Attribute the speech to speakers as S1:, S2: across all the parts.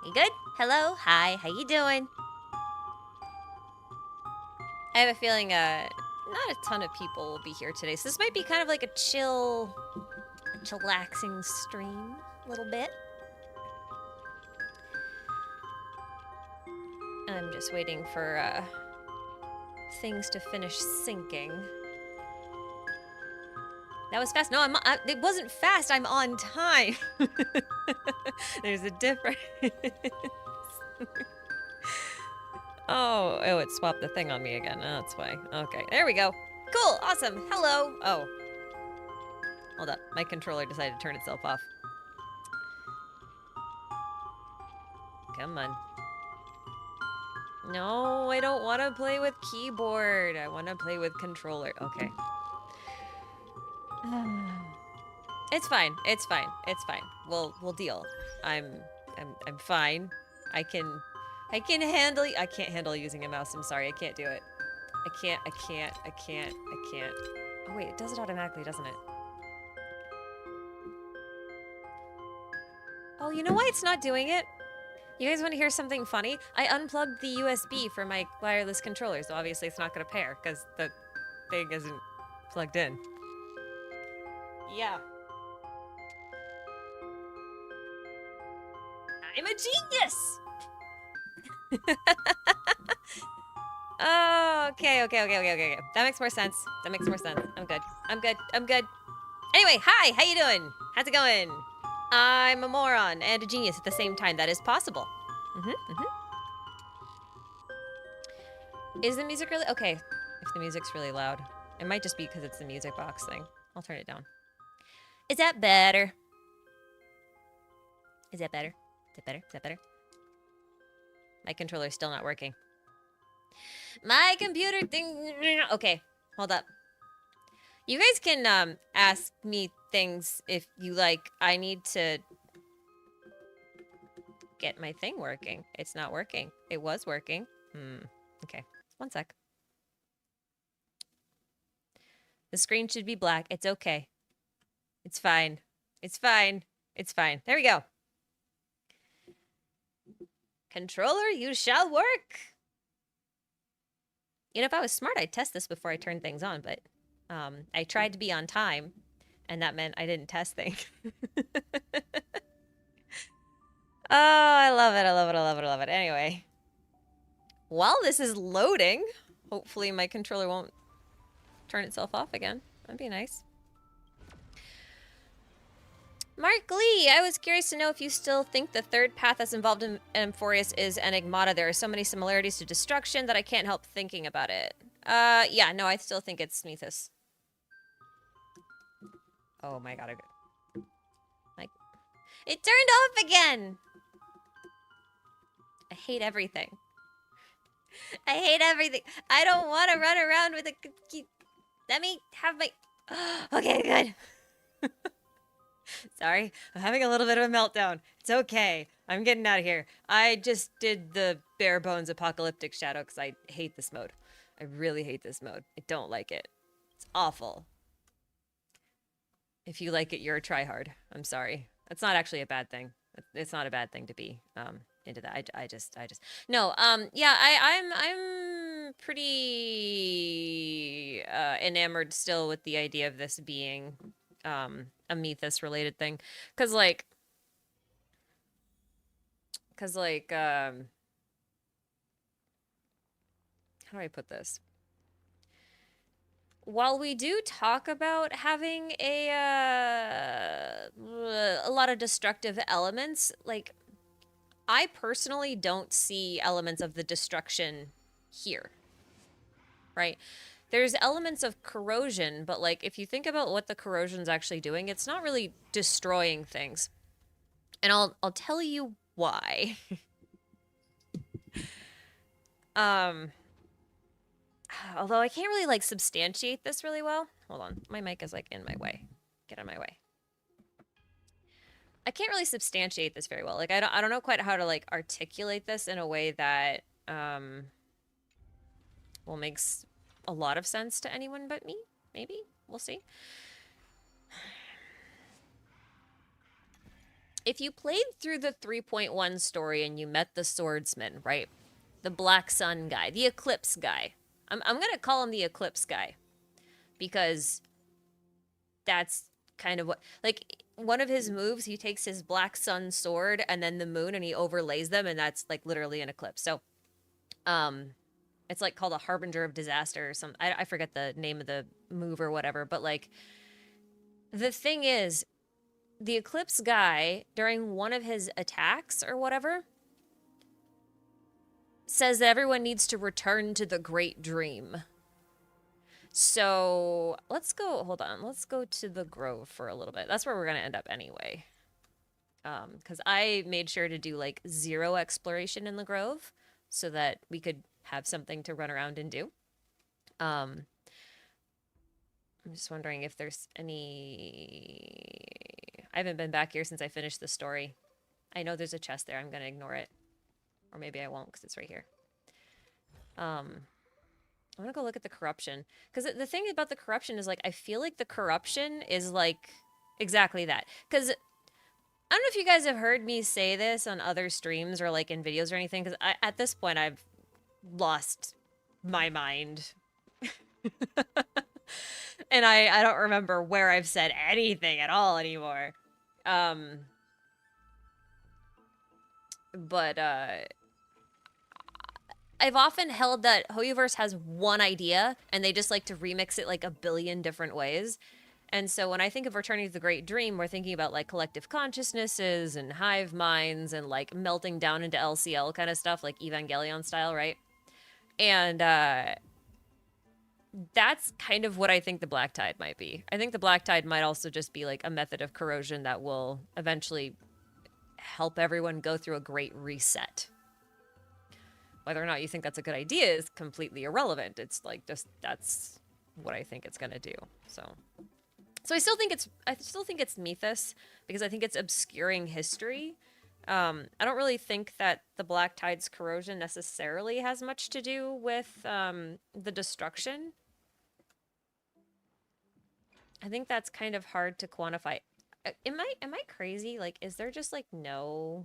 S1: You good? Hello? Hi, how you doing? I have a feeling not a ton of people will be here today, so this might be kind of like a chillaxing stream a little bit. I'm just waiting for things to finish syncing. That was fast. No, it wasn't fast. I'm on time. There's a difference. Oh, it swapped the thing on me again. Oh, that's why. Okay, there we go. Cool, awesome. Hello. Oh, hold up. My controller decided to turn itself off. Come on. No, I don't want to play with keyboard. I want to play with controller. Okay. It's fine. It's fine. It's fine. We'll deal. I'm fine. I can handle. I can't handle using a mouse. I'm sorry. I can't do it. I can't. Oh wait, it does it automatically, doesn't it? Oh, you know why it's not doing it? You guys want to hear something funny? I unplugged the USB for my wireless controller, so obviously it's not going to pair because the thing isn't plugged in. Yeah. I'm a genius! Oh, okay. That makes more sense. I'm good. Anyway, hi, how you doing? How's it going? I'm a moron and a genius at the same time. That is possible. Is the music really... Okay, if the music's really loud. It might just be because it's the music box thing. I'll turn it down. Is that better? Is that better? My controller's still not working. My computer thing... Okay, hold up. You guys can ask me things if you like. I need to get my thing working. It's not working. It was working. Okay, 1 sec. The screen should be black. It's okay. It's fine. There we go. Controller, you shall work. You know, if I was smart, I'd test this before I turned things on, but I tried to be on time, and that meant I didn't test things. Oh, I love it. Anyway, while this is loading, hopefully my controller won't turn itself off again. That'd be nice. Mark Lee, I was curious to know if you still think the third path that's involved in Amphoreus is Enigmata. There are so many similarities to Destruction that I can't help thinking about it. Yeah, no, I still think it's Smethus. Oh my god, like, it turned off again! I hate everything. I don't want to run around with a... Let me have my... Okay, good. Sorry, I'm having a little bit of a meltdown. It's okay. I'm getting out of here. I just did the bare bones apocalyptic shadow because I hate this mode. I really hate this mode. I don't like it. It's awful. If you like it, you're a tryhard. I'm sorry. That's not actually a bad thing. It's not a bad thing to be into that. I just no. Yeah. I'm pretty enamored still with the idea of this being a Mythos related thing, because like how do I put this? While we do talk about having a lot of destructive elements, like, I personally don't see elements of the destruction here, right? There's elements of corrosion, but like, if you think about what the corrosion's actually doing, it's not really destroying things. And I'll tell you why. Although I can't really like substantiate this really well. Hold on, my mic is like in my way. Get out of my way. I can't really substantiate this very well. Like, I don't know quite how to like articulate this in a way that well, makes a lot of sense to anyone but me. Maybe we'll see. If you played through the 3.1 story and you met the swordsman, right? The Black Sun guy, the Eclipse guy. I'm going to call him the Eclipse guy because that's kind of what, like, one of his moves, he takes his Black Sun sword and then the moon and he overlays them, and that's like literally an eclipse. So, um, it's like called a harbinger of disaster or something. I forget the name of the move or whatever, but like, the thing is, the Eclipse guy, during one of his attacks or whatever, says that everyone needs to return to the Great Dream. So let's go, hold on, let's go to the Grove for a little bit. That's where we're going to end up anyway. Because I made sure to do like 0 exploration in the Grove so that we could have something to run around and do. I'm just wondering if there's any... I haven't been back here since I finished the story. I know there's a chest there. I'm going to ignore it. Or maybe I won't because it's right here. I want to go look at the corruption. Because the thing about the corruption is, like, I feel like the corruption is, like, exactly that. Because I don't know if you guys have heard me say this on other streams or, like, in videos or anything. Because at this point, I've lost my mind. And I don't remember where I've said anything at all anymore. But I've often held that Hoyoverse has one idea and they just like to remix it like a billion different ways. And so when I think of returning to the Great Dream, we're thinking about like collective consciousnesses and hive minds and like melting down into LCL kind of stuff, like Evangelion style, right? And that's kind of what I think the Black Tide might be. I think the Black Tide might also just be like a method of corrosion that will eventually help everyone go through a great reset. Whether or not you think that's a good idea is completely irrelevant. It's like just that's what I think it's gonna do. So I still think it's Mythos because I think it's obscuring history. I don't really think that the Black Tide's corrosion necessarily has much to do with the destruction. I think that's kind of hard to quantify. Am I crazy? Like, is there just like no?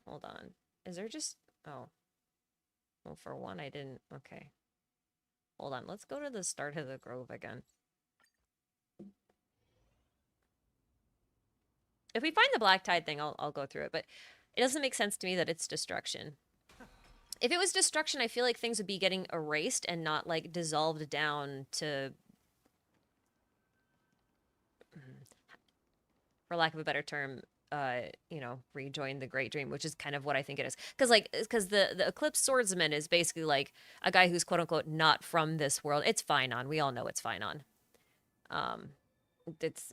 S1: Hold on. Is there just oh? Well, for one, I didn't. Okay. Hold on. Let's go to the start of the Grove again. If we find the Black Tide thing, I'll go through it. But it doesn't make sense to me that it's destruction. If it was destruction, I feel like things would be getting erased and not like dissolved down to, for lack of a better term, you know, rejoin the Great Dream, which is kind of what I think it is. Because the Eclipse Swordsman is basically like a guy who's quote unquote not from this world. It's Finon. We all know it's Finon. It's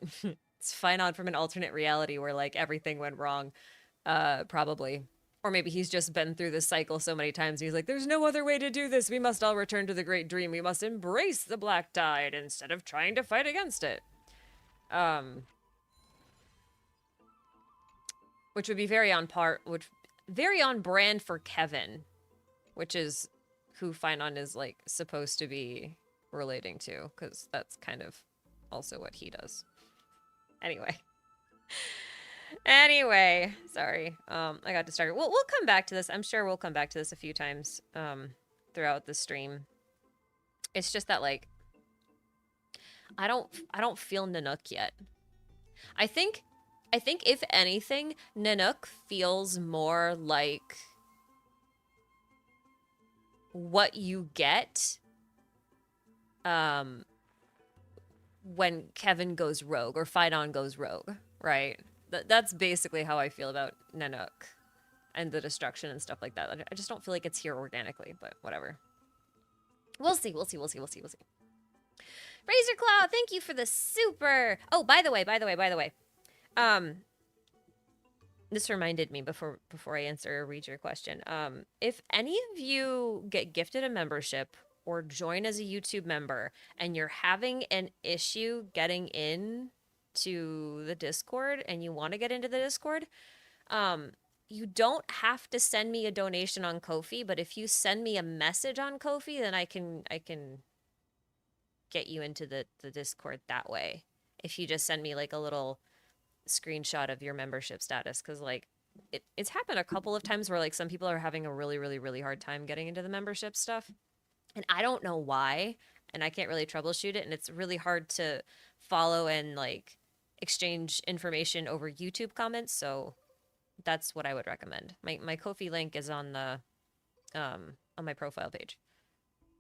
S1: it's Finon from an alternate reality where like everything went wrong, probably. Or maybe he's just been through this cycle so many times. He's like, there's no other way to do this. We must all return to the Great Dream. We must embrace the Black Tide instead of trying to fight against it. Which would be very on brand for Kevin, which is who Finon is like supposed to be relating to, because that's kind of also what he does. Anyway, sorry. I got distracted. We'll come back to this. I'm sure we'll come back to this a few times throughout the stream. It's just that like I don't feel Nanook yet. I think if anything, Nanook feels more like what you get when Kevin goes rogue or Finon goes rogue, right? That's basically how I feel about Nanook and the destruction and stuff like that. I just don't feel like it's here organically, but whatever. We'll see. Razor Cloud, thank you for the super. Oh, by the way. This reminded me before I answer or read your question. If any of you get gifted a membership or join as a YouTube member and you're having an issue getting in to the Discord and you want to get into the Discord, you don't have to send me a donation on Ko-fi, but if you send me a message on Ko-fi, then I can get you into the Discord that way. If you just send me like a little screenshot of your membership status, because like it's happened a couple of times where like some people are having a really, really, really hard time getting into the membership stuff. And I don't know why, and I can't really troubleshoot it, and it's really hard to follow and like exchange information over YouTube comments, so that's what I would recommend. My Ko-fi link is on my profile page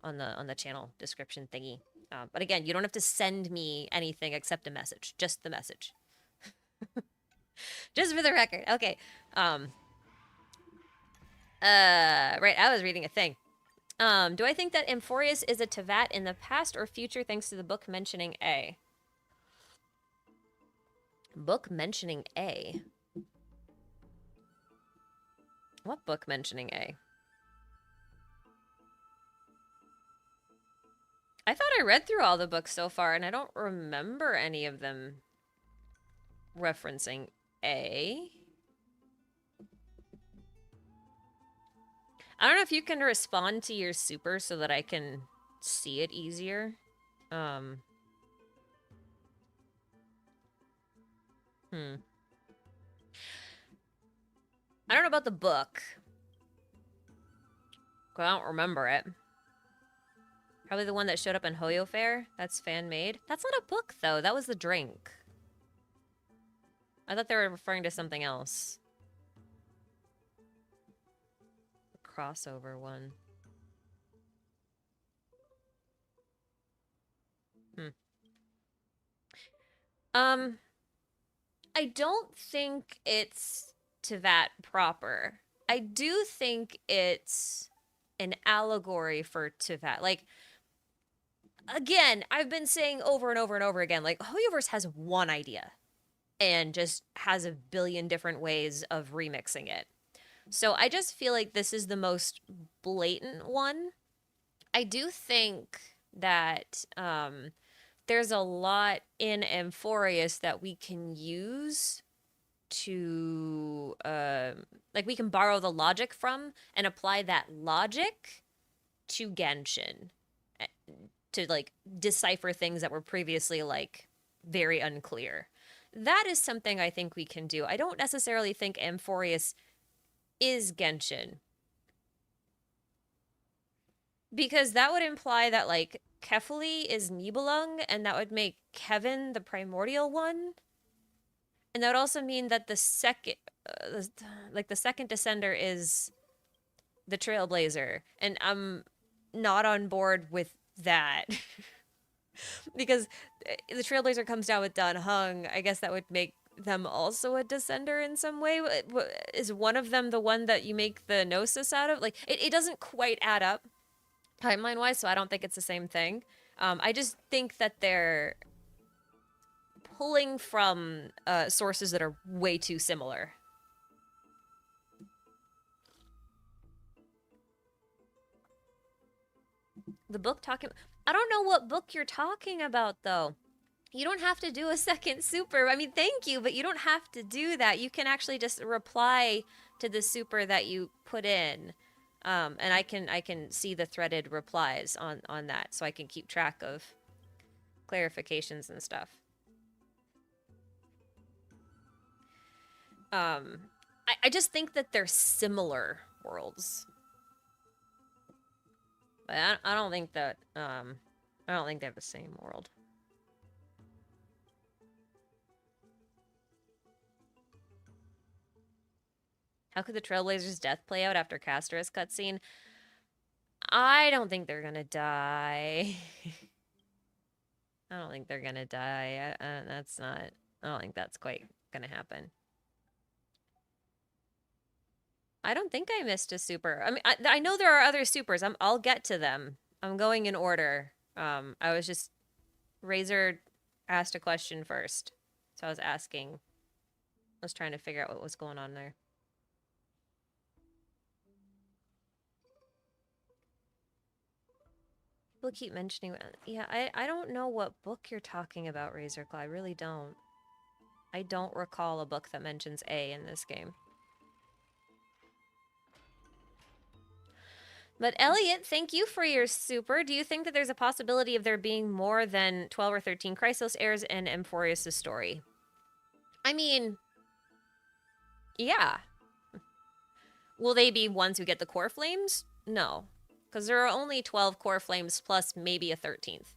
S1: on the channel description thingy. But again, you don't have to send me anything except a message, just the message. Just for the record. Okay. Right, I was reading a thing. Do I think that Amphoreus is a Tevat in the past or future thanks to the book mentioning A? Book mentioning A? What book mentioning A? I thought I read through all the books so far, and I don't remember any of them referencing A. I don't know if you can respond to your super so that I can see it easier. I don't know about the book. I don't remember it. Probably the one that showed up in Hoyo Fair. That's fan-made. That's not a book, though. That was the drink. I thought they were referring to something else. The crossover one. I don't think it's Tevat proper. I do think it's an allegory for Tevat. Like, again, I've been saying over and over and over again, like, Hoyoverse has one idea and just has a billion different ways of remixing it. So I just feel like this is the most blatant one. I do think that there's a lot in Amphoreus that we can use to like we can borrow the logic from and apply that logic to Genshin to like decipher things that were previously like very unclear. That is something I think we can do. I don't necessarily think Amphoreus is Genshin, because that would imply that like Kefali is Nibelung, and that would make Kevin the primordial one. And that would also mean that the second, the second descender is the Trailblazer, and I'm not on board with that. Because the Trailblazer comes down with Dan Heng. I guess that would make them also a descender in some way. Is one of them the one that you make the Gnosis out of? Like, it doesn't quite add up timeline-wise, so I don't think it's the same thing. I just think that they're pulling from sources that are way too similar. The book talking... I don't know what book you're talking about, though. You don't have to do a second super. I mean, thank you, but you don't have to do that. You can actually just reply to the super that you put in. And I can see the threaded replies on that, so I can keep track of clarifications and stuff. I just think that they're similar worlds. But I don't think that I don't think they have the same world. How could the Trailblazer's death play out after Castor's cutscene? I don't think they're gonna die. I don't think they're gonna die. That's not... I don't think that's quite gonna happen. I don't think I missed a super. I mean, I know there are other supers. I'll get to them. I'm going in order. I was just... Razor asked a question first. So I was asking. I was trying to figure out what was going on there. People keep mentioning... Yeah, I don't know what book you're talking about, Razorclaw. I really don't. I don't recall a book that mentions A in this game. But Elliot, thank you for your super. Do you think that there's a possibility of there being more than 12 or 13 Chrysos heirs in Amphoreus' story? I mean, yeah. Will they be ones who get the core flames? No. Because there are only 12 core flames plus maybe a 13th.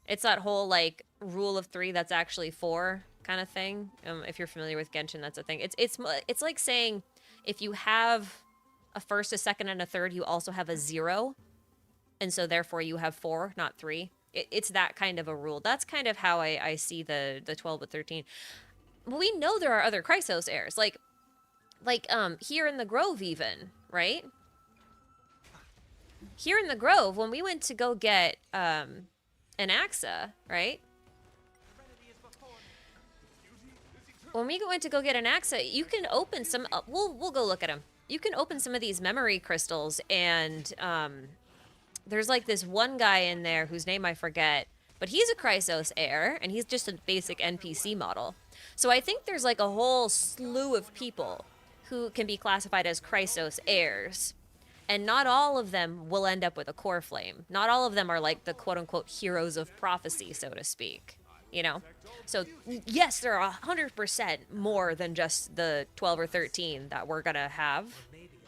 S1: It's that whole, like, rule of 3 that's actually 4 kind of thing. If you're familiar with Genshin, that's a thing. It's like saying if you have a first, a second, and a third, you also have a 0. And so therefore you have 4, not 3. It's that kind of a rule. That's kind of how I see the 12 with 13. But we know there are other Chrysos heirs. Like here in the Grove even, right? Here in the Grove, when we went to go get an Axa, right? When we went to go get an Axa, you can open some. We'll go look at them. You can open some of these memory crystals, and there's like this one guy in there whose name I forget, but he's a Chrysos heir, and he's just a basic NPC model. So I think there's like a whole slew of people who can be classified as Chrysos heirs. And not all of them will end up with a core flame. Not all of them are like the quote-unquote heroes of prophecy, so to speak. You know? So, yes, there are 100% more than just the 12 or 13 that we're going to have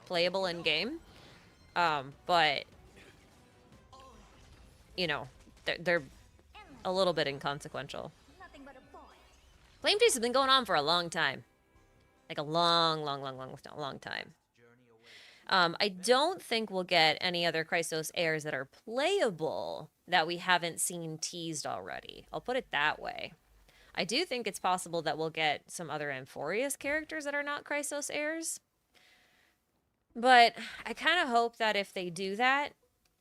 S1: playable in-game. But, you know, they're a little bit inconsequential. Flame Chase has been going on for a long time. Like a long time. I don't think we'll get any other Chrysos heirs that are playable that we haven't seen teased already. I'll put it that way. I do think it's possible that we'll get some other Amphoreus characters that are not Chrysos heirs. But I kind of hope that if they do that,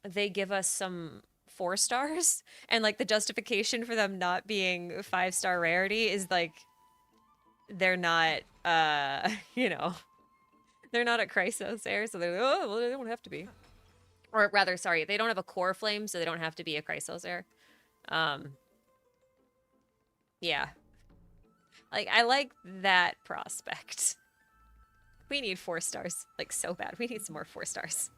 S1: they give us some 4 stars. And, like, the justification for them not being 5-star rarity is, like, they're not, you know... They're not a Chrysos heir, so they're like, oh, well, they don't have to be. Or rather, sorry, they don't have a core flame, so they don't have to be a Chrysos heir. Yeah. Like, I like that prospect. We need 4 stars. Like, so bad. We need some more 4 stars.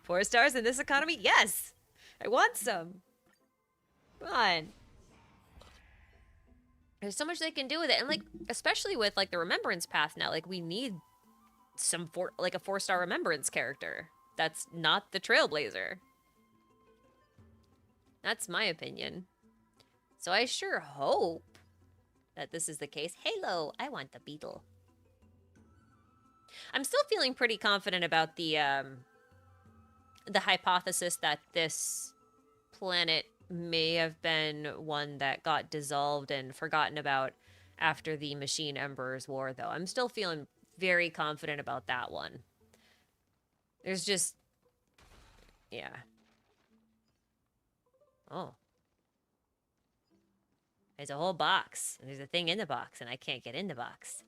S1: 4 stars in this economy? Yes! I want some. Come on. There's so much they can do with it. And, like, especially with, like, the Remembrance Path now, like, we need... like a 4-star remembrance character that's not the Trailblazer. That's my opinion. So I sure hope that this is the case. Halo, I want the beetle. I'm still feeling pretty confident about the hypothesis that this planet may have been one that got dissolved and forgotten about after the Machine Emperor's War, though. I'm still feeling very confident about that one. There's just... yeah. Oh. There's a whole box. And there's a thing in the box, and I can't get in the box.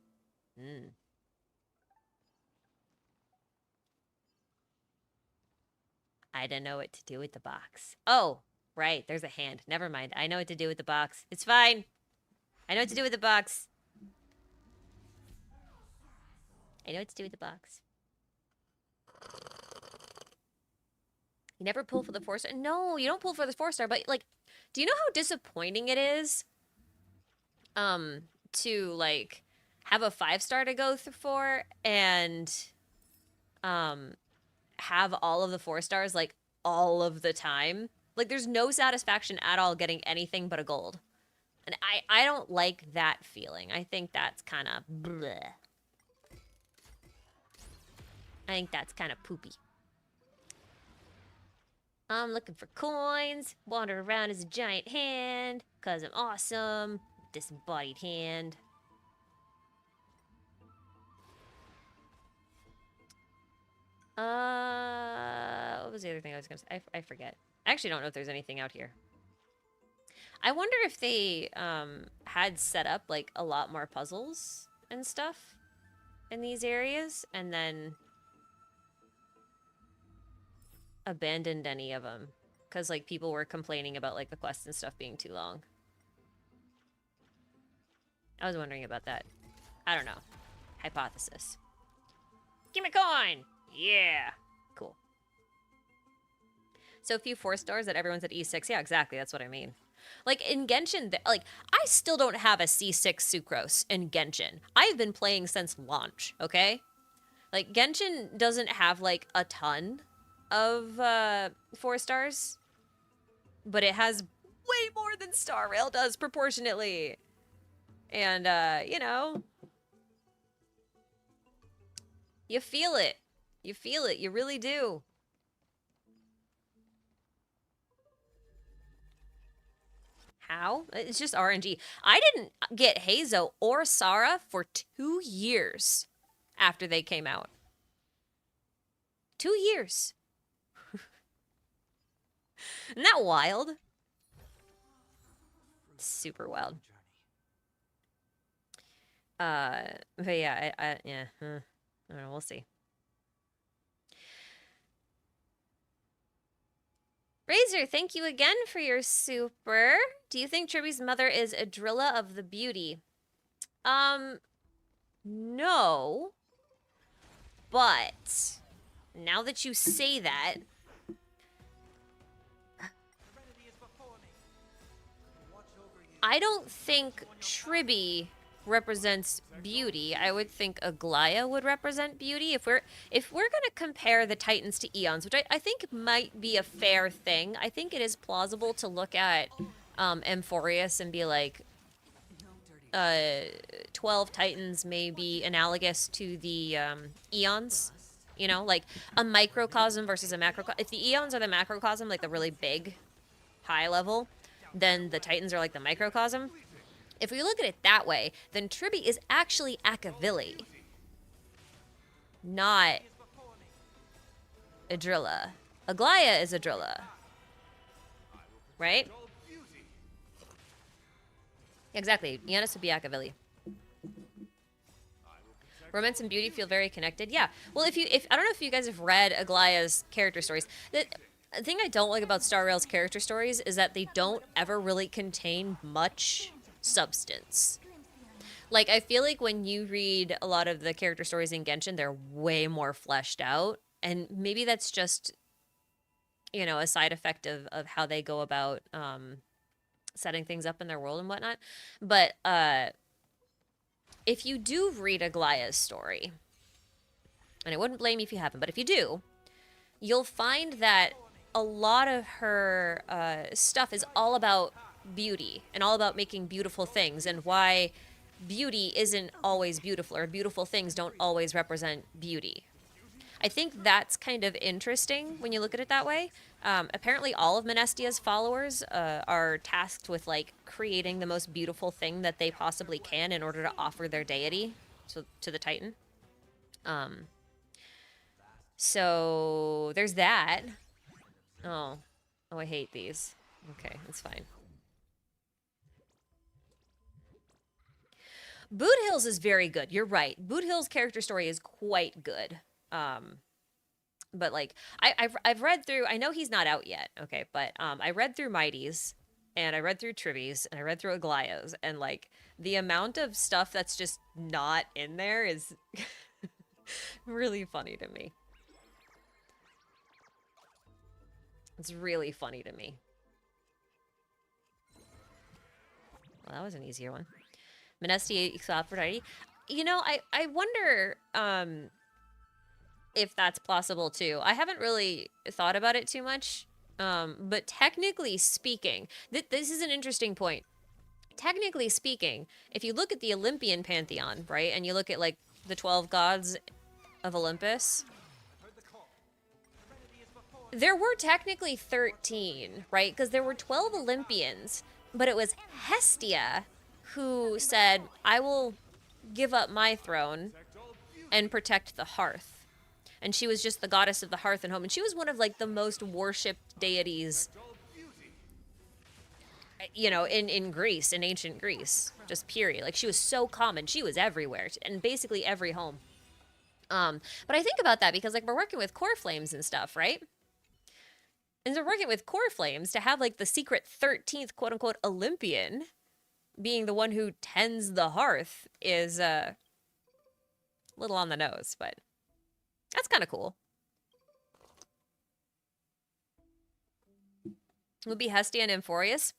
S1: I don't know what to do with the box. Oh, right. There's a hand. Never mind. I know what to do with the box. It's fine. I know what to do with the box. I know what to do with the box. You never pull for the 4-star? No, you don't pull for the 4-star, but, like, do you know how disappointing it is? To, like, have a 5-star to go for and, have all of the 4-stars, like, all of the time? Like, there's no satisfaction at all getting anything but a gold. And I don't like that feeling. I think that's kind of bleh. I think that's kind of poopy. I'm looking for coins. Wander around as a giant hand. Because I'm awesome. Disembodied hand. What was the other thing I was going to say? I forget. I actually don't know if there's anything out here. I wonder if they had set up, like, a lot more puzzles and stuff in these areas. And then... abandoned any of them because, like, people were complaining about, like, the quests and stuff being too long. I was wondering about that. I don't know. Hypothesis. Give me a coin! Yeah! Cool. So few 4-stars that everyone's at E6. Yeah, exactly. That's what I mean. Like in Genshin, like I still don't have a C6 sucrose in Genshin. I've been playing since launch, okay? Like Genshin doesn't have like a ton of 4 stars, but it has way more than Star Rail does proportionately. And you know, you feel it. You feel it. You really do. How? It's just RNG. I didn't get Hazo or Sarah for 2 years after they came out. 2 years. Isn't that wild? Super wild. But yeah, yeah. I don't know, we'll see. Razor, thank you again for your super. Do you think Triby's mother is Adrilla of the Beauty? No. But now that you say that, I don't think Tribby represents beauty. I would think Aglaya would represent beauty. If we're gonna compare the Titans to Eons, which I think might be a fair thing, I think it is plausible to look at Amphoreus and be like, 12 Titans may be analogous to the Eons. You know, like a microcosm versus a macrocosm. If the Eons are the macrocosm, like the really big, high level, then the Titans are like the microcosm. If we look at it that way, then Tribby is actually Akavili, not Adrilla. Aglaya is Adrilla, right? Exactly. Yanis would be Akavili. Romance and beauty feel very connected. Yeah. Well, if I don't know if you guys have read Aglaya's character stories. The thing I don't like about Star Rail's character stories is that they don't ever really contain much substance. Like, I feel like when you read a lot of the character stories in Genshin, they're way more fleshed out. And maybe that's just, you know, a side effect of how they go about setting things up in their world and whatnot. But if you do read Aglaya's story, and I wouldn't blame you if you haven't, but if you do, you'll find that a lot of her stuff is all about beauty and all about making beautiful things and why beauty isn't always beautiful or beautiful things don't always represent beauty. I think that's kind of interesting when you look at it that way. Apparently all of Menestia's followers are tasked with like creating the most beautiful thing that they possibly can in order to offer their deity to the Titan. So there's that. Oh, I hate these. Okay, that's fine. Boot Hills is very good. You're right. Boot Hills' character story is quite good. But like I've read through. I know he's not out yet. Okay, but I read through Mighty's, and I read through Trivies, and I read through Aglaya's, and like the amount of stuff that's just not in there is really funny to me. It's really funny to me. Well, that was an easier one. Menesti Aphrodite. You know, I wonder if that's plausible too. I haven't really thought about it too much. But technically speaking, this is an interesting point. Technically speaking, if you look at the Olympian pantheon, right, and you look at like the 12 gods of Olympus, there were technically 13, right? Because there were 12 Olympians, but it was Hestia who said, I will give up my throne and protect the hearth. And she was just the goddess of the hearth and home. And she was one of like the most worshipped deities, you know, in Greece, in ancient Greece, just period. Like she was so common. She was everywhere, in basically every home. But I think about that because like we're working with core flames and stuff, right? And so working with core flames to have like the secret 13th quote unquote Olympian being the one who tends the hearth is a little on the nose, but that's kind of cool. Would be Hestia and Amphoreus.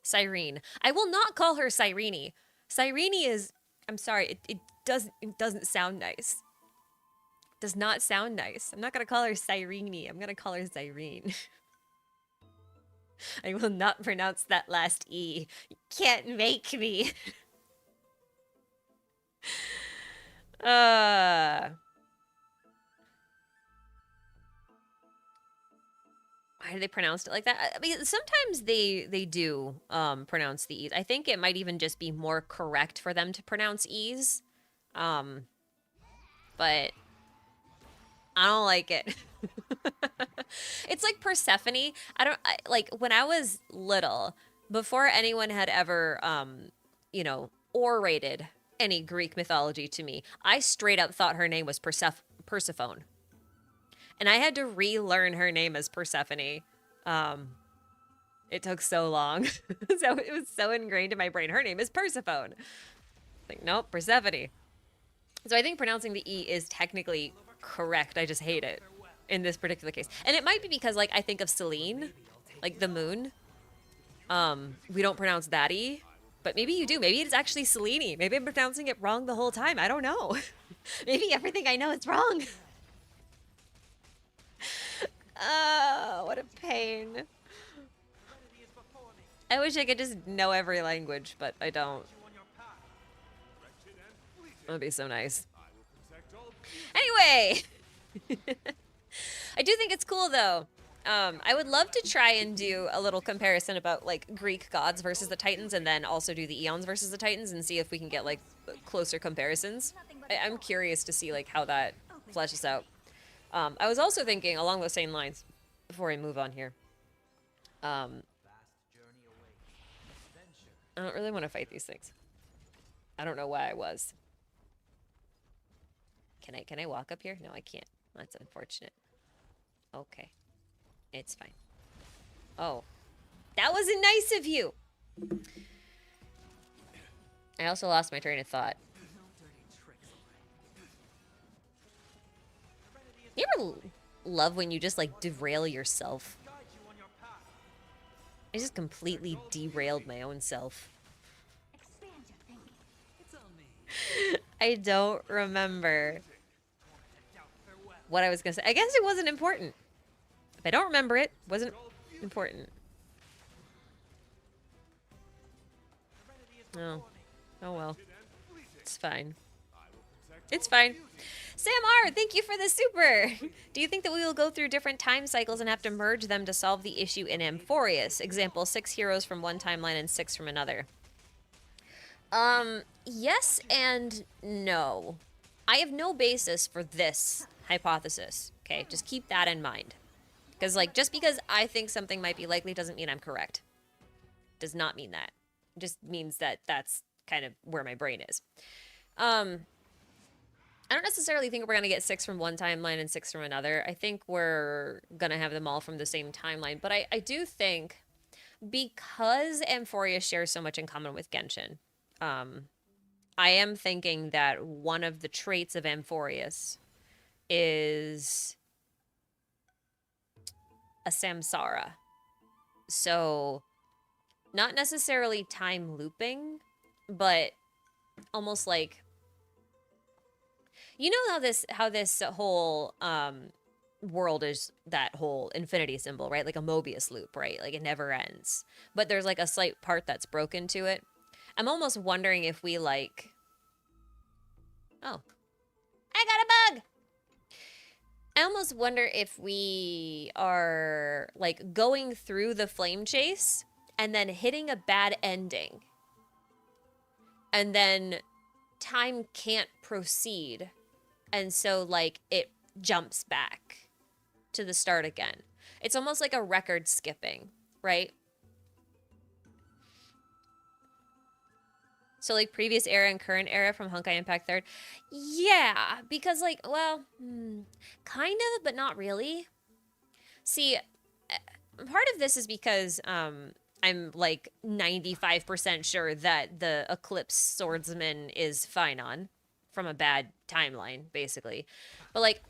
S1: Cyrene. I will not call her Cyrene. Cyrene is, I'm sorry, it doesn't sound nice. Does not sound nice. I'm not gonna call her Cyrene. I'm gonna call her Cyrene. I will not pronounce that last E. You can't make me. uh Why do they pronounce it like that? I mean, sometimes they do pronounce the E's. I think it might even just be more correct for them to pronounce E's. But I don't like it. It's like Persephone. Like when I was little, before anyone had ever orated any Greek mythology to me, I straight up thought her name was Persephone. And I had to relearn her name as Persephone. It took so long. So it was so ingrained in my brain. Her name is Persephone. Like, nope, Persephone. So I think pronouncing the E is technically correct. I just hate it in this particular case. And it might be because, like, I think of Selene, like the moon. We don't pronounce that E. But maybe you do. Maybe it's actually Selene. Maybe I'm pronouncing it wrong the whole time. I don't know. Maybe everything I know is wrong. Oh, what a pain. I wish I could just know every language, but I don't. That'd be so nice. Anyway, I do think it's cool though. I would love to try and do a little comparison about like Greek gods versus the Titans, and then also do the Eons versus the Titans, and see if we can get like closer comparisons. I'm curious to see like how that fleshes out. I was also thinking along those same lines before I move on here. I don't really want to fight these things. I don't know why I was. Can I walk up here? No, I can't. That's unfortunate. Okay. It's fine. Oh. That wasn't nice of you! I also lost my train of thought. You ever love when you just, like, derail yourself? I just completely derailed my own self. I don't remember what I was gonna say. I guess it wasn't important. If I don't remember it, wasn't important. Oh. Oh well. It's fine. It's fine. Sam R, thank you for the super. Do you think that we will go through different time cycles and have to merge them to solve the issue in Amphoreus? Example, 6 heroes from one timeline and 6 from another. Yes and no. I have no basis for this hypothesis. Okay, just keep that in mind. Because, like, just because I think something might be likely doesn't mean I'm correct. Does not mean that. It just means that that's kind of where my brain is. I don't necessarily think we're going to get 6 from one timeline and 6 from another. I think we're going to have them all from the same timeline. But I do think, because Amphoreus shares so much in common with Genshin, I am thinking that one of the traits of Amphoreus is a samsara. So, not necessarily time looping, but almost like, you know how this whole world is that whole infinity symbol, right? Like a Mobius loop, right? Like it never ends. But there's like a slight part that's broken to it. I'm almost wondering if we like... Oh. I got a bug! I almost wonder if we are like going through the flame chase and then hitting a bad ending. And then time can't proceed. And so like it jumps back to the start again. It's almost like a record skipping, right? So, like, previous era and current era from Honkai Impact 3rd? Yeah, because, like, well, kind of, but not really. See, part of this is because I'm, like, 95% sure that the Eclipse Swordsman is Phynon from a bad timeline, basically. But, like,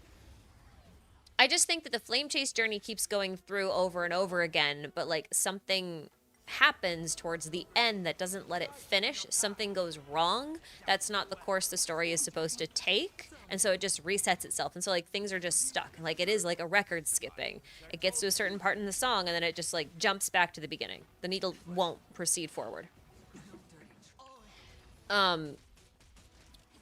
S1: I just think that the Flame Chase journey keeps going through over and over again, but, like, something happens towards the end that doesn't let it finish, something goes wrong, that's not the course the story is supposed to take, and so it just resets itself. And so like things are just stuck, like it is like a record skipping. It gets to a certain part in the song and then it just like jumps back to the beginning. The needle won't proceed forward.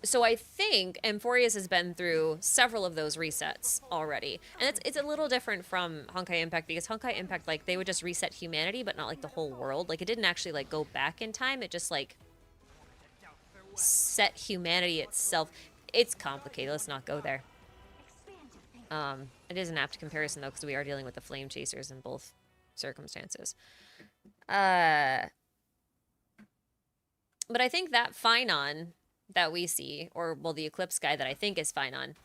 S1: So I think Amphoreus has been through several of those resets already. And it's a little different from Honkai Impact, because Honkai Impact, like, they would just reset humanity, but not, like, the whole world. Like, it didn't actually, like, go back in time. It just, like, set humanity itself. It's complicated. Let's not go there. It is an apt comparison, though, because we are dealing with the Flame Chasers in both circumstances. But I think that Phynon that we see, or, well, the Eclipse guy that I think is Phynon,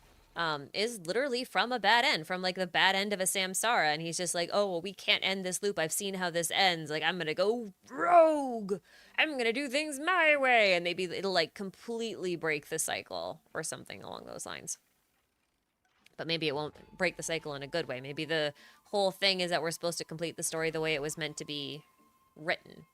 S1: is literally from a bad end, from, like, the bad end of a Samsara, and he's just like, oh, well, we can't end this loop. I've seen how this ends. Like, I'm gonna go rogue. I'm gonna do things my way, and maybe it'll, like, completely break the cycle, or something along those lines. But maybe it won't break the cycle in a good way. Maybe the whole thing is that we're supposed to complete the story the way it was meant to be written.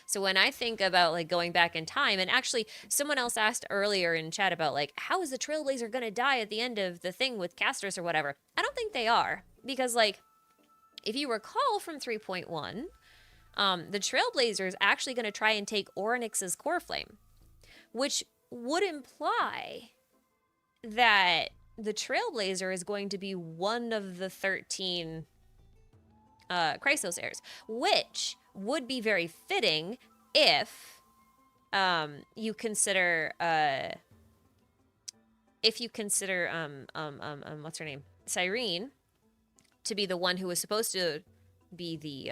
S1: So when I think about, like, going back in time, and actually someone else asked earlier in chat about, like, how is the Trailblazer going to die at the end of the thing with Casters or whatever? I don't think they are. Because, like, if you recall from 3.1, the Trailblazer is actually going to try and take Orynyx's core flame, which would imply that the Trailblazer is going to be one of the 13 Chrysos heirs, which would be very fitting if you consider what's her name, Cyrene, to be the one who was supposed to be the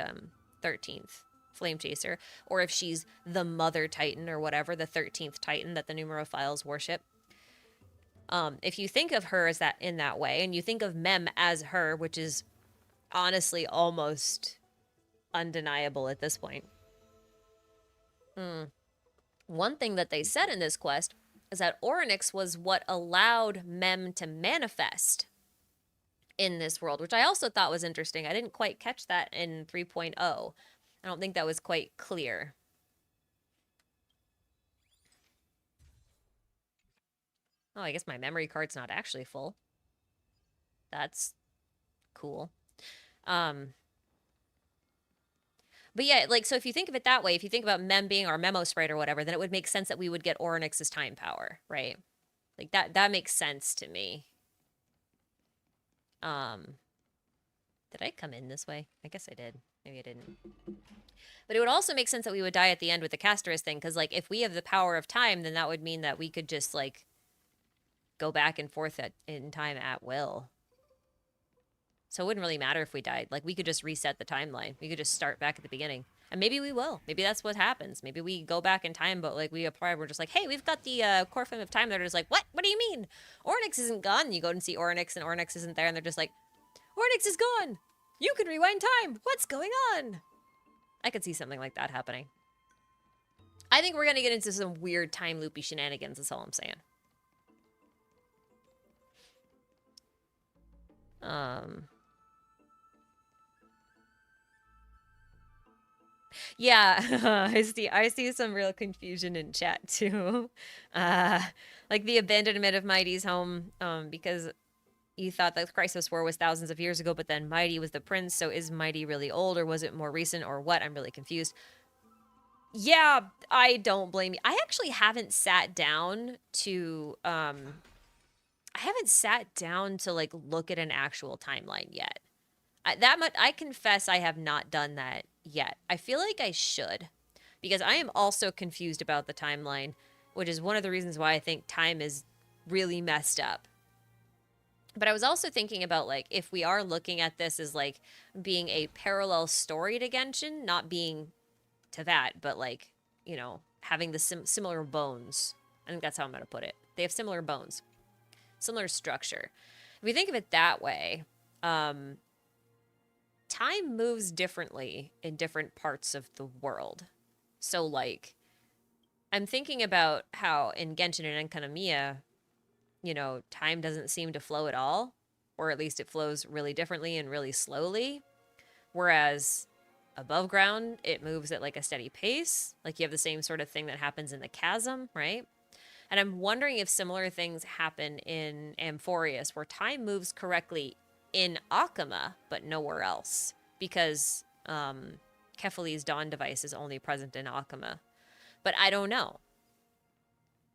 S1: 13th Flame Chaser, or if she's the Mother Titan or whatever, the 13th Titan that the Numerophiles worship. If you think of her as that, in that way, and you think of Mem as her, which is honestly almost undeniable at this point. One thing that they said in this quest is that Orynyx was what allowed Mem to manifest in this world, which I also thought was interesting. I didn't quite catch that in 3.0. I don't think that was quite clear. Oh, I guess my memory card's not actually full. That's cool. But yeah, like, so if you think of it that way, if you think about Mem being our memo sprite or whatever, then it would make sense that we would get Orynyx's time power, right? Like, that makes sense to me. Did I come in this way? I guess I did. Maybe I didn't. But it would also make sense that we would die at the end with the Casterus thing, because, like, if we have the power of time, then that would mean that we could just, like, go back and forth in time at will. So it wouldn't really matter if we died. Like, we could just reset the timeline. We could just start back at the beginning. And maybe we will. Maybe that's what happens. Maybe we go back in time, but, like, we're just like, hey, we've got the core flame of time. They're just like, what? What do you mean? Orynyx isn't gone. And you go and see Orynyx, and Orynyx isn't there, and they're just like, Orynyx is gone! You can rewind time! What's going on? I could see something like that happening. I think we're gonna get into some weird time loopy shenanigans, that's all I'm saying. Yeah, I see some real confusion in chat too. Like the abandonment of Mighty's home, because you thought that the Chrysos War was thousands of years ago, but then Mighty was the prince, so is Mighty really old, or was it more recent, or what? I'm really confused. Yeah, I don't blame you. I actually haven't sat down to, like, look at an actual timeline yet. I confess I have not done that yet. I feel like I should, because I am also confused about the timeline, which is one of the reasons why I think time is really messed up. But I was also thinking about, like, if we are looking at this as, like, being a parallel story to Genshin, not being to that, but, like, you know, having the similar bones. I think that's how I'm going to put it. They have similar bones, similar structure. If we think of it that way, time moves differently in different parts of the world. So, like, I'm thinking about how in Genshin and Enkanomiya, you know, time doesn't seem to flow at all, or at least it flows really differently and really slowly. Whereas above ground, it moves at like a steady pace. Like you have the same sort of thing that happens in the chasm, right? And I'm wondering if similar things happen in Amphoreus, where time moves correctly in Akama, but nowhere else. Because Kefali's Dawn device is only present in Akama. But I don't know.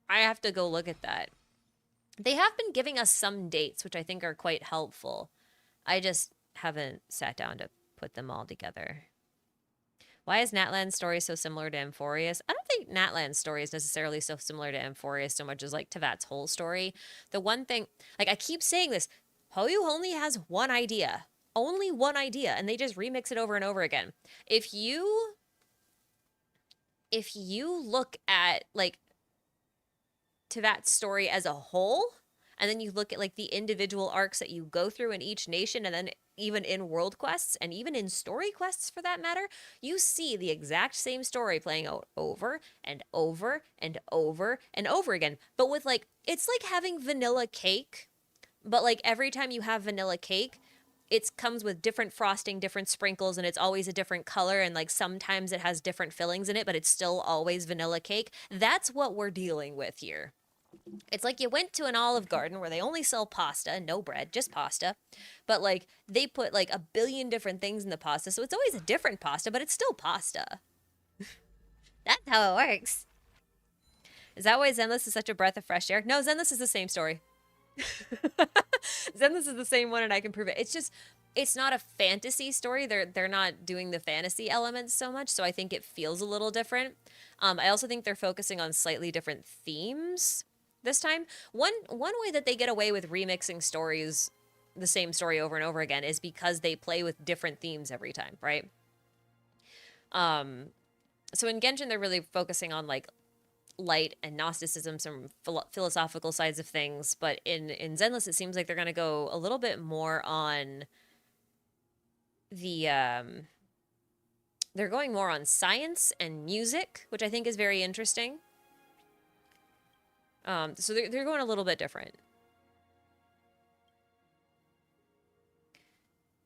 S1: I have to go look at that. They have been giving us some dates, which I think are quite helpful. I just haven't sat down to put them all together. Why is Natlan's story so similar to Amphoreus? I don't think Natlan's story is necessarily so similar to Amphoreus so much as like Tevat's whole story. The one thing, like I keep saying this, Hoyu only has one idea. Only one idea, and they just remix it over and over again. If you look at like Tevat's story as a whole, and then you look at like the individual arcs that you go through in each nation, and then even in world quests and even in story quests for that matter, you see the exact same story playing out over and over and over and over again. But with like, it's like having vanilla cake, but like every time you have vanilla cake, it comes with different frosting, different sprinkles, and it's always a different color, and like sometimes it has different fillings in it, but it's still always vanilla cake. That's what we're dealing with here. It's like you went to an Olive Garden where they only sell pasta, no bread, just pasta. But like they put like a billion different things in the pasta, so it's always a different pasta, but it's still pasta. That's how it works. Is that why Zenless is such a breath of fresh air? No, Zenless is the same story. Zenless is the same one, and I can prove it. It's just, it's not a fantasy story. They're not doing the fantasy elements so much, so I think it feels a little different. I also think they're focusing on slightly different themes this time. One way that they get away with remixing stories, the same story over and over again, is because they play with different themes every time, right? So in Genshin, they're really focusing on like light and Gnosticism, some philosophical sides of things, but in Zenless, it seems like they're going to go a little bit more on the they're going more on science and music, which I think is very interesting. So they're going a little bit different.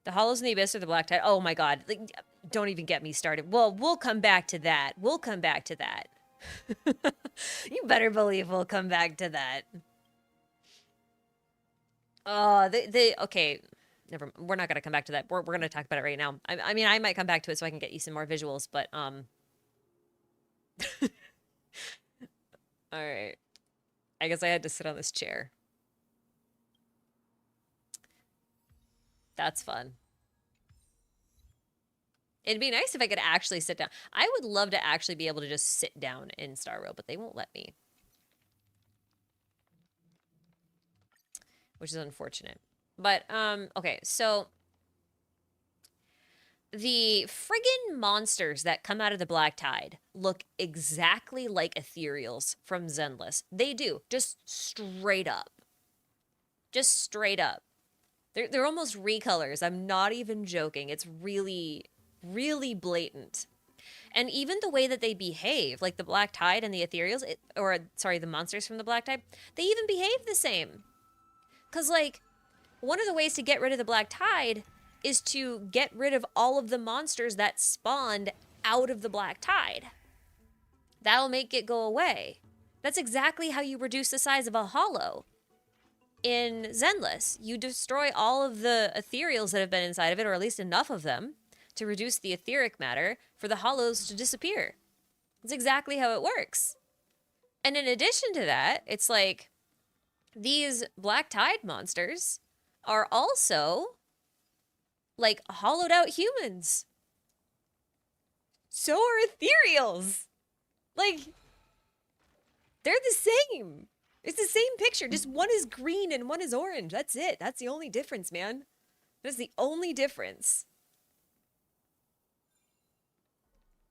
S1: The Hollows in the Abyss or the Black Tide? Oh my god. Like, don't even get me started. Well, we'll come back to that. We'll come back to that. You better believe we'll come back to that. Oh, okay. Never. We're not gonna come back to that. We're gonna talk about it right now. I mean, I might come back to it so I can get you some more visuals, but All right. I guess I had to sit on this chair. That's fun. It'd be nice if I could actually sit down. I would love to actually be able to just sit down in Star Rail, but they won't let me. Which is unfortunate. But, okay, so the friggin' monsters that come out of the Black Tide look exactly like ethereals from Zenless. They do, just straight up. Just straight up. They're almost recolors. I'm not even joking. It's really, really blatant. And even the way that they behave, like the Black Tide and the ethereals, the monsters from the Black Tide, they even behave the same. Because, like, one of the ways to get rid of the Black Tide is to get rid of all of the monsters that spawned out of the Black Tide. That'll make it go away. That's exactly how you reduce the size of a hollow. In Zenless, you destroy all of the ethereals that have been inside of it, or at least enough of them, to reduce the etheric matter for the hollows to disappear. That's exactly how it works. And in addition to that, it's like these Black Tide monsters are also like hollowed out humans. So are ethereals. Like, they're the same. It's the same picture. Just one is green and one is orange. That's it. That's the only difference, man. That's the only difference.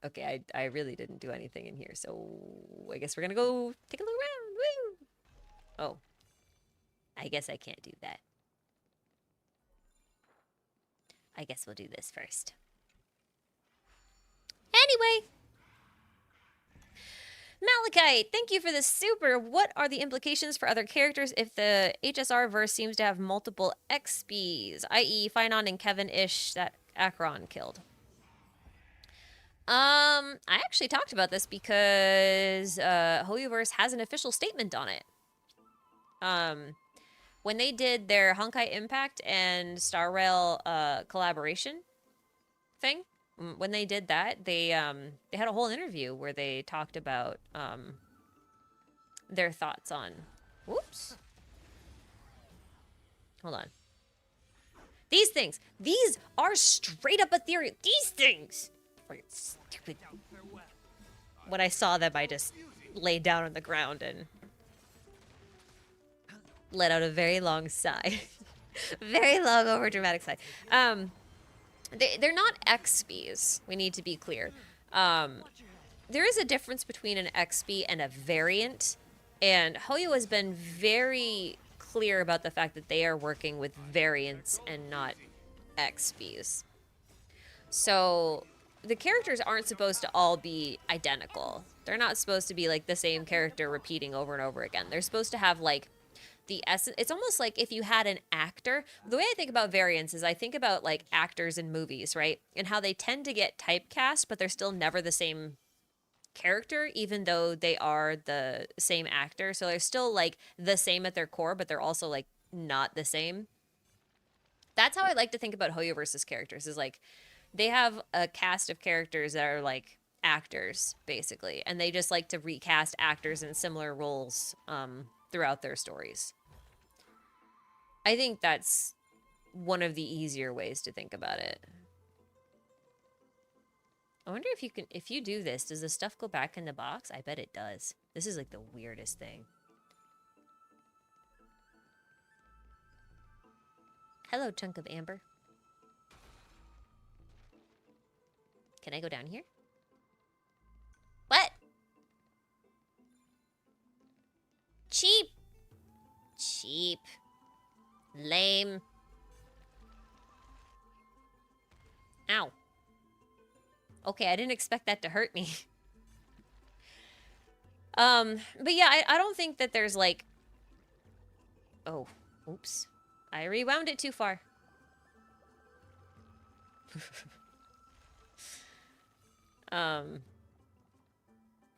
S1: Okay, I really didn't do anything in here, so I guess we're gonna go take a look around. Woo! Oh. I guess I can't do that. I guess we'll do this first. Anyway. Malachite, thank you for the super. What are the implications for other characters if the HSR verse seems to have multiple XPs, i.e. Finon and Kevin-ish that Acheron killed? I actually talked about this because Hoyoverse has an official statement on it. When they did their Honkai Impact and Star Rail collaboration thing, when they did that, they had a whole interview where they talked about their thoughts on. Whoops. Hold on. These things. These are straight up ethereal. These things. Stupid. When I saw them, I just laid down on the ground and let out a very long sigh. Very long, overdramatic sigh. They're not XBs. We need to be clear. There is a difference between an XB and a variant, and Hoyo has been very clear about the fact that they are working with variants and not XBs. So the characters aren't supposed to all be identical. They're not supposed to be like the same character repeating over and over again. They're supposed to have like the essence. It's almost like if you had an actor. The way I think about variants is I think about like actors in movies, right? And how they tend to get typecast, but they're still never the same character, even though they are the same actor. So they're still like the same at their core, but they're also like not the same. That's how I like to think about Hoyoverse's characters, is like they have a cast of characters that are like actors, basically, and they just like to recast actors in similar roles throughout their stories. I think that's one of the easier ways to think about it. I wonder if you can, if you do this, does the stuff go back in the box? I bet it does. This is like the weirdest thing. Hello, chunk of amber. Can I go down here? What? Cheap. Cheap. Lame. Ow. Okay, I didn't expect that to hurt me. But yeah, I don't think that there's like... Oh, oops. I rewound it too far.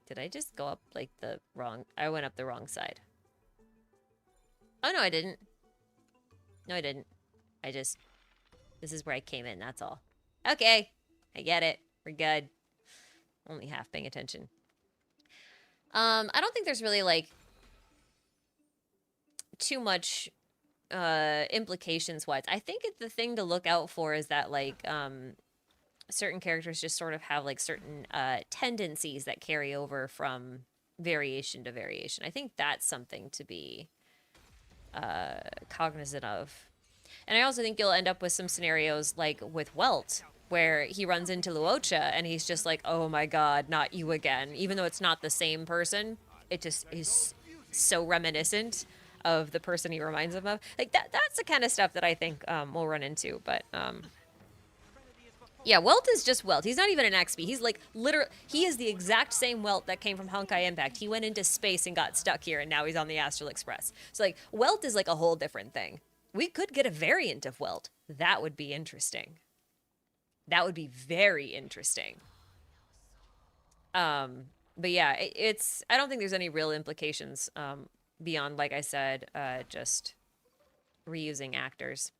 S1: Did I just go up like the wrong... I went up the wrong side. Oh, no, I didn't. No, I didn't. I just... This is where I came in, that's all. Okay, I get it. We're good. Only half paying attention. I don't think there's really, like, too much implications-wise. I think the thing to look out for is that, like, certain characters just sort of have, like, certain tendencies that carry over from variation to variation. I think that's something to be cognizant of. And I also think you'll end up with some scenarios, like with Welt, where he runs into Luocha and he's just like, oh my god, not you again. Even though it's not the same person, it just is so reminiscent of the person he reminds him of. Like, that's the kind of stuff that I think we'll run into. But, yeah, Welt is just Welt. He's not even an XP. He's like, literally, he is the exact same Welt that came from Honkai Impact. He went into space and got stuck here, and now he's on the Astral Express. So, like, Welt is like a whole different thing. We could get a variant of Welt. That would be interesting. That would be very interesting. But yeah, it's... I don't think there's any real implications beyond, like I said, just reusing actors.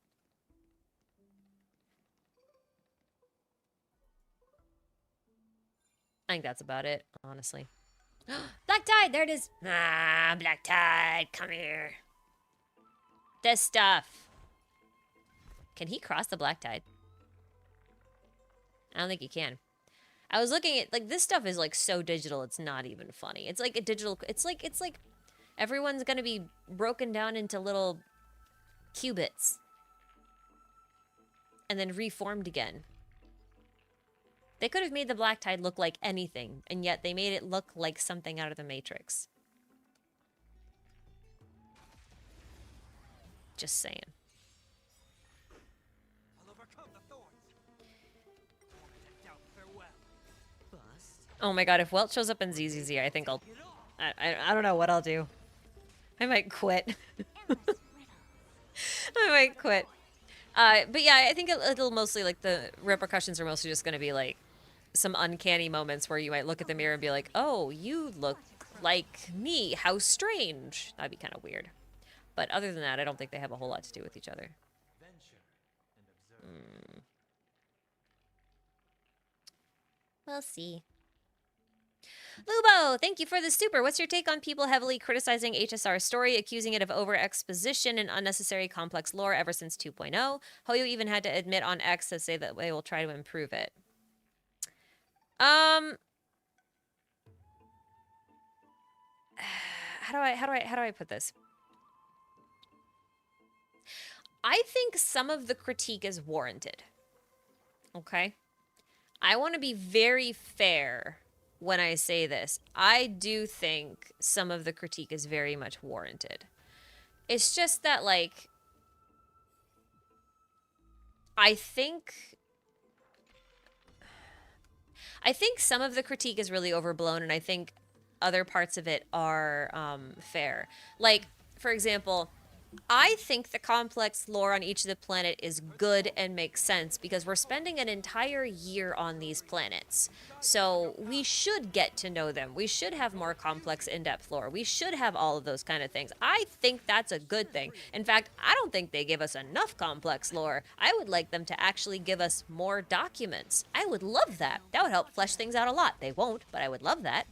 S1: I think that's about it, honestly. Black Tide! There it is! Ah, Black Tide, come here. This stuff. Can he cross the Black Tide? I don't think he can. I was looking at, like, this stuff is, like, so digital, it's not even funny. It's like a digital... It's like everyone's gonna be broken down into little qubits. And then reformed again. They could have made the Black Tide look like anything, and yet they made it look like something out of the Matrix. Just saying. Oh my god, if Welt shows up in ZZZ, I think I'll... I don't know what I'll do. I might quit. I might quit. But yeah, I think it'll mostly, like, the repercussions are mostly just gonna be, like, some uncanny moments where you might look at the mirror and be like, "Oh, you look like me. How strange." That'd be kind of weird. But other than that, I don't think they have a whole lot to do with each other. We'll see. Lubo, thank you for the super. What's your take on people heavily criticizing HSR story, accusing it of over-exposition and unnecessary complex lore ever since 2.0? Hoyo even had to admit on X to say that they will try to improve it. How do I put this? I think some of the critique is warranted. Okay? I want to be very fair when I say this. I do think some of the critique is very much warranted. It's just that, like, I think some of the critique is really overblown, and I think other parts of it are fair. Like, for example, I think the complex lore on each of the planet is good and makes sense because we're spending an entire year on these planets. So we should get to know them. We should have more complex, in-depth lore. We should have all of those kind of things. I think that's a good thing. In fact, I don't think they give us enough complex lore. I would like them to actually give us more documents. I would love that. That would help flesh things out a lot. They won't, but I would love that.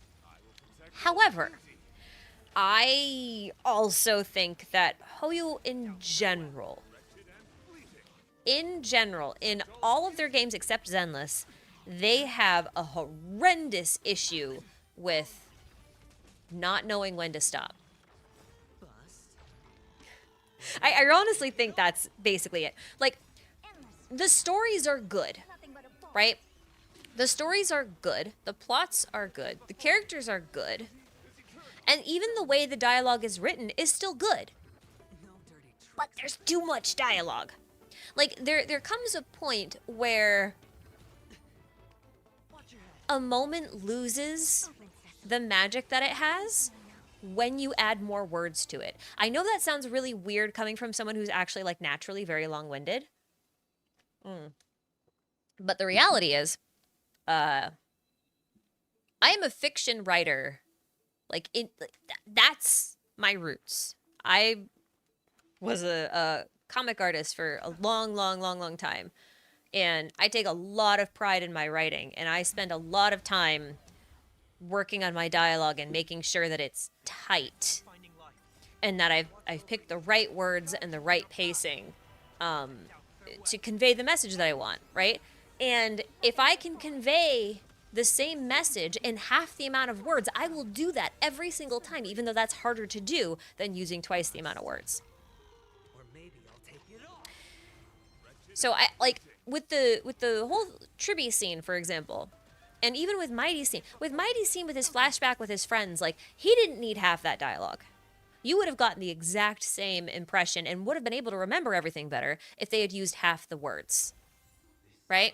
S1: However, I also think that Hoyo in general, in all of their games except Zenless, they have a horrendous issue with not knowing when to stop. I honestly think that's basically it. Like, the stories are good, right? The stories are good. The plots are good. The characters are good. And even the way the dialogue is written is still good. But there's too much dialogue. Like, there comes a point where a moment loses the magic that it has when you add more words to it. I know that sounds really weird coming from someone who's actually, like, naturally very long-winded. But the reality is, I am a fiction writer. Like, that's my roots. I was a comic artist for a long time. And I take a lot of pride in my writing. And I spend a lot of time working on my dialogue and making sure that it's tight. And that I've picked the right words and the right pacing to convey the message that I want, right? And if I can convey the same message in half the amount of words, I will do that every single time, even though that's harder to do than using twice the amount of words. So I like with the whole Tribby scene, for example, and even with Mighty's scene, with his flashback with his friends, like, he didn't need half that dialogue. You would have gotten the exact same impression and would have been able to remember everything better if they had used half the words, right?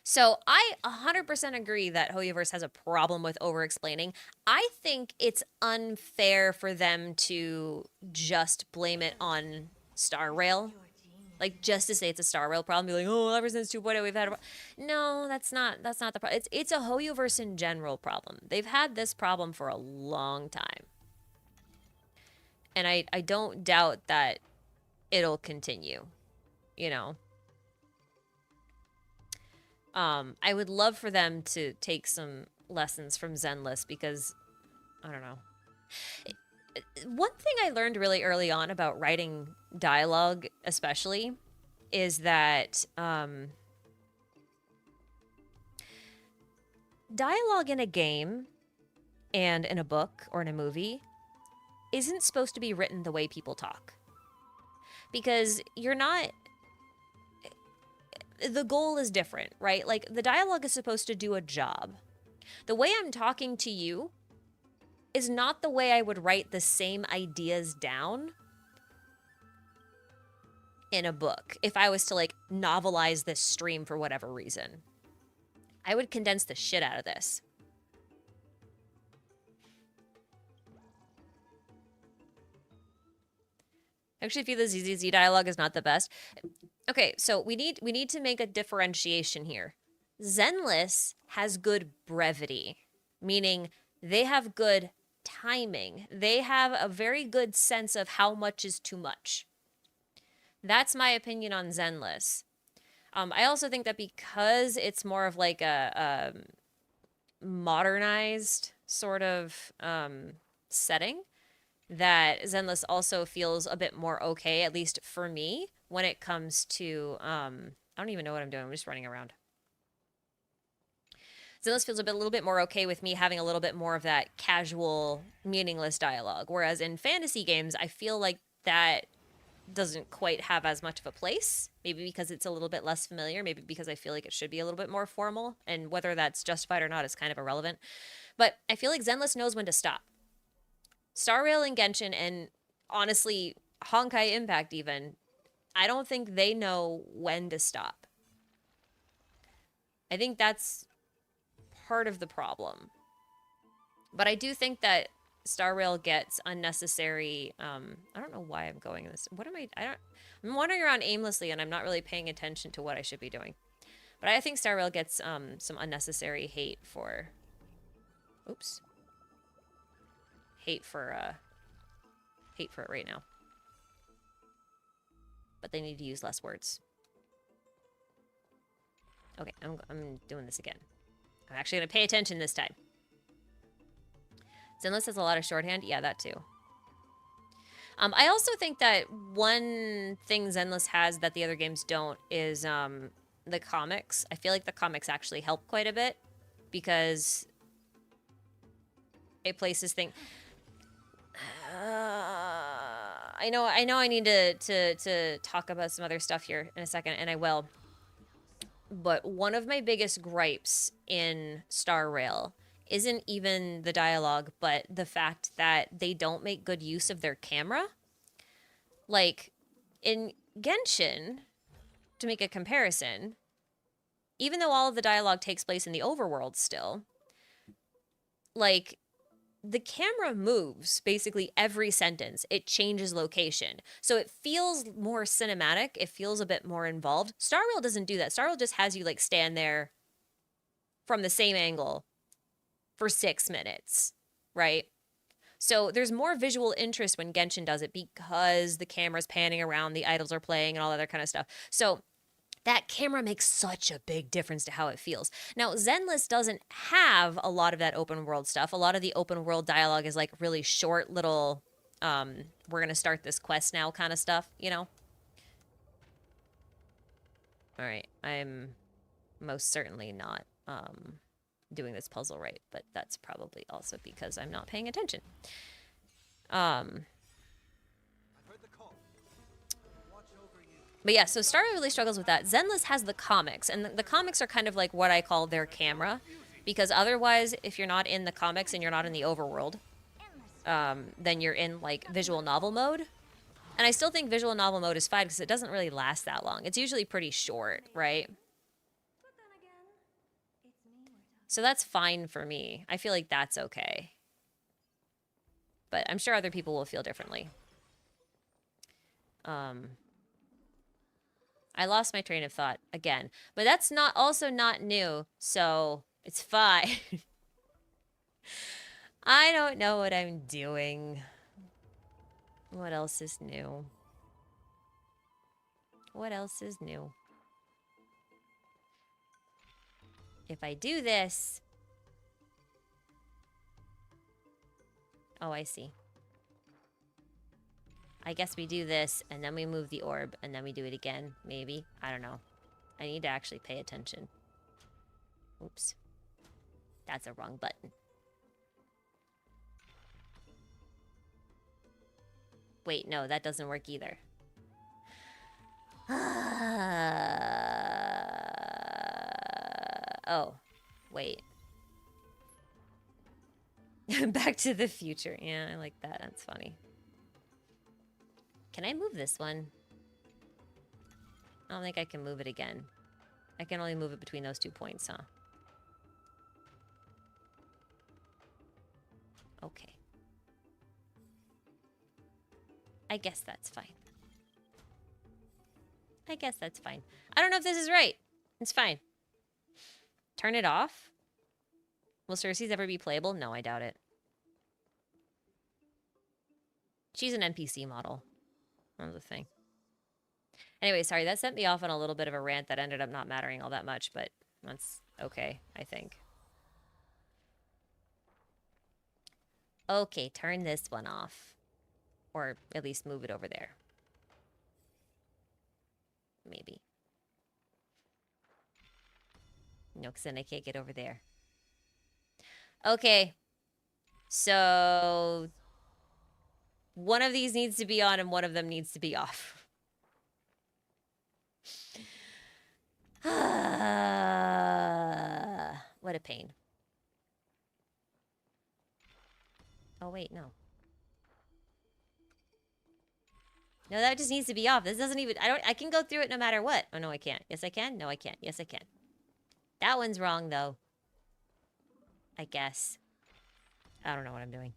S1: So I 100% agree that Hoyoverse has a problem with over-explaining. I think it's unfair for them to just blame it on Star Rail. Like, just to say it's a Star Rail problem, be like, oh, ever since 2.0 we've had a No, that's not the problem. It's a Hoyoverse in general problem. They've had this problem for a long time. And I don't doubt that it'll continue, you know? I would love for them to take some lessons from Zenless because, I don't know. One thing I learned really early on about writing dialogue, especially, is that dialogue in a game and in a book or in a movie isn't supposed to be written the way people talk. Because you're not... The goal is different, right? Like, the dialogue is supposed to do a job. The way I'm talking to you is not the way I would write the same ideas down in a book if I was to, like, novelize this stream for whatever reason. I would condense the shit out of this. I actually feel the ZZZ dialogue is not the best. Okay, so we need to make a differentiation here. Zenless has good brevity, meaning they have good timing. They have a very good sense of how much is too much. That's my opinion on Zenless. I also think that because it's more of like a modernized sort of setting, that Zenless also feels a bit more okay, at least for me, when it comes to I don't even know what I'm doing. I'm just running around. Zenless feels a little bit more okay with me having a little bit more of that casual, meaningless dialogue. Whereas in fantasy games, I feel like that doesn't quite have as much of a place. Maybe because it's a little bit less familiar. Maybe because I feel like it should be a little bit more formal. And whether that's justified or not is kind of irrelevant. But I feel like Zenless knows when to stop. Star Rail and Genshin, and honestly, Honkai Impact even, I don't think they know when to stop. I think that's part of the problem. But I do think that Star Rail gets unnecessary. I don't know why I'm going this. What am I? I'm wandering around aimlessly, and I'm not really paying attention to what I should be doing. But I think Star Rail gets some unnecessary hate for. Oops. Hate for it right now. But they need to use less words. Okay, I'm doing this again. I'm actually gonna pay attention this time. Zenless has a lot of shorthand. Yeah, that too. I also think that one thing Zenless has that the other games don't is the comics. I feel like the comics actually help quite a bit because it places things. I know I need to talk about some other stuff here in a second, and I will. But one of my biggest gripes in Star Rail isn't even the dialogue, but the fact that they don't make good use of their camera. Like, in Genshin, to make a comparison, even though all of the dialogue takes place in the overworld still, like, the camera moves basically every sentence. It changes location. So it feels more cinematic. It feels a bit more involved. Star Rail doesn't do that. Star Rail just has you, like, stand there from the same angle for 6 minutes, right? So there's more visual interest when Genshin does it because the camera's panning around, the idols are playing, and all that other kind of stuff. So that camera makes such a big difference to how it feels. Now, Zenless doesn't have a lot of that open world stuff. A lot of the open world dialogue is like really short little, we're going to start this quest now kind of stuff, you know? All right, I'm most certainly not doing this puzzle right, but that's probably also because I'm not paying attention. But yeah, so Star Rail really struggles with that. Zenless has the comics, and the comics are kind of like what I call their camera, because otherwise, if you're not in the comics and you're not in the overworld, then you're in like visual novel mode. And I still think visual novel mode is fine because it doesn't really last that long. It's usually pretty short, right? So that's fine for me. I feel like that's okay. But I'm sure other people will feel differently. I lost my train of thought again. But that's not new, so it's fine. I don't know what I'm doing. What else is new? What else is new? If I do this... Oh, I see. I guess we do this, and then we move the orb, and then we do it again, maybe. I don't know. I need to actually pay attention. Oops. That's a wrong button. Wait, no, that doesn't work either. Oh, wait. Back to the Future. Yeah, I like that. That's funny. Can I move this one? I don't think I can move it again. I can only move it between those 2 points, huh? Okay. I guess that's fine. I guess that's fine. I don't know if this is right. It's fine. Turn it off? Will Cersei's ever be playable? No, I doubt it. She's an NPC model. That was the thing. Anyway, sorry, that sent me off on a little bit of a rant that ended up not mattering all that much, but that's okay, I think. Okay, turn this one off. Or at least move it over there. Maybe. No, because then I can't get over there. Okay. So one of these needs to be on and one of them needs to be off. What a pain. Oh, wait, no. No, that just needs to be off. This doesn't even, I can go through it no matter what. Oh, no, I can't. Yes, I can. No, I can't. Yes, I can. That one's wrong, though. I guess. I don't know what I'm doing.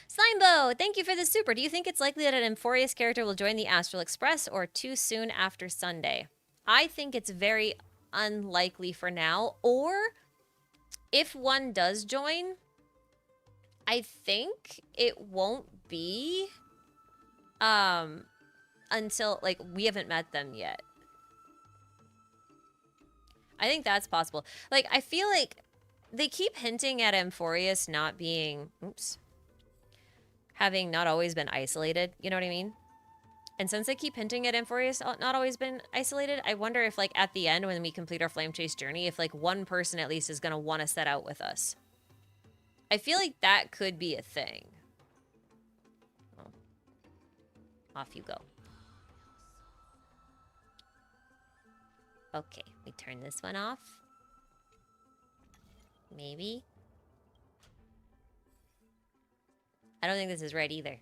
S1: Slimebo, thank you for the super. Do you think it's likely that an Amphoreus character will join the Astral Express or too soon after Sunday? I think it's very unlikely for now. Or if one does join, I think it won't be until, like, we haven't met them yet. I think that's possible. Like, I feel like they keep hinting at Amphoreus not being, having not always been isolated, you know what I mean? And since they keep hinting at Amphoreus not always been isolated, I wonder if, like, at the end when we complete our Flame Chase journey, if, like, one person at least is going to want to set out with us. I feel like that could be a thing. Oh. Off you go. Okay, we turn this one off. Maybe. I don't think this is right either.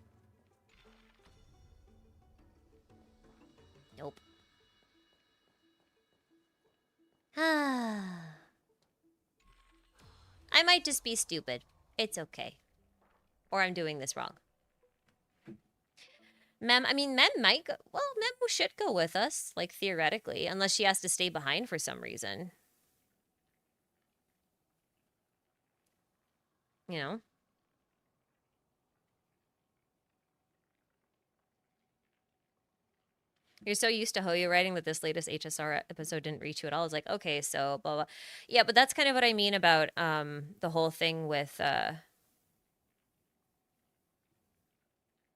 S1: Nope. I might just be stupid. It's okay. Or I'm doing this wrong. Mem might go. Well, Mem should go with us, like, theoretically, unless she has to stay behind for some reason. You know? You're so used to Hoyo writing that this latest HSR episode didn't reach you at all. It's like, okay, so blah, blah. Yeah, but that's kind of what I mean about the whole thing with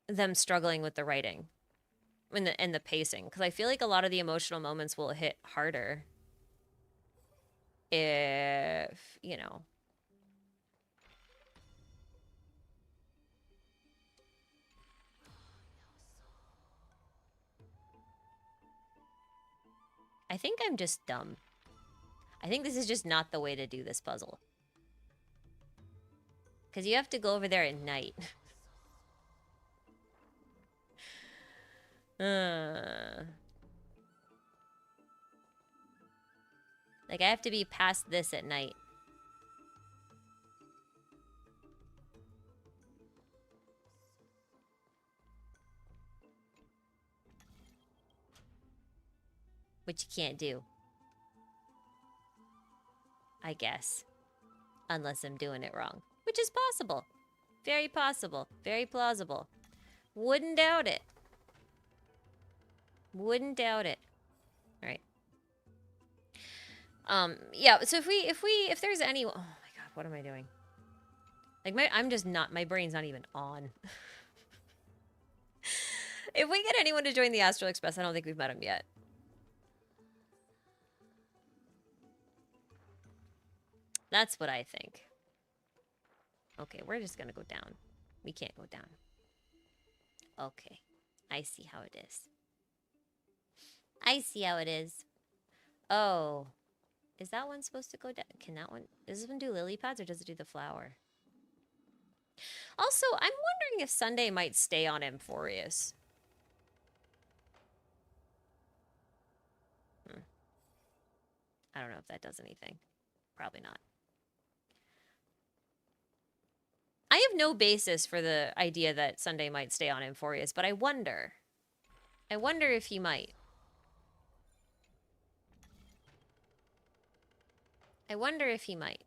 S1: them struggling with the writing and the pacing. Because I feel like a lot of the emotional moments will hit harder if, you know. I think I'm just dumb. I think this is just not the way to do this puzzle. Because you have to go over there at night. Like, I have to be past this at night. Which you can't do. I guess. Unless I'm doing it wrong. Which is possible. Very possible. Very plausible. Wouldn't doubt it. Wouldn't doubt it. Alright. Yeah, so if there's any... Oh my god, what am I doing? Like, my brain's not even on. If we get anyone to join the Astral Express, I don't think we've met him yet. That's what I think. Okay, we're just gonna go down. We can't go down. Okay. I see how it is. I see how it is. Oh. Is that one supposed to go down? Can that one... Does this one do lily pads or does it do the flower? Also, I'm wondering if Sunday might stay on Amphoreus. I don't know if that does anything. Probably not. I have no basis for the idea that Sunday might stay on Amphoreus, but I wonder. I wonder if he might. I wonder if he might.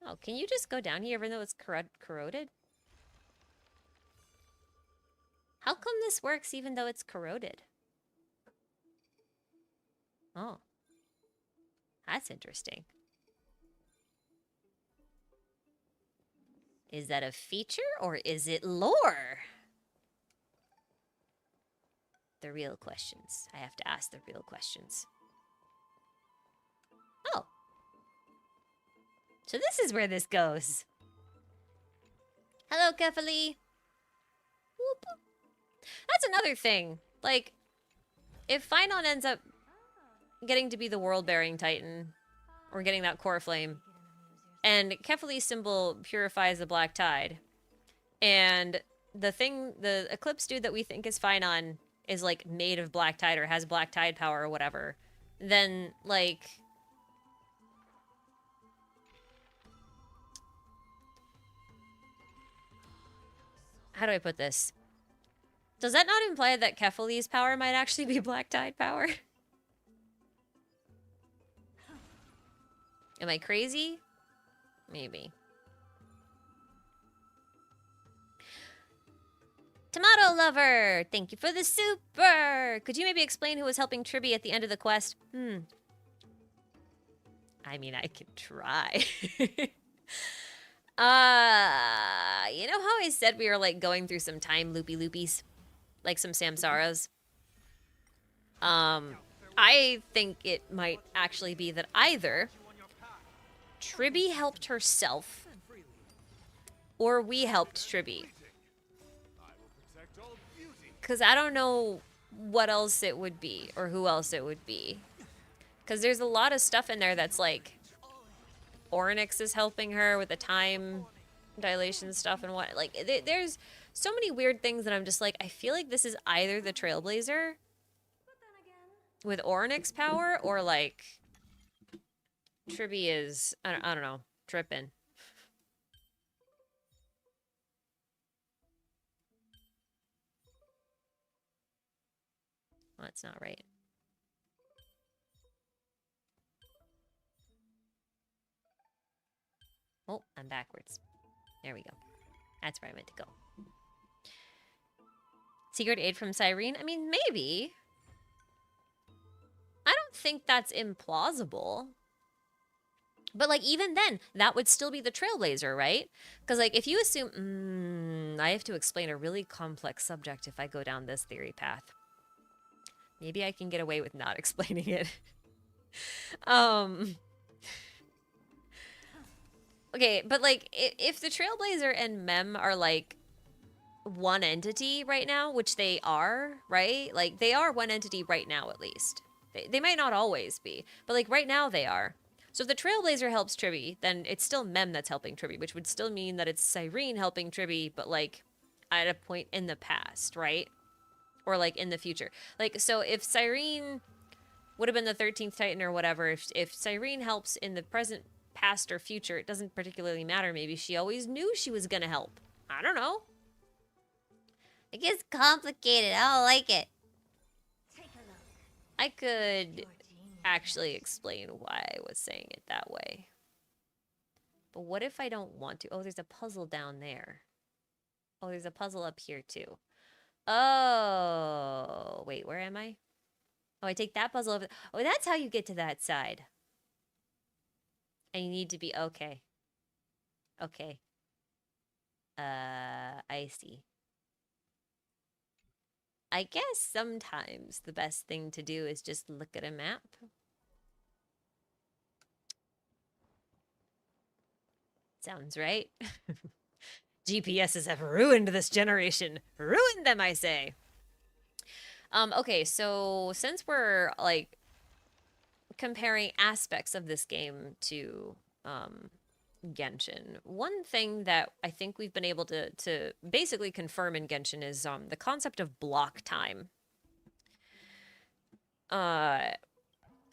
S1: Oh, can you just go down here even though it's corroded? How come this works even though it's corroded? Oh, that's interesting. Is that a feature or is it lore? The real questions. I have to ask the real questions. Oh. So this is where this goes. Hello, Kefali. That's another thing. Like, if Phynon ends up getting to be the world-bearing titan, or getting that core flame, and Kefali's symbol purifies the black tide, and the eclipse dude that we think is Phynon is, like, made of black tide or has black tide power or whatever, then, like... How do I put this? Does that not imply that Kefali's power might actually be black tide power? Am I crazy? Maybe. Tomato Lover! Thank you for the super! Could you maybe explain who was helping Tribby at the end of the quest? I mean, I could try. You know how I said we were, like, going through some time loopy-loopies? Like some samsaras? I think it might actually be that either Tribby helped herself, or we helped Tribby. Because I don't know what else it would be, or who else it would be. Because there's a lot of stuff in there that's like, Orynyx is helping her with the time dilation stuff and what, like, there's so many weird things that I'm just like, I feel like this is either the Trailblazer with Orynyx power, or like, Tribby is, I don't know, tripping. Well, that's not right. Oh, I'm backwards. There we go. That's where I meant to go. Secret aid from Cyrene? I mean, maybe. I don't think that's implausible. But, like, even then, that would still be the Trailblazer, right? Because, like, if you assume... I have to explain a really complex subject if I go down this theory path. Maybe I can get away with not explaining it. Okay, but, like, if the Trailblazer and Mem are, like, one entity right now, which they are, right? Like, they are one entity right now, at least. They might not always be, but, like, right now they are. So if the Trailblazer helps Tribby, then it's still Mem that's helping Tribby, which would still mean that it's Cyrene helping Tribby, but, like, at a point in the past, right? Or, like, in the future. Like, so if Cyrene would have been the 13th Titan or whatever, if Cyrene helps in the present, past, or future, it doesn't particularly matter. Maybe she always knew she was gonna help. I don't know. It gets complicated. I don't like it. I could actually explain why I was saying it that way. But what if I don't want to? Oh, there's a puzzle down there. Oh, there's a puzzle up here too. Oh, wait, where am I? Oh, I take that puzzle over. Oh, that's how you get to that side. And you need to be, okay. Okay. I see. I guess sometimes the best thing to do is just look at a map. Sounds right. GPSs have ruined this generation. Ruined them, I say. Okay, so since we're, like, comparing aspects of this game to, Genshin, one thing that I think we've been able to basically confirm in Genshin is, the concept of block time. I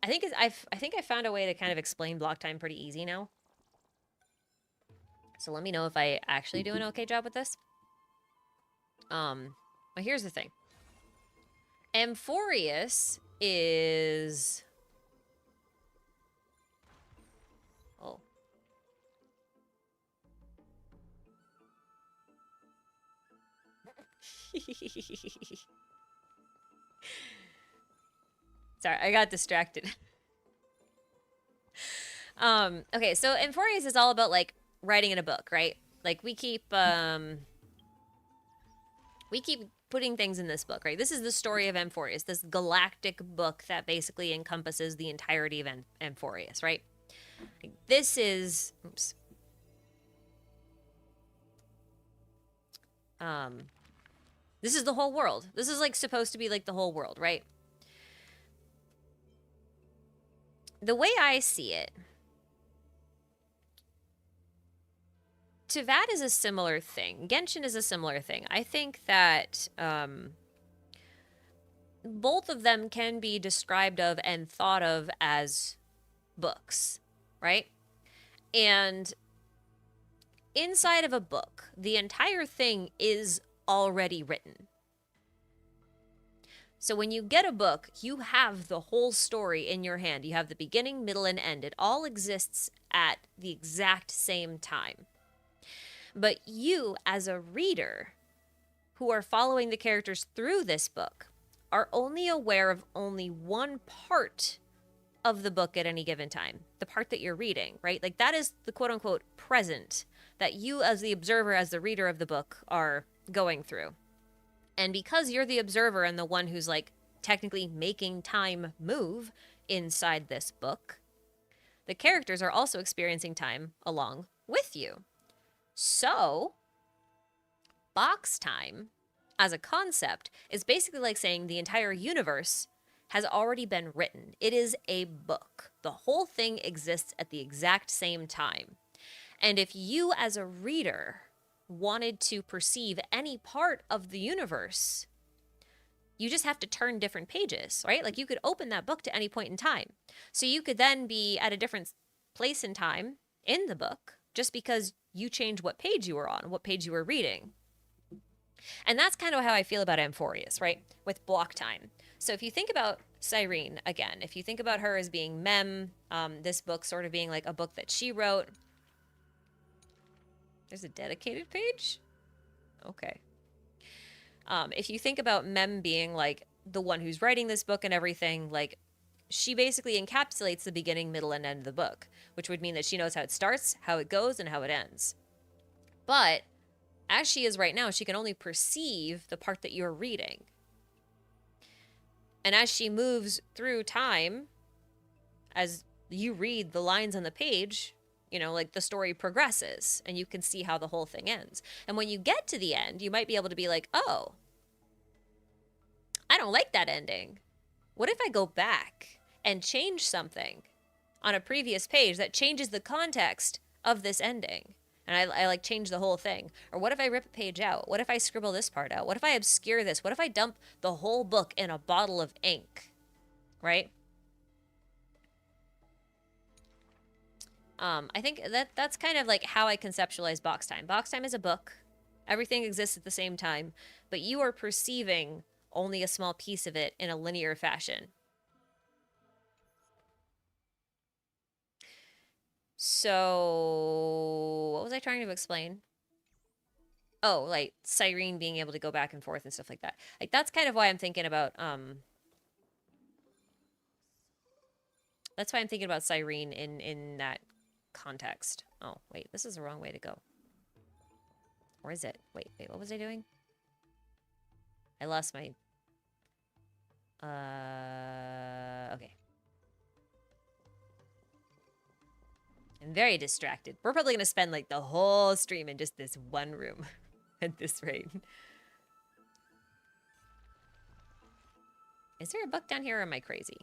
S1: think I found a way to kind of explain block time pretty easy now. So let me know if I actually do an okay job with this. But here's the thing. Amphoreus is... Oh. Sorry, I got distracted. Okay, so Amphoreus is all about, like, writing in a book, right? Like, we keep putting things in this book, right? This is the story of Amphoreus, this galactic book that basically encompasses the entirety of Amphoreus, right? This is... Oops. This is the whole world. This is, like, supposed to be, like, the whole world, right? The way I see it... Tivat is a similar thing. Genshin is a similar thing. I think that both of them can be described of and thought of as books, right? And inside of a book, the entire thing is already written. So when you get a book, you have the whole story in your hand. You have the beginning, middle, and end. It all exists at the exact same time. But you, as a reader, who are following the characters through this book, are only aware of only one part of the book at any given time. The part that you're reading, right? Like, that is the quote-unquote present that you, as the observer, as the reader of the book, are going through. And because you're the observer and the one who's, like, technically making time move inside this book, the characters are also experiencing time along with you. So, box time, as a concept, is basically like saying the entire universe has already been written. It is a book. The whole thing exists at the exact same time. And if you, as a reader, wanted to perceive any part of the universe, you just have to turn different pages, right? Like, you could open that book to any point in time. So you could then be at a different place in time in the book just because you changed what page you were on, what page you were reading. And that's kind of how I feel about Amphoreus, right? With block time. So if you think about Cyrene, again, if you think about her as being Mem, this book sort of being like a book that she wrote. There's a dedicated page? Okay. If you think about Mem being like the one who's writing this book and everything, like, she basically encapsulates the beginning, middle, and end of the book, which would mean that she knows how it starts, how it goes, and how it ends. But as she is right now, she can only perceive the part that you're reading. And as she moves through time, as you read the lines on the page, you know, like, the story progresses and you can see how the whole thing ends. And when you get to the end, you might be able to be like, oh, I don't like that ending. What if I go back and change something on a previous page that changes the context of this ending? And I like change the whole thing. Or what if I rip a page out? What if I scribble this part out? What if I obscure this? What if I dump the whole book in a bottle of ink? Right? I think that's kind of like how I conceptualize box time. Box time is a book. Everything exists at the same time, but you are perceiving only a small piece of it in a linear fashion. So, what was I trying to explain? Oh, like Cyrene being able to go back and forth and stuff like that. Like, that's kind of why I'm thinking about, that's why I'm thinking about Cyrene in that context. Oh, wait, this is the wrong way to go. Or is it? Wait, what was I doing? I lost my... Okay. I'm very distracted. We're probably gonna spend, like, the whole stream in just this one room at this rate. Is there a book down here or am I crazy?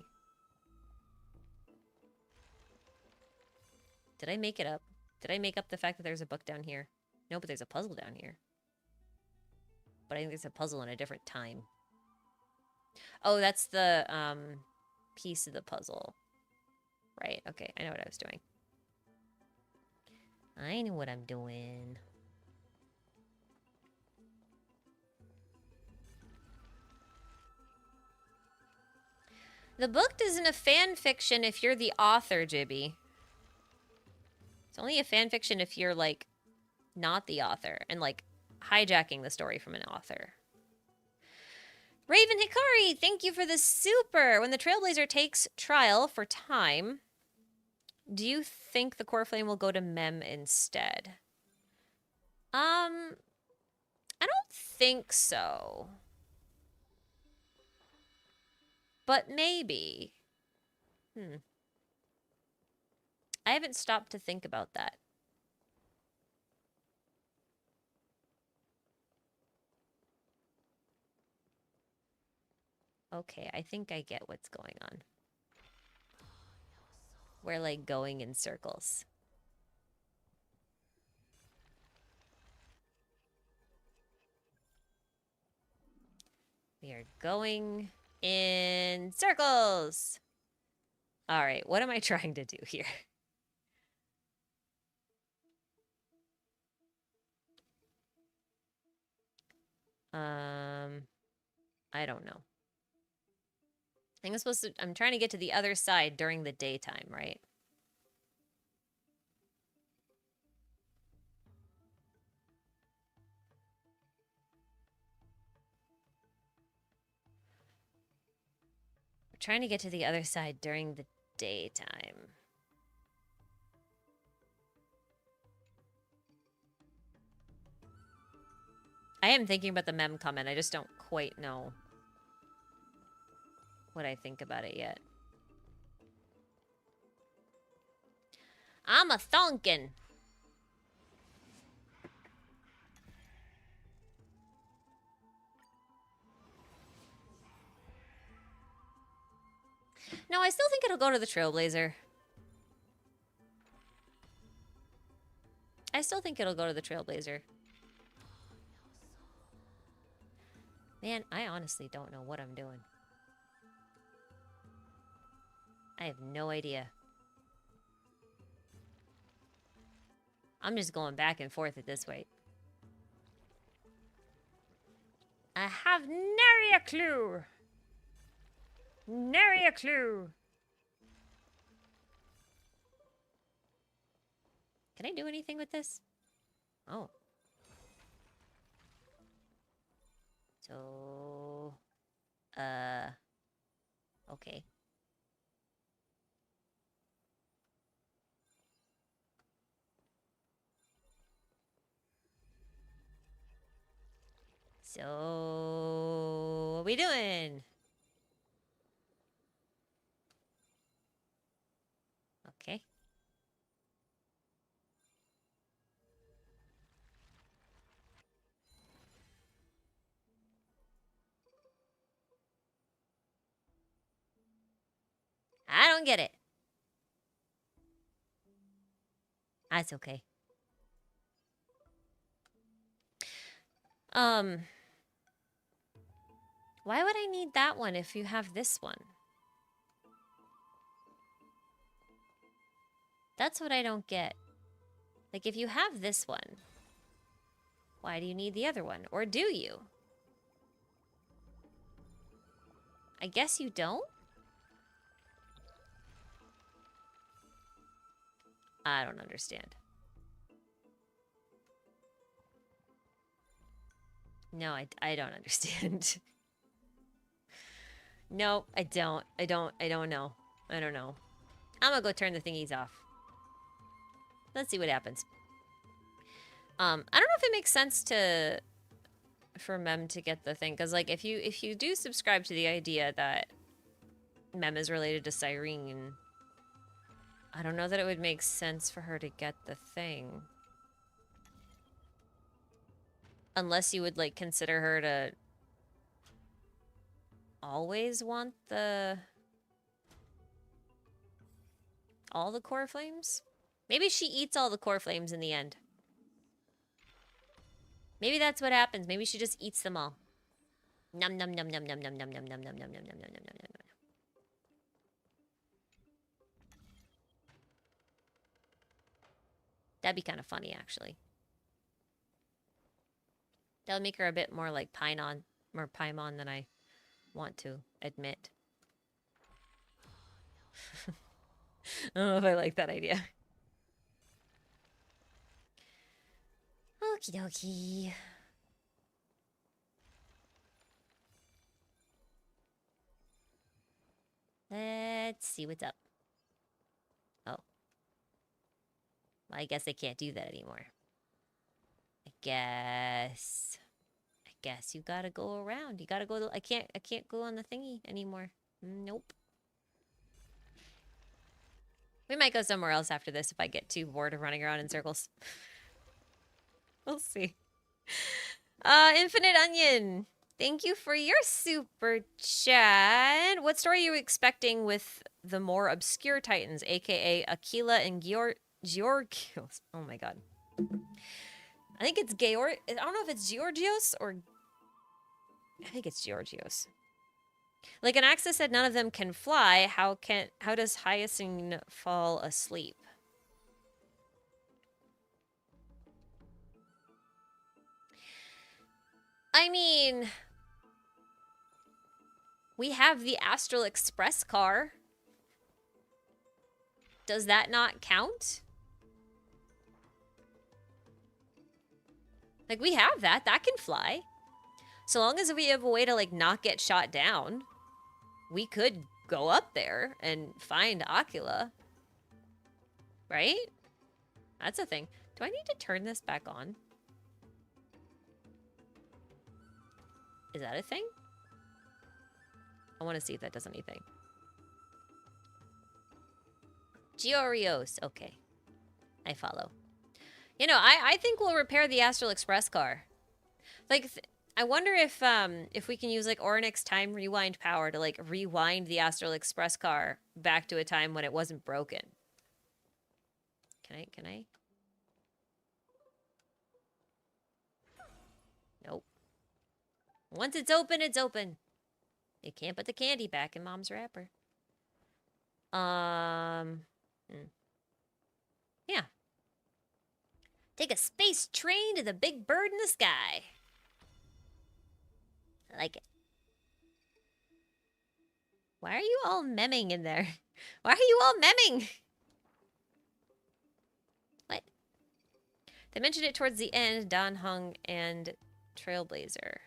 S1: Did I make it up? Did I make up the fact that there's a book down here? No, but there's a puzzle down here. But I think there's a puzzle in a different time. Oh, that's the piece of the puzzle. Right, okay, I know what I was doing. I know what I'm doing. The book isn't a fan fiction if you're the author, Jibby. It's only a fan fiction if you're, like, not the author and, like, hijacking the story from an author. Raven Hikari, thank you for the super. When the Trailblazer takes trial for time, do you think the core flame will go to Mem instead? I don't think so. But maybe. I haven't stopped to think about that. Okay, I think I get what's going on. We're, like, going in circles. We are going in circles. All right, what am I trying to do here? I don't know. I think I'm trying to get to the other side during the daytime, right? We're trying to get to the other side during the daytime. I am thinking about the mem comment. I just don't quite know what I think about it yet. I'm a thonkin. No, I still think it'll go to the Trailblazer. I still think it'll go to the Trailblazer. Man, I honestly don't know what I'm doing. I have no idea. I'm just going back and forth at this rate. I have nary a clue. Nary a clue. Can I do anything with this? Oh. So... okay. So... what we doing? Okay. I don't get it. That's okay. Why would I need that one if you have this one? That's what I don't get. Like, if you have this one, why do you need the other one? Or do you? I guess you don't? I don't understand. No, I don't understand. No, I don't. I don't know. I don't know. I'm gonna go turn the thingies off. Let's see what happens. I don't know if it makes sense for Mem to get the thing, because, like, if you do subscribe to the idea that Mem is related to Cyrene, I don't know that it would make sense for her to get the thing. Unless you would, like, consider her to always want all the core flames? Maybe she eats all the core flames in the end. Maybe that's what happens. Maybe she just eats them all. Num num num num num num num num num num num num num num num num. That'd be kind of funny, actually. That would make her a bit more like Paimon than I want to admit. I don't know if I like that idea. Okie dokie. Let's see what's up. Oh. Well, I guess I can't do that anymore. I guess you gotta go around. You gotta go. I can't go on the thingy anymore. Nope. We might go somewhere else after this if I get too bored of running around in circles. We'll see. Infinite Onion. Thank you for your super chat. What story are you expecting with the more obscure titans, aka Aquila and Georgios? Oh my god. I think it's Georg. I don't know if it's Georgios or. I think it's Georgios. Like Anaxa said, none of them can fly. How does Hyacinth fall asleep? I mean, we have the Astral Express car. Does that not count? Like, we have that. That can fly. So long as we have a way to, like, not get shot down, we could go up there and find Aquila. Right? That's a thing. Do I need to turn this back on? Is that a thing? I want to see if that does anything. Georios. Okay. I follow. You know, I think we'll repair the Astral Express car. Like, I wonder if we can use, like, Oryx time rewind power to, like, rewind the Astral Express car back to a time when it wasn't broken. Can I? Nope. Once it's open, it's open. You can't put the candy back in Mom's wrapper. Yeah. Take a space train to the big bird in the sky. I like it. Why are you all memming in there? Why are you all memming? What? They mentioned it towards the end, Don Hung and Trailblazer.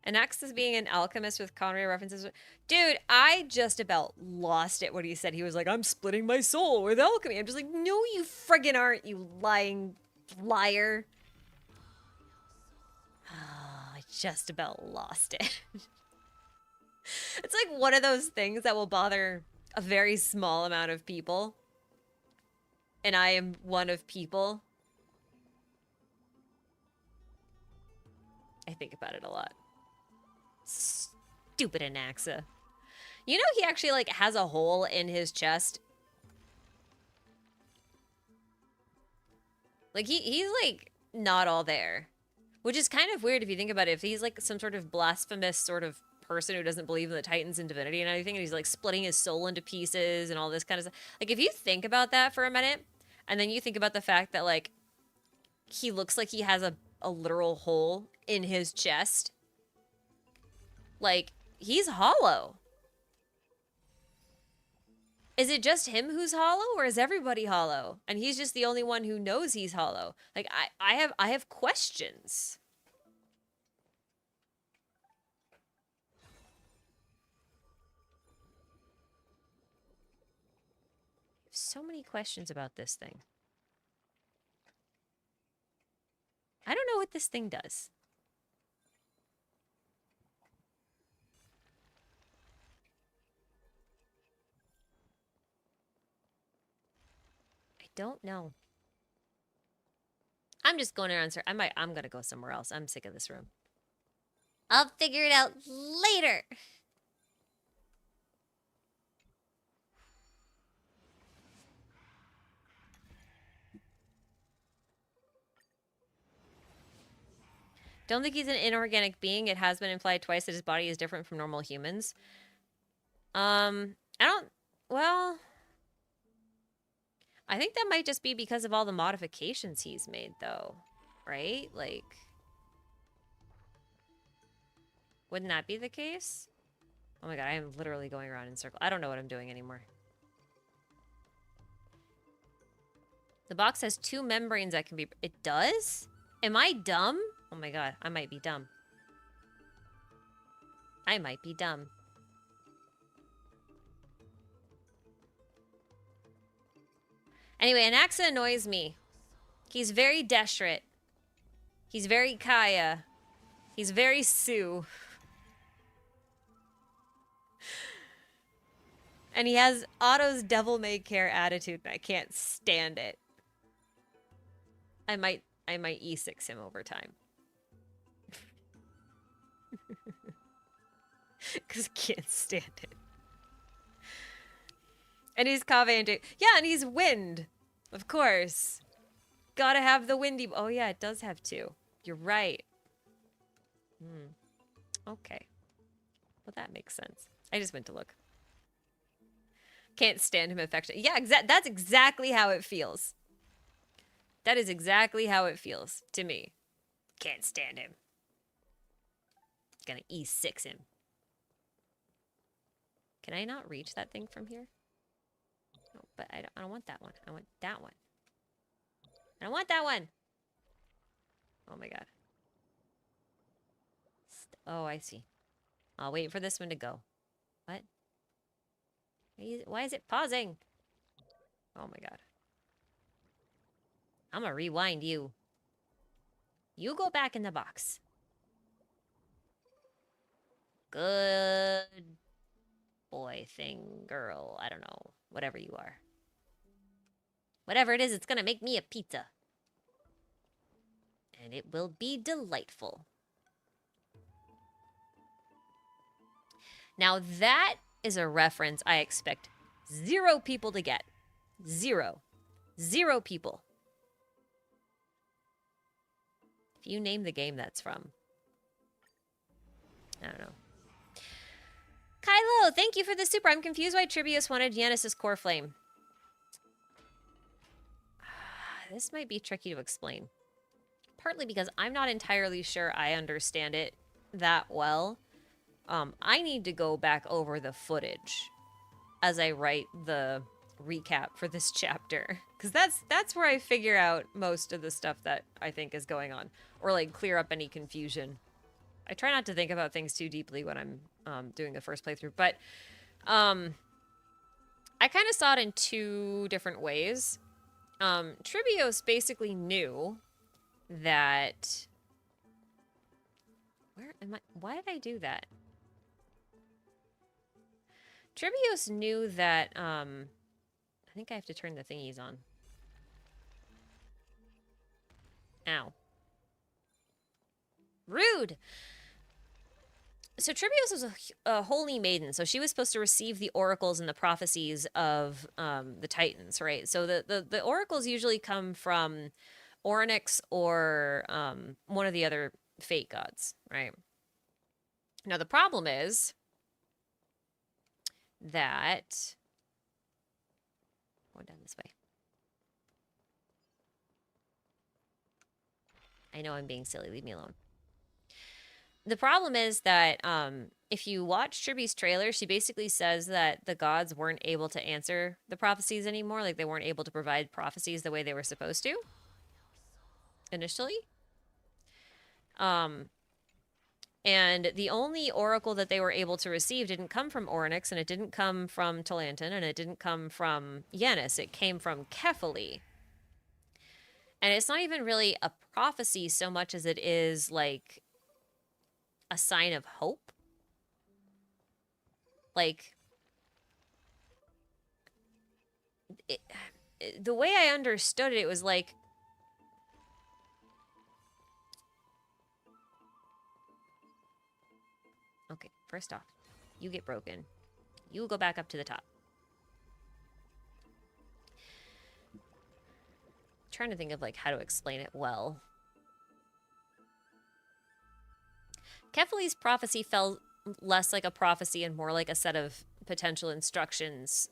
S1: Anaxis being an alchemist with Conrad references. Dude, I just about lost it when he said he was like, I'm splitting my soul with alchemy. I'm just like, no, you friggin' aren't, you lying liar. Oh, I just about lost it. It's like one of those things that will bother a very small amount of people. And I am one of people. I think about it a lot. Stupid Anaxa. You know he actually, like, has a hole in his chest? Like, he's, like, not all there. Which is kind of weird if you think about it. If he's, like, some sort of blasphemous sort of person who doesn't believe in the Titans and divinity and everything, and he's, like, splitting his soul into pieces and all this kind of stuff. Like, if you think about that for a minute, and then you think about the fact that, like, he looks like he has a literal hole in his chest. Like, he's hollow. Is it just him who's hollow, or is everybody hollow? And he's just the only one who knows he's hollow. Like, I have questions. So many questions about this thing. I don't know what this thing does. I don't know. I'm just going around. I'm gonna go somewhere else. I'm sick of this room. I'll figure it out later. Don't think he's an inorganic being. It has been implied twice that his body is different from normal humans. I don't... Well... I think that might just be because of all the modifications he's made, though. Right? Like... Wouldn't that be the case? Oh my god, I am literally going around in circles. I don't know what I'm doing anymore. The box has 2 membranes that can be... It does? Am I dumb? Oh my god, I might be dumb. I might be dumb. Anyway, Anaxa annoys me. He's very Deshret. He's very Kaya. He's very Sue. And he has Otto's devil-may-care attitude, and I can't stand it. I might E6 him over time. Because I can't stand it. And he's Kave and yeah, and he's wind. Of course. Gotta have the windy... Oh yeah, it does have 2. You're right. Okay. Well, that makes sense. I just went to look. Can't stand him affectionate. Yeah, that's exactly how it feels. That is exactly how it feels to me. Can't stand him. Gonna E6 him. Can I not reach that thing from here? No, but I don't want that one. I want that one. I don't want that one. Oh my god. Oh, I see. I'll wait for this one to go. What? Why is it pausing? Oh my god. I'm gonna rewind you. You go back in the box. Good boy thing, girl. I don't know. Whatever you are. Whatever it is, it's gonna make me a pizza. And it will be delightful. Now that is a reference I expect 0 people to get. 0. 0 people. If you name the game that's from. I don't know. Kylo, thank you for the super. I'm confused why Tribius wanted Yanis' core flame. This might be tricky to explain. Partly because I'm not entirely sure I understand it that well. I need to go back over the footage as I write the recap for this chapter. Because that's where I figure out most of the stuff that I think is going on. Or, like, clear up any confusion. I try not to think about things too deeply when I'm doing the first playthrough. But I kind of saw it in 2 different ways. Tribios basically knew that... Where am I? Why did I do that? Tribios knew that, I think I have to turn the thingies on. Ow. Rude! So Tribios was a holy maiden, so she was supposed to receive the oracles and the prophecies of the Titans, right? So the oracles usually come from Orynyx or one of the other fate gods, right? Now the problem is that... Going down this way. I know I'm being silly. Leave me alone. The problem is that if you watch Triby's trailer, she basically says that the gods weren't able to answer the prophecies anymore. Like, they weren't able to provide prophecies the way they were supposed to initially. And the only oracle that they were able to receive didn't come from Orynyx, and it didn't come from Talantin, and it didn't come from Yanis. It came from Kefali. And it's not even really a prophecy so much as it is, like, a sign of hope. Like, the way I understood it, it was like... Okay, first off, you get broken. You go back up to the top. I'm trying to think of, like, how to explain it well. Kefali's prophecy felt less like a prophecy and more like a set of potential instructions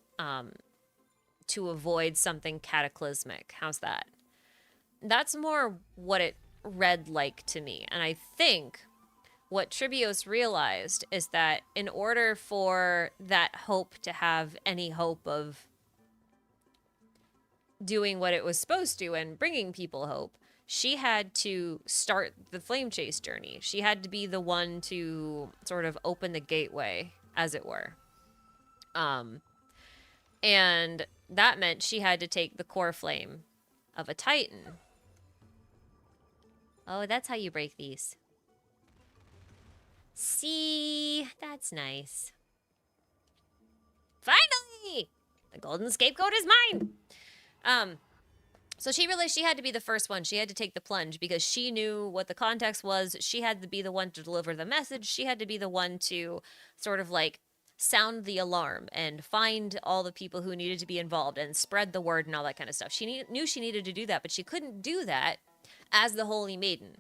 S1: to avoid something cataclysmic. How's that? That's more what it read like to me. And I think what Tribios realized is that in order for that hope to have any hope of doing what it was supposed to and bringing people hope, she had to start the flame chase journey. She had to be the one to sort of open the gateway, as it were. Um, and that meant she had to take the core flame of a Titan. Oh, that's how you break these. See, that's nice. Finally! The golden scapegoat is mine! So she realized she had to be the first one. She had to take the plunge because she knew what the context was. She had to be the one to deliver the message. She had to be the one to sort of like sound the alarm and find all the people who needed to be involved and spread the word and all that kind of stuff. She knew she needed to do that, but she couldn't do that as the Holy Maiden.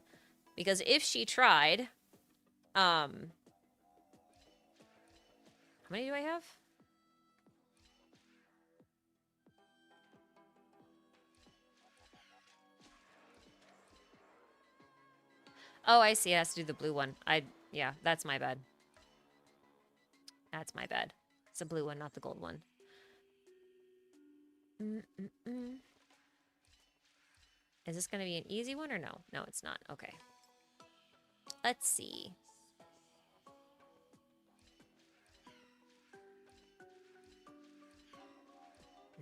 S1: Because if she tried, how many do I have? Oh, I see. It has to do the blue one. Yeah, that's my bad. That's my bad. It's the blue one, not the gold one. Is this going to be an easy one or no? No, it's not. Okay. Let's see.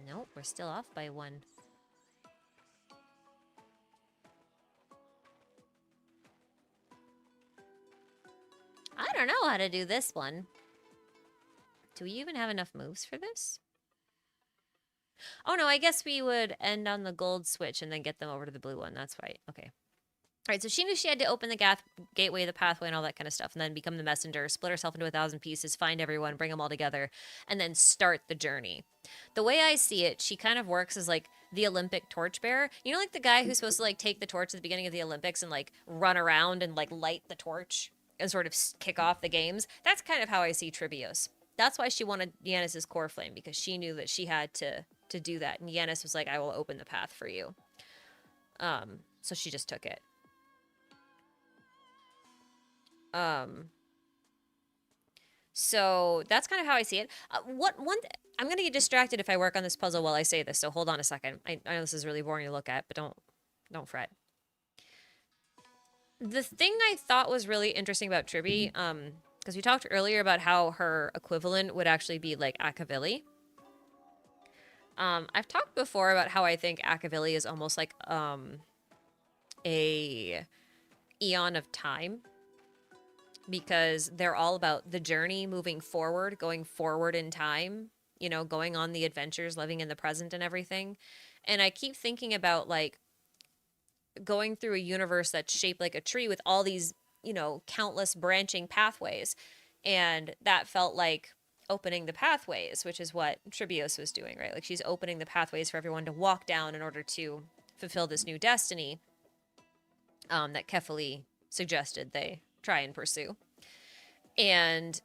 S1: Nope, we're still off by one. I don't know how to do this one. Do we even have enough moves for this? Oh no, I guess we would end on the gold switch and then get them over to the blue one. That's right. Okay. All right, so she knew she had to open the gateway, the pathway, and all that kind of stuff, and then become the messenger, split herself into 1,000 pieces, find everyone, bring them all together, and then start the journey. The way I see it, she kind of works as like the Olympic torchbearer. You know, like the guy who's supposed to like take the torch at the beginning of the Olympics and like run around and like light the torch and sort of kick off the games? That's kind of how I see Trivios. That's why she wanted Yanis's core flame, because she knew that she had to do that, and Yanis was like, I will open the path for you. So she just took it. So that's kind of how I see it. I'm gonna get distracted if I work on this puzzle while I say this, so hold on a second. I know this is really boring to look at, but don't fret. The thing I thought was really interesting about Triby, because we talked earlier about how her equivalent would actually be like Akavili. I've talked before about how I think Akavili is almost like a eon of time, because they're all about the journey, moving forward, going forward in time, you know, going on the adventures, living in the present and everything. And I keep thinking about like going through a universe that's shaped like a tree with all these, you know, countless branching pathways. And that felt like opening the pathways, which is what Tribios was doing, right? Like she's opening the pathways for everyone to walk down in order to fulfill this new destiny that Kefali suggested they try and pursue. And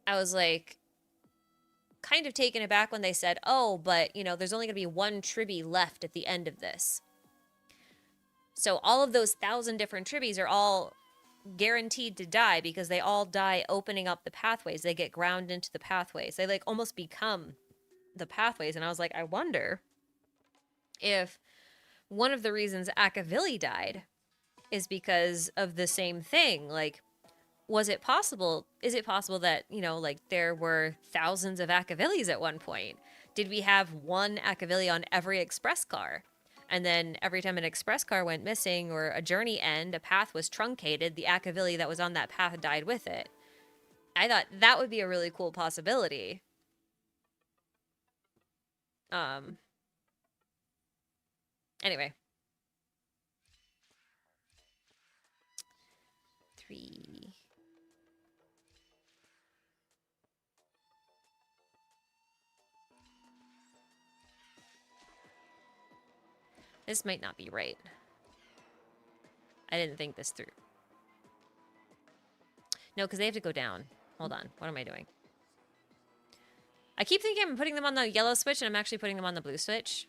S1: I was like kind of taken aback when they said, oh, but you know, there's only going to be one Triby left at the end of this. So all of those 1,000 different Tribbies are all guaranteed to die because they all die opening up the pathways. They get ground into the pathways. They like almost become the pathways. And I was like, I wonder if one of the reasons Akavili died is because of the same thing. Like, is it possible that, you know, like there were thousands of Akavilis at one point? Did we have one Akavili on every express car? And then every time an express car went missing or a journey end, a path was truncated, the Akavili that was on that path died with it. I thought that would be a really cool possibility. Anyway. 3. This might not be right. I didn't think this through. No, because they have to go down. Hold on. What am I doing? I keep thinking I'm putting them on the yellow switch, and I'm actually putting them on the blue switch.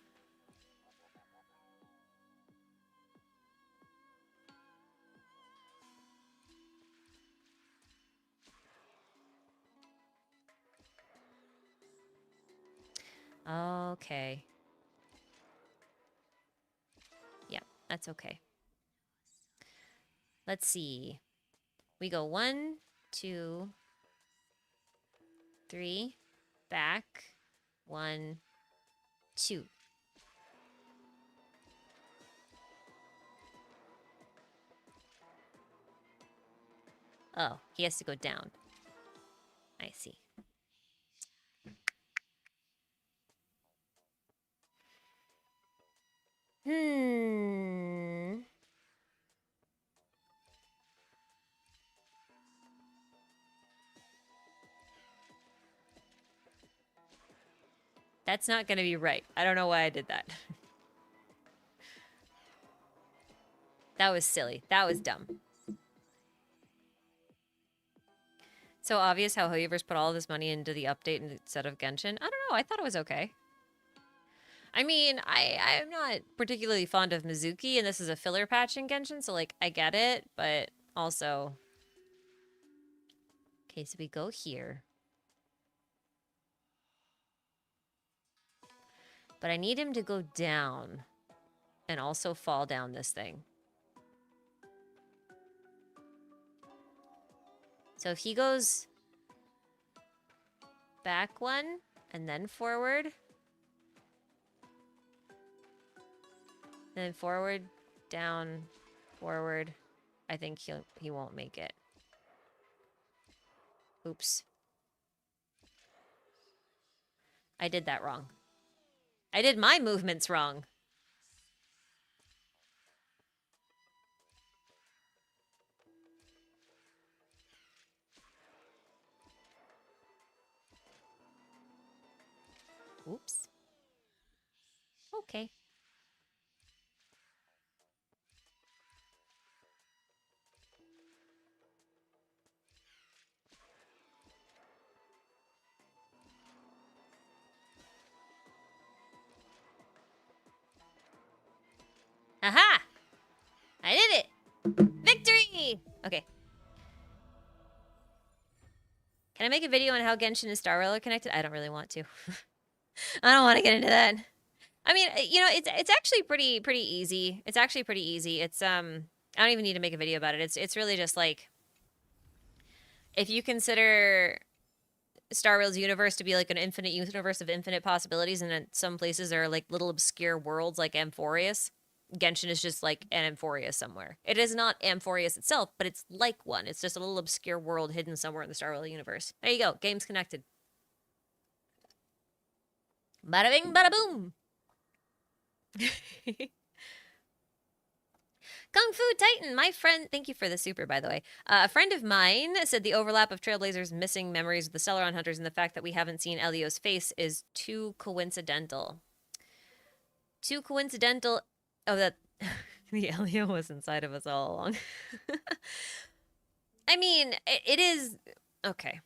S1: Okay. That's okay. Let's see. We go 1, 2, 3, back, 1, 2. Oh, he has to go down. I see. That's not going to be right. I don't know why I did that. That was silly. That was dumb. So obvious how Hoyoverse put all of this money into the update instead of Genshin. I don't know. I thought it was okay. I mean, I'm not particularly fond of Mizuki, and this is a filler patch in Genshin, so, like, I get it, but also... Okay, so we go here. But I need him to go down and also fall down this thing. So if he goes back 1 and then forward, then forward, down, forward, I think he won't make it. Oops. I did that wrong. I did my movements wrong. Oops. Okay. Aha! I did it! Victory! Okay. Can I make a video on how Genshin and Star Rail are connected? I don't really want to. I don't want to get into that. I mean, you know, it's actually pretty easy. It's actually pretty easy. It's I don't even need to make a video about it. It's really just like, if you consider Star Rail's universe to be like an infinite universe of infinite possibilities, and in some places there are like little obscure worlds like Amphoreus, Genshin is just like an Amphoreus somewhere. It is not Amphoreus itself, but it's like one. It's just a little obscure world hidden somewhere in the Star Rail universe. There you go. Game's connected. Bada bing, bada boom. Kung Fu Titan, my friend, thank you for the super, by the way. A friend of mine said the overlap of Trailblazers' missing memories with the Celeron Hunters and the fact that we haven't seen Elio's face is too coincidental. Too coincidental. Oh, that the Elio was inside of us all along. I mean, it is... Okay.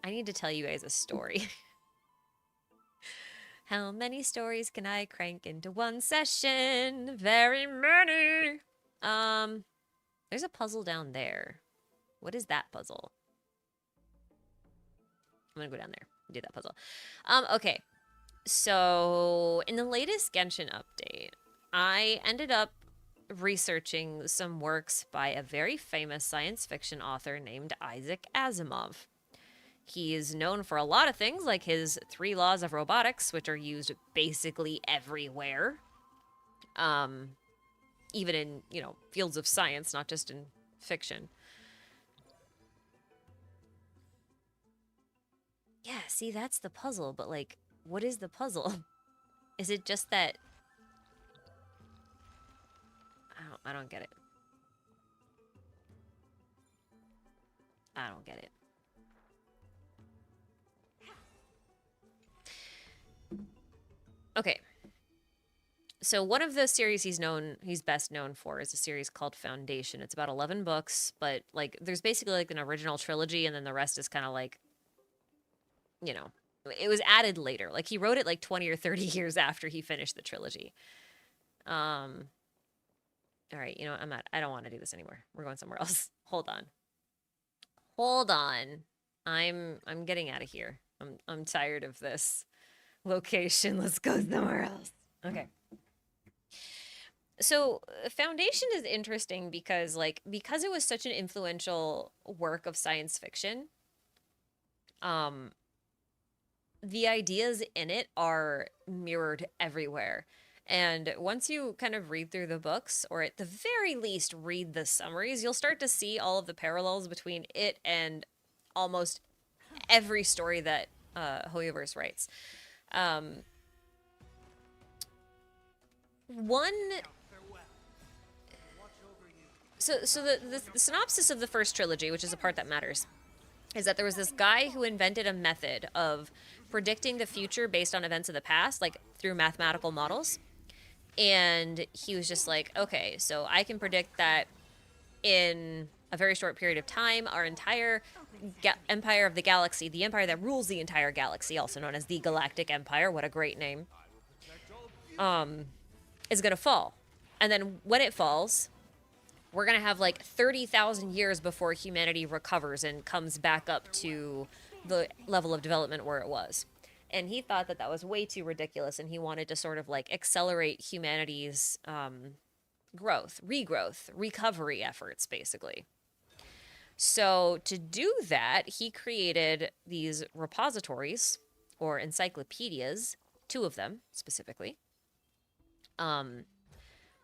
S1: I need to tell you guys a story. How many stories can I crank into one session? Very many. There's a puzzle down there. What is that puzzle? I'm gonna go down there and do that puzzle. Okay. So in the latest Genshin update, I ended up researching some works by a very famous science fiction author named Isaac Asimov. He is known for a lot of things, like his 3 laws of robotics, which are used basically everywhere. Even in, you know, fields of science, not just in fiction. Yeah, see, that's the puzzle, but, like, what is the puzzle? Is it just that... I don't get it. I don't get it. Okay. So one of the series he's best known for is a series called Foundation. It's about 11 books, but, like, there's basically, like, an original trilogy, and then the rest is kind of, like, you know, it was added later. Like, he wrote it, like, 20 or 30 years after he finished the trilogy. All right, you know, I don't want to do this anymore. We're going somewhere else. Hold on. Hold on. I'm getting out of here. I'm tired of this location. Let's go somewhere else. Okay. So Foundation is interesting because because it was such an influential work of science fiction, um the ideas in it are mirrored everywhere. And once you kind of read through the books, or at the very least read the summaries, you'll start to see all of the parallels between it and almost every story that Hoyoverse writes. Um, one so the synopsis of the first trilogy, which is the part that matters, is that there was this guy who invented a method of predicting the future based on events of the past, like through mathematical models. And he was just like, okay, so I can predict that in a very short period of time, our entire empire of the galaxy, the empire that rules the entire galaxy, also known as the Galactic Empire, what a great name, is going to fall. And then when it falls, we're going to have like 30,000 years before humanity recovers and comes back up to the level of development where it was. And he thought that that was way too ridiculous, and he wanted to sort of like accelerate humanity's growth, regrowth, recovery efforts, basically. So to do that, he created these repositories or encyclopedias, two of them specifically, um,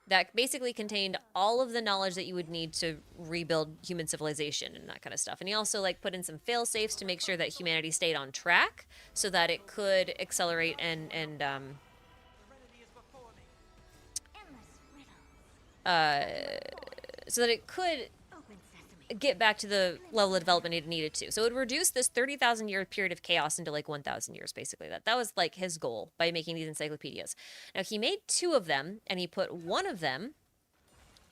S1: that basically contained all of the knowledge that you would need to rebuild human civilization and that kind of stuff. And he also like put in some fail safes to make sure that humanity stayed on track so that it could accelerate uh, so that it could get back to the level of development it needed to. So it would reduce this 30,000 year period of chaos into like 1,000 years, basically. That was like his goal by making these encyclopedias. Now he made two of them, and he put one of them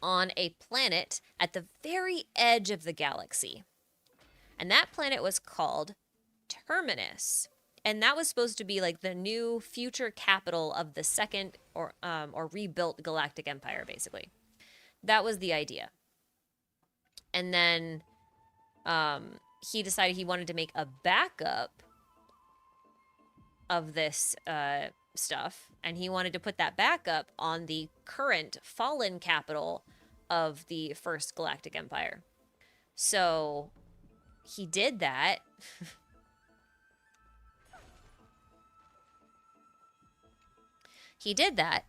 S1: on a planet at the very edge of the galaxy. And that planet was called Terminus. And that was supposed to be like the new future capital of the second or rebuilt Galactic Empire, basically. That was the idea. And then he decided he wanted to make a backup of this stuff, and he wanted to put that backup on the current fallen capital of the first Galactic Empire. So he did that. He did that,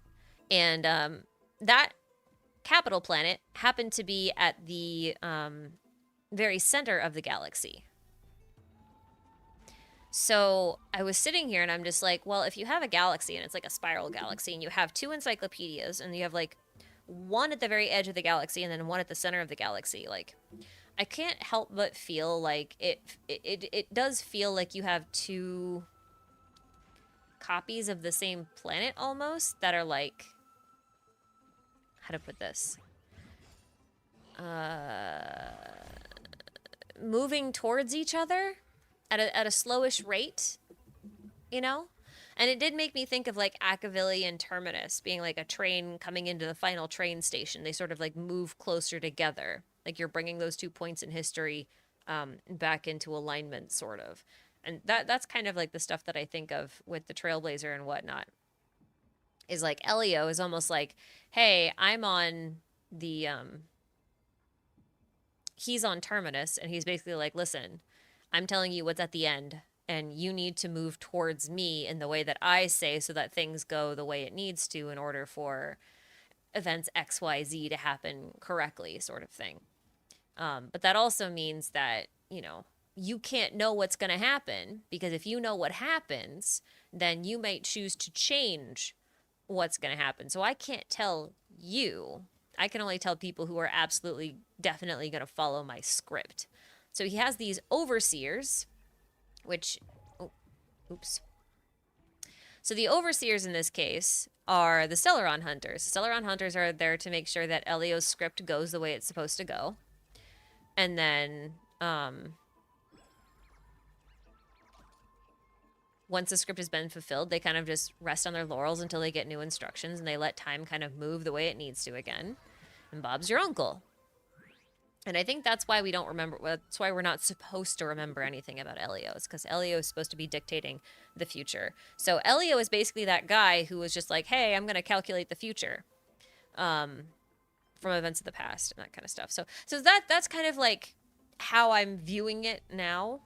S1: and that capital planet happened to be at the very center of the galaxy. So I was sitting here and I'm just like, well, if you have a galaxy and it's like a spiral galaxy and you have two encyclopedias and you have like one at the very edge of the galaxy and then one at the center of the galaxy, like I can't help but feel like it does feel like you have two copies of the same planet almost that are like, how to put this, moving towards each other at a slowish rate, you know? And it did make me think of like Acavili and Terminus being like a train coming into the final train station. They sort of like move closer together. Like you're bringing those 2 points in history back into alignment, sort of. And that's kind of like the stuff that I think of with the Trailblazer and whatnot. Is like Elio is almost like, hey, I'm on the he's on Terminus, and he's basically like, listen, I'm telling you what's at the end, and you need to move towards me in the way that I say so that things go the way it needs to in order for events XYZ to happen correctly, sort of thing. But that also means that, you know, you can't know what's going to happen, because if you know what happens, then you might choose to change what's going to happen. So I can't tell you. I can only tell people who are absolutely, definitely going to follow my script. So he has these overseers, which, oh, oops. So the overseers in this case are the Celeron Hunters. The Celeron Hunters are there to make sure that Elio's script goes the way it's supposed to go. And then, once the script has been fulfilled, they kind of just rest on their laurels until they get new instructions, and they let time kind of move the way it needs to again. And Bob's your uncle. And I think that's why we don't remember, that's why we're not supposed to remember anything about Elio, is because Elio is supposed to be dictating the future. So Elio is basically that guy who was just like, hey, I'm going to calculate the future. from events of the past and that kind of stuff. So that's kind of like how I'm viewing it now.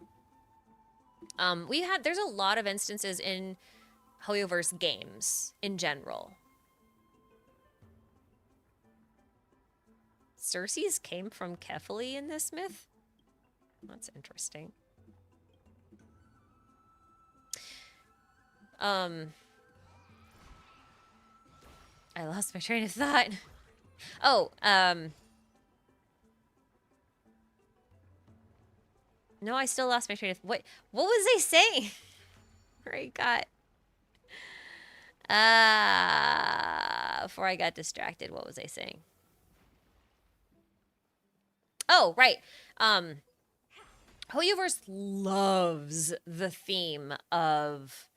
S1: There's a lot of instances in Hoyoverse games in general. Circe's came from Kefali in this myth? That's interesting. I lost my train of thought. Oh, no, I still lost my train of what was I saying? Right, before I got distracted, what was I saying? Oh, right. Hoyoverse loves the theme of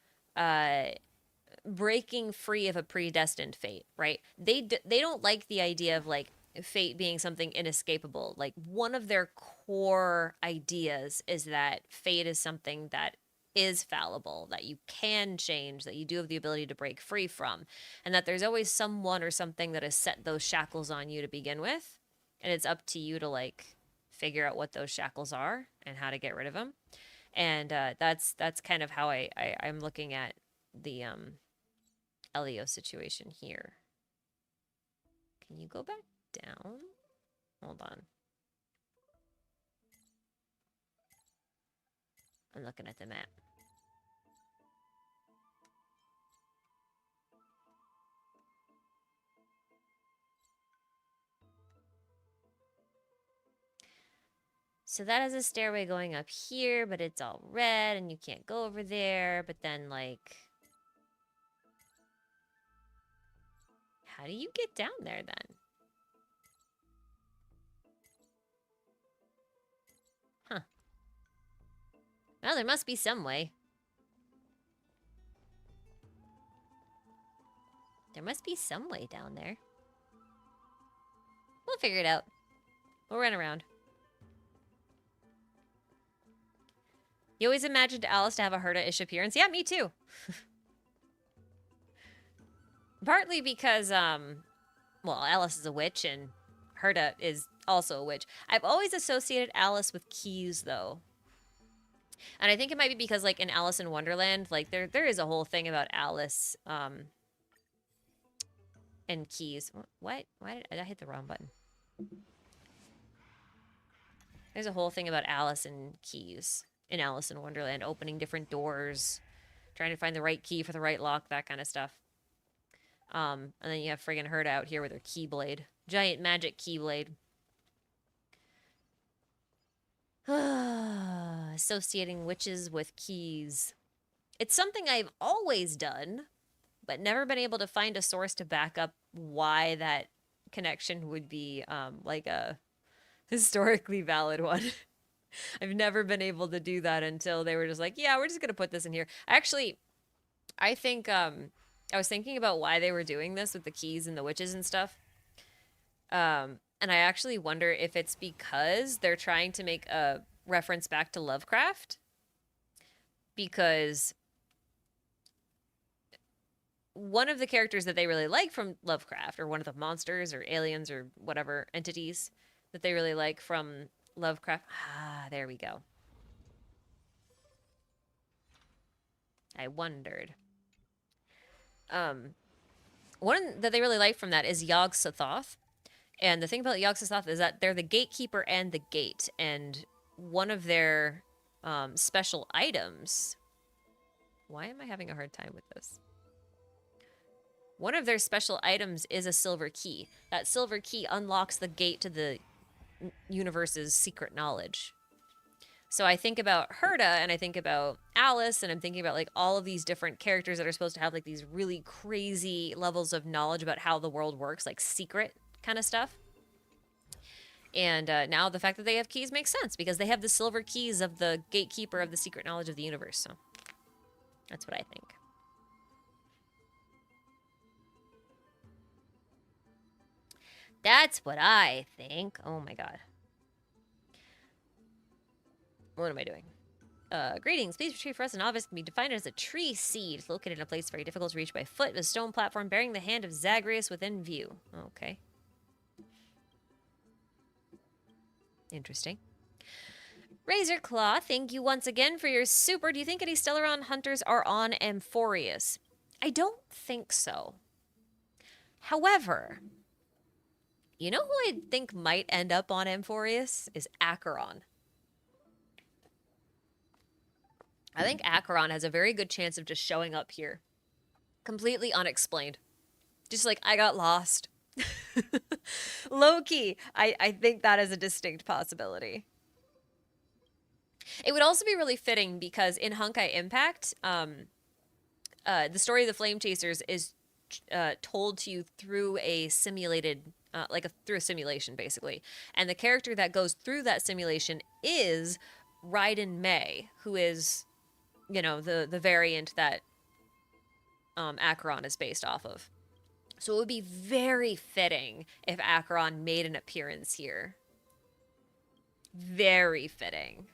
S1: breaking free of a predestined fate, right? They don't like the idea of like fate being something inescapable. Like one of their core ideas is that fate is something that is fallible, that you can change, that you do have the ability to break free from, and that there's always someone or something that has set those shackles on you to begin with, and it's up to you to like figure out what those shackles are and how to get rid of them. And that's kind of how I'm looking at the Elio situation here. Can you go back down? Hold on. I'm looking at the map. So that has a stairway going up here, but it's all red and you can't go over there. But then, like, how do you get down there then? Huh. Well, there must be some way. There must be some way down there. We'll figure it out. We'll run around. You always imagined Alice to have a Herta-ish appearance. Yeah, me too. Partly because, well, Alice is a witch and Herta is also a witch. I've always associated Alice with keys, though. And I think it might be because, like, in Alice in Wonderland, like, there is a whole thing about Alice, and keys. What? Why did I hit the wrong button? There's a whole thing about Alice and keys in Alice in Wonderland, opening different doors, trying to find the right key for the right lock, that kind of stuff. And then you have friggin' Herta out here with her keyblade. Giant magic keyblade. Associating witches with keys. It's something I've always done, but never been able to find a source to back up why that connection would be like a historically valid one. I've never been able to do that until they were just like, yeah, we're just gonna put this in here. Actually, I think I was thinking about why they were doing this with the keys and the witches and stuff. And I actually wonder if it's because they're trying to make a reference back to Lovecraft. Because one of the characters that they really like from Lovecraft, or one of the monsters or aliens or whatever entities that they really like from Lovecraft. Ah, there we go. I wondered. One that they really like from that is Yog-Sothoth. And the thing about Yog-Sothoth is that they're the gatekeeper and the gate. And one of their special items... Why am I having a hard time with this? One of their special items is a silver key. That silver key unlocks the gate to the universe's secret knowledge. So I think about Herta and I think about Alice and I'm thinking about like all of these different characters that are supposed to have like these really crazy levels of knowledge about how the world works, like secret kind of stuff. And now the fact that they have keys makes sense because they have the silver keys of the gatekeeper of the secret knowledge of the universe. So that's what I think. That's what I think. Oh my god. What am I doing? Greetings. Please retrieve for us an novice can be defined as a tree seed. It's located in a place very difficult to reach by foot with a stone platform bearing the hand of Zagreus within view. Okay. Interesting. Razor Claw, thank you once again for your super. Do you think any Stellaron hunters are on Amphoreus? I don't think so. However, you know who I think might end up on Amphoreus is Acheron. I think Acheron has a very good chance of just showing up here. Completely unexplained. Just like, I got lost. Low-key, I think that is a distinct possibility. It would also be really fitting because in Honkai Impact, the story of the Flame Chasers is told to you through a simulated, through a simulation, basically. And the character that goes through that simulation is Raiden Mei, who is, you know, the variant that Acheron is based off of. So it would be very fitting if Acheron made an appearance here. Very fitting.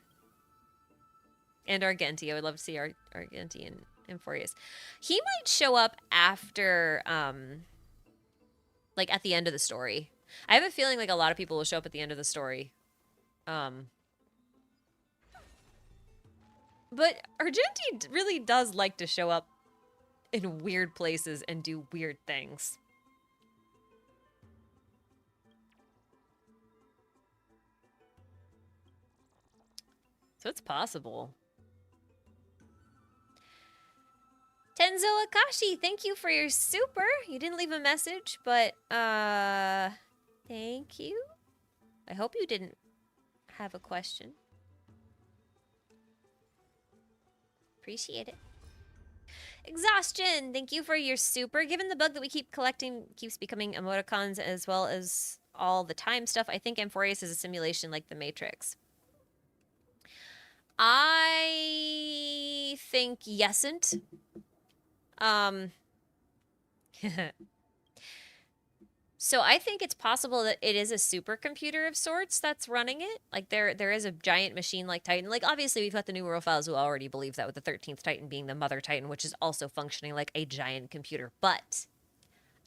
S1: And Argenti. I would love to see Argenti and Amphoreus. He might show up after, like, at the end of the story. I have a feeling, like, a lot of people will show up at the end of the story. But Argenti really does like to show up in weird places and do weird things. So it's possible. Tenzo Akashi, thank you for your super. You didn't leave a message, but thank you. I hope you didn't have a question. Appreciate it. Exhaustion, thank you for your super. Given the bug that we keep collecting keeps becoming emoticons as well as all the time stuff, I think Amphoreus is a simulation like the Matrix. I think yesn't. So I think it's possible that it is a supercomputer of sorts that's running it. Like there is a giant machine like Titan. Like obviously we've got the numeral files who already believe that with the 13th Titan being the mother Titan, which is also functioning like a giant computer. But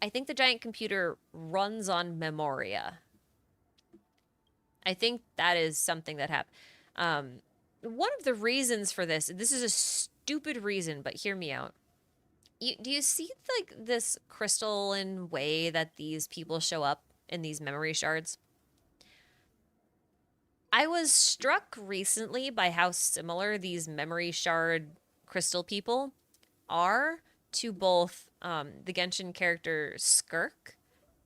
S1: I think the giant computer runs on Memoria. I think that is something that happened. One of the reasons for this is a stupid reason, but hear me out. Do you see like this crystalline way that these people show up in these memory shards? I was struck recently by how similar these memory shard crystal people are to both the Genshin character Skirk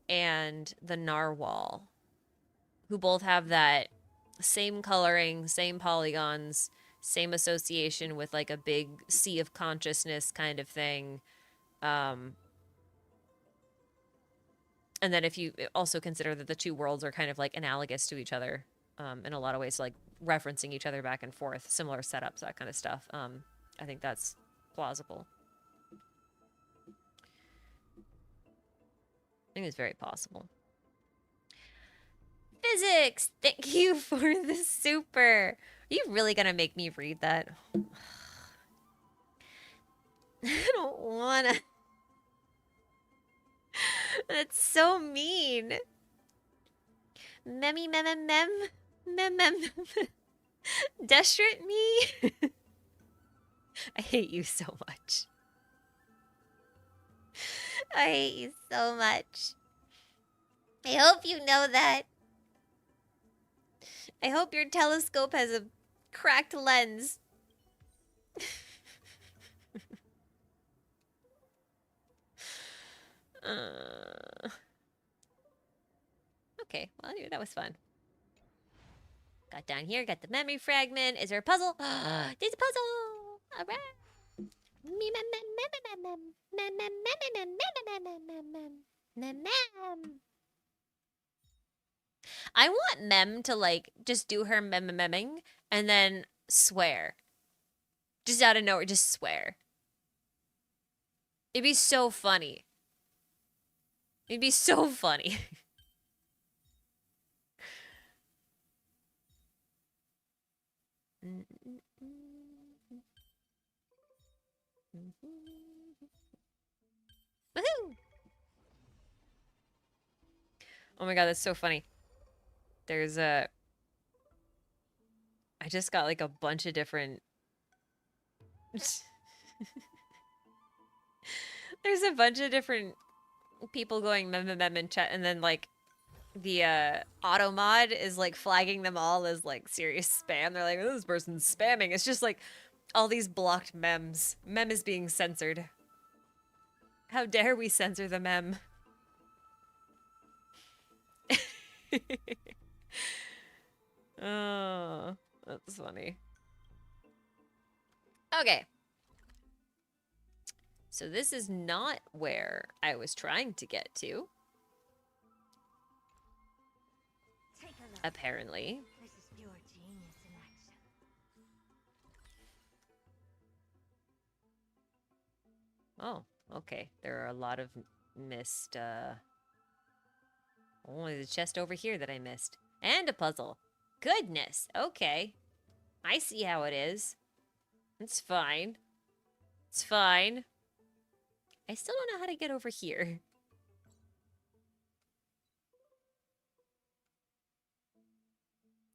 S1: and the Narwhal, who both have that same coloring, same polygons, same association with like a big sea of consciousness kind of thing. And then if you also consider that the two worlds are kind of like analogous to each other in a lot of ways, like referencing each other back and forth, similar setups, that kind of stuff. I think that's plausible. I think it's very possible. Physics! Thank you for the super. Are you really gonna make me read that? I don't wanna. That's so mean. Memmy mem mem mem mem mem. Destrit me. I hate you so much. I hate you so much. I hope you know that. I hope your telescope has a cracked lens. Okay, well, anyway, that was fun. Got down here, got the memory fragment. Is there a puzzle? There's a puzzle! Alright! I want Mem to, like, just do her memming and then swear. Just out of nowhere, just swear. It'd be so funny. It'd be so funny. Woohoo! Oh my god, that's so funny. There's a... I just got like a bunch of different... There's a bunch of different people going mem mem mem in chat, and then like the auto mod is like flagging them all as like serious spam. They're like, oh, this person's spamming. It's just like all these blocked memes. Mem is being censored. How dare we censor the mem? Oh, that's funny. Okay. So this is not where I was trying to get to. Apparently.
S2: This is pure genius in action.
S1: Oh, okay. There are a lot of missed, only the chest over here that I missed. And a puzzle. Goodness. Okay. I see how it is. It's fine. It's fine. I still don't know how to get over here.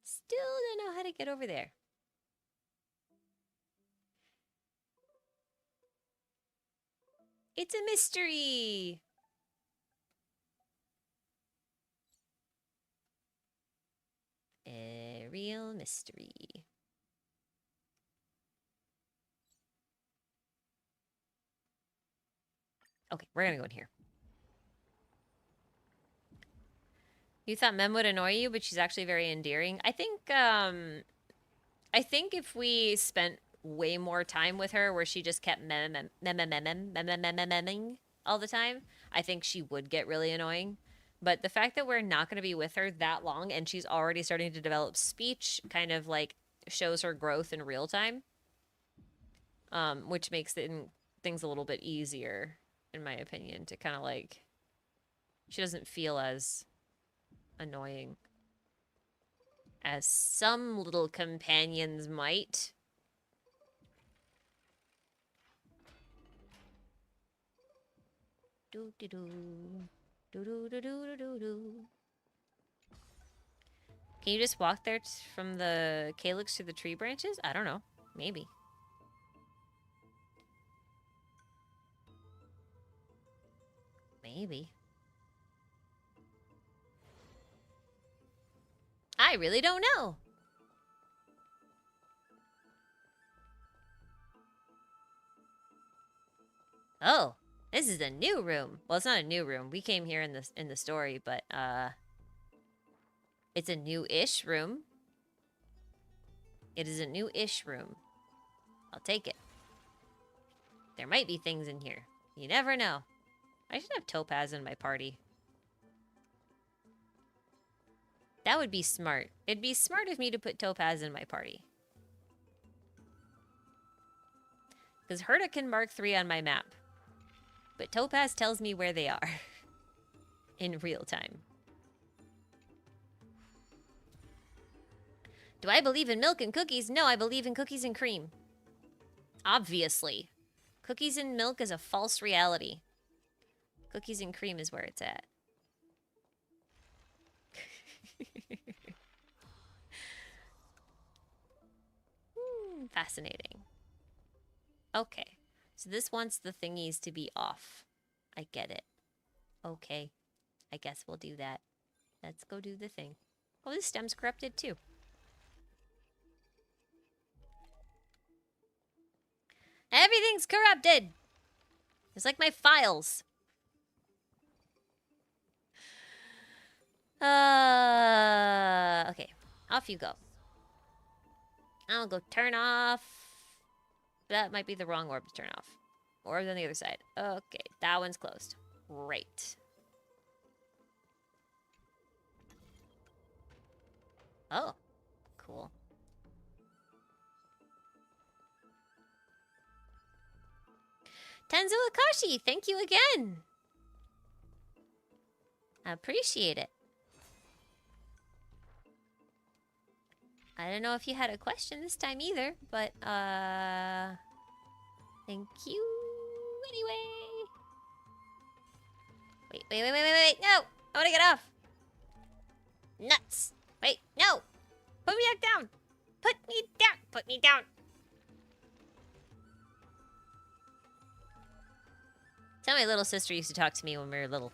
S1: Still don't know how to get over there. It's a mystery. A real mystery. Okay, we're gonna go in here. You thought Mem would annoy you, but she's actually very endearing. I think if we spent way more time with her where she just kept memming all the time, I think she would get really annoying. But the fact that we're not going to be with her that long and she's already starting to develop speech kind of like shows her growth in real time, which makes things a little bit easier, in my opinion, to kind of like, she doesn't feel as annoying as some little companions might. Do do do. Do do do do do do. Can you just walk there from the calyx to the tree branches? I don't know. Maybe. Maybe. I really don't know. Oh, this is a new room. Well, it's not a new room. We came here in the story, but it's a new-ish room. It is a new-ish room. I'll take it. There might be things in here. You never know. I should have Topaz in my party. That would be smart. It'd be smart of me to put Topaz in my party. Because Herta can mark 3 on my map. But Topaz tells me where they are. In real time. Do I believe in milk and cookies? No, I believe in cookies and cream. Obviously. Cookies and milk is a false reality. Cookies and cream is where it's at. Fascinating. Okay. So this wants the thingies to be off. I get it. Okay. I guess we'll do that. Let's go do the thing. Oh, this stem's corrupted too. Everything's corrupted! It's like my files. Okay. Off you go. I'll go turn off. That might be the wrong orb to turn off. Orb on the other side. Okay, that one's closed. Great. Oh, cool. Tenzo Akashi, thank you again. I appreciate it. I don't know if you had a question this time either, but, Thank you. Anyway. Wait. No! I want to get off. Nuts. Wait, no. Put me back down. Put me down. Put me down. Tell my little sister used to talk to me when we were little.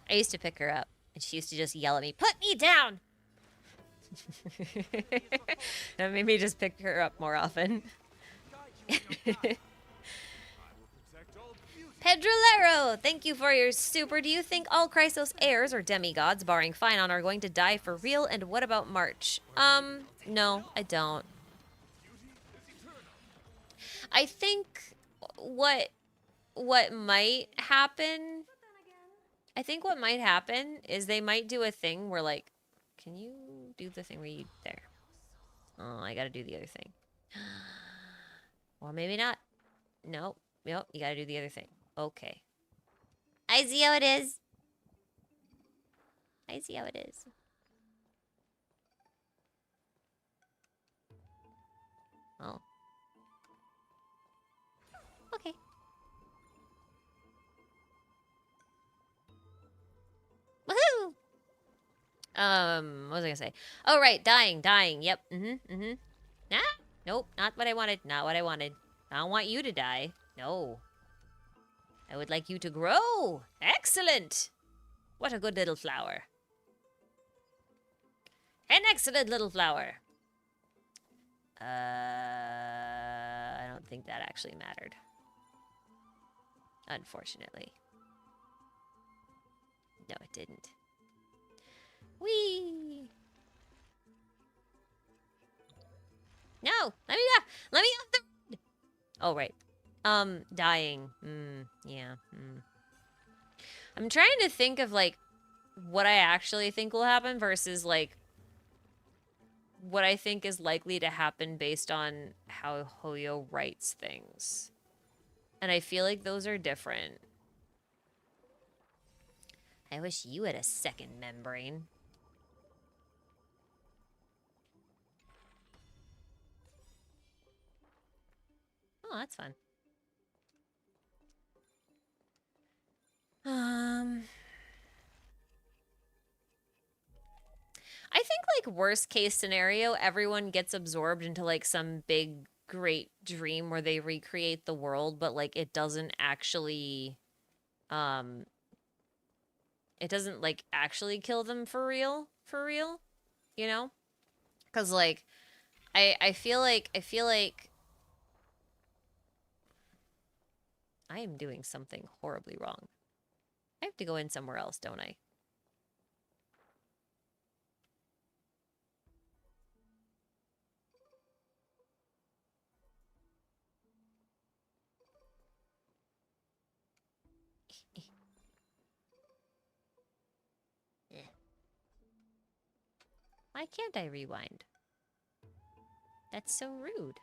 S1: I used to pick her up, and she used to just yell at me, "Put me down!" That made me just pick her up more often. Pedrolero, thank you for your super. Do you think all Chrysos heirs or demigods, barring Finon, are going to die for real? And what about March? No, I don't. I think what might happen, is they might do a thing where, like, can you do the thing where you, there. Oh, I gotta do the other thing. Or maybe not. Nope. Yep, you gotta do the other thing. Okay. I see how it is. I see how it is. Oh. Okay. Woohoo! What was I gonna say? Oh, right, dying. Yep. Nah? Nope, not what I wanted. Not what I wanted. I don't want you to die. No. I would like you to grow. Excellent. What a good little flower. An excellent little flower. I don't think that actually mattered. Unfortunately. No, it didn't. Whee! No! Let me off! Let me off the road! Oh, right. Dying. Yeah. I'm trying to think of, like, what I actually think will happen versus, like, what I think is likely to happen based on how Hoyo writes things. And I feel like those are different. I wish you had a second membrane. Oh, that's fun. I think, like, worst case scenario, everyone gets absorbed into, like, some big, great dream where they recreate the world, but, like, it doesn't actually, it doesn't, like, actually kill them for real, you know? Because, like, I feel like I am doing something horribly wrong. I have to go in somewhere else, don't I? Why can't I rewind? That's so rude.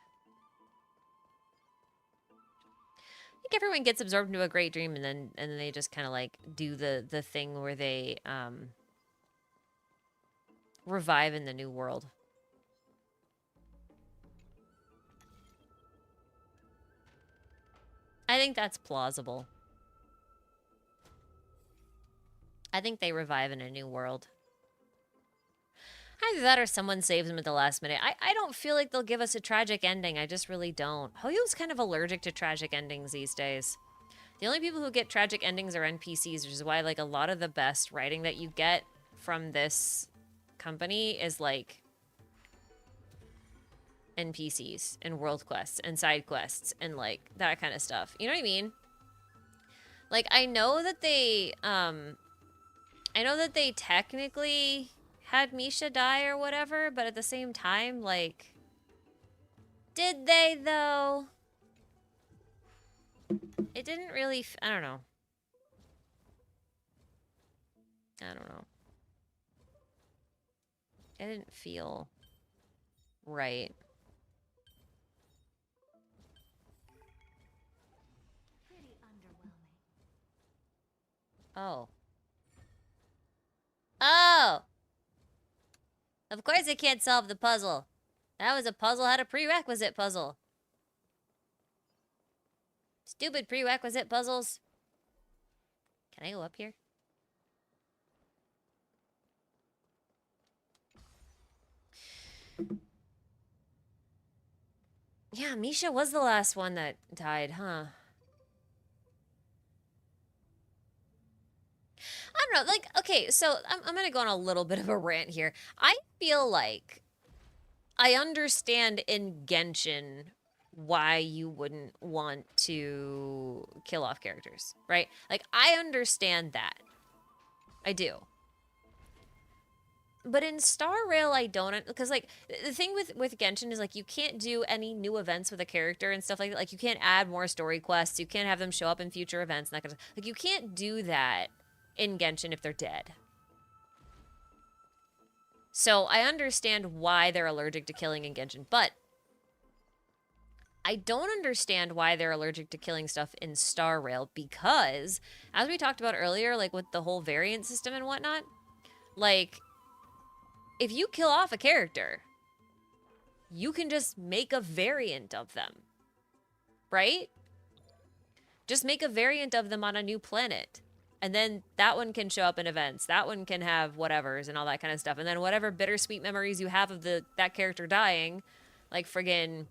S1: I think everyone gets absorbed into a great dream and then they just kind of, like, do the thing where they revive in the new world. I think that's plausible. I think they revive in a new world. Either that or someone saves them at the last minute. I don't feel like they'll give us a tragic ending. I just really don't. Hoyo's kind of allergic to tragic endings these days. The only people who get tragic endings are NPCs, which is why, like, a lot of the best writing that you get from this company is, like, NPCs and world quests and side quests and, like, that kind of stuff. You know what I mean? Like, I know that they technically had Misha die or whatever, but at the same time, like, did they, though? It didn't really, I don't know. It didn't feel right.
S2: Pretty underwhelming.
S1: Oh. Oh! Of course I can't solve the puzzle. That was a puzzle had a prerequisite puzzle. Stupid prerequisite puzzles. Can I go up here? Yeah, Misha was the last one that died, huh? I don't know, like, okay, so I'm gonna go on a little bit of a rant here. I feel like I understand in Genshin why you wouldn't want to kill off characters, right? Like, I understand that. I do. But in Star Rail, I don't, because like the thing with Genshin is like you can't do any new events with a character and stuff like that. Like you can't add more story quests. You can't have them show up in future events and that kind of like you can't do that in Genshin if they're dead. So I understand why they're allergic to killing in Genshin, but I don't understand why they're allergic to killing stuff in Star Rail because, as we talked about earlier, like with the whole variant system and whatnot, like if you kill off a character, you can just make a variant of them, right? Just make a variant of them on a new planet. And then that one can show up in events. That one can have whatevers and all that kind of stuff. And then whatever bittersweet memories you have of that character dying, like friggin',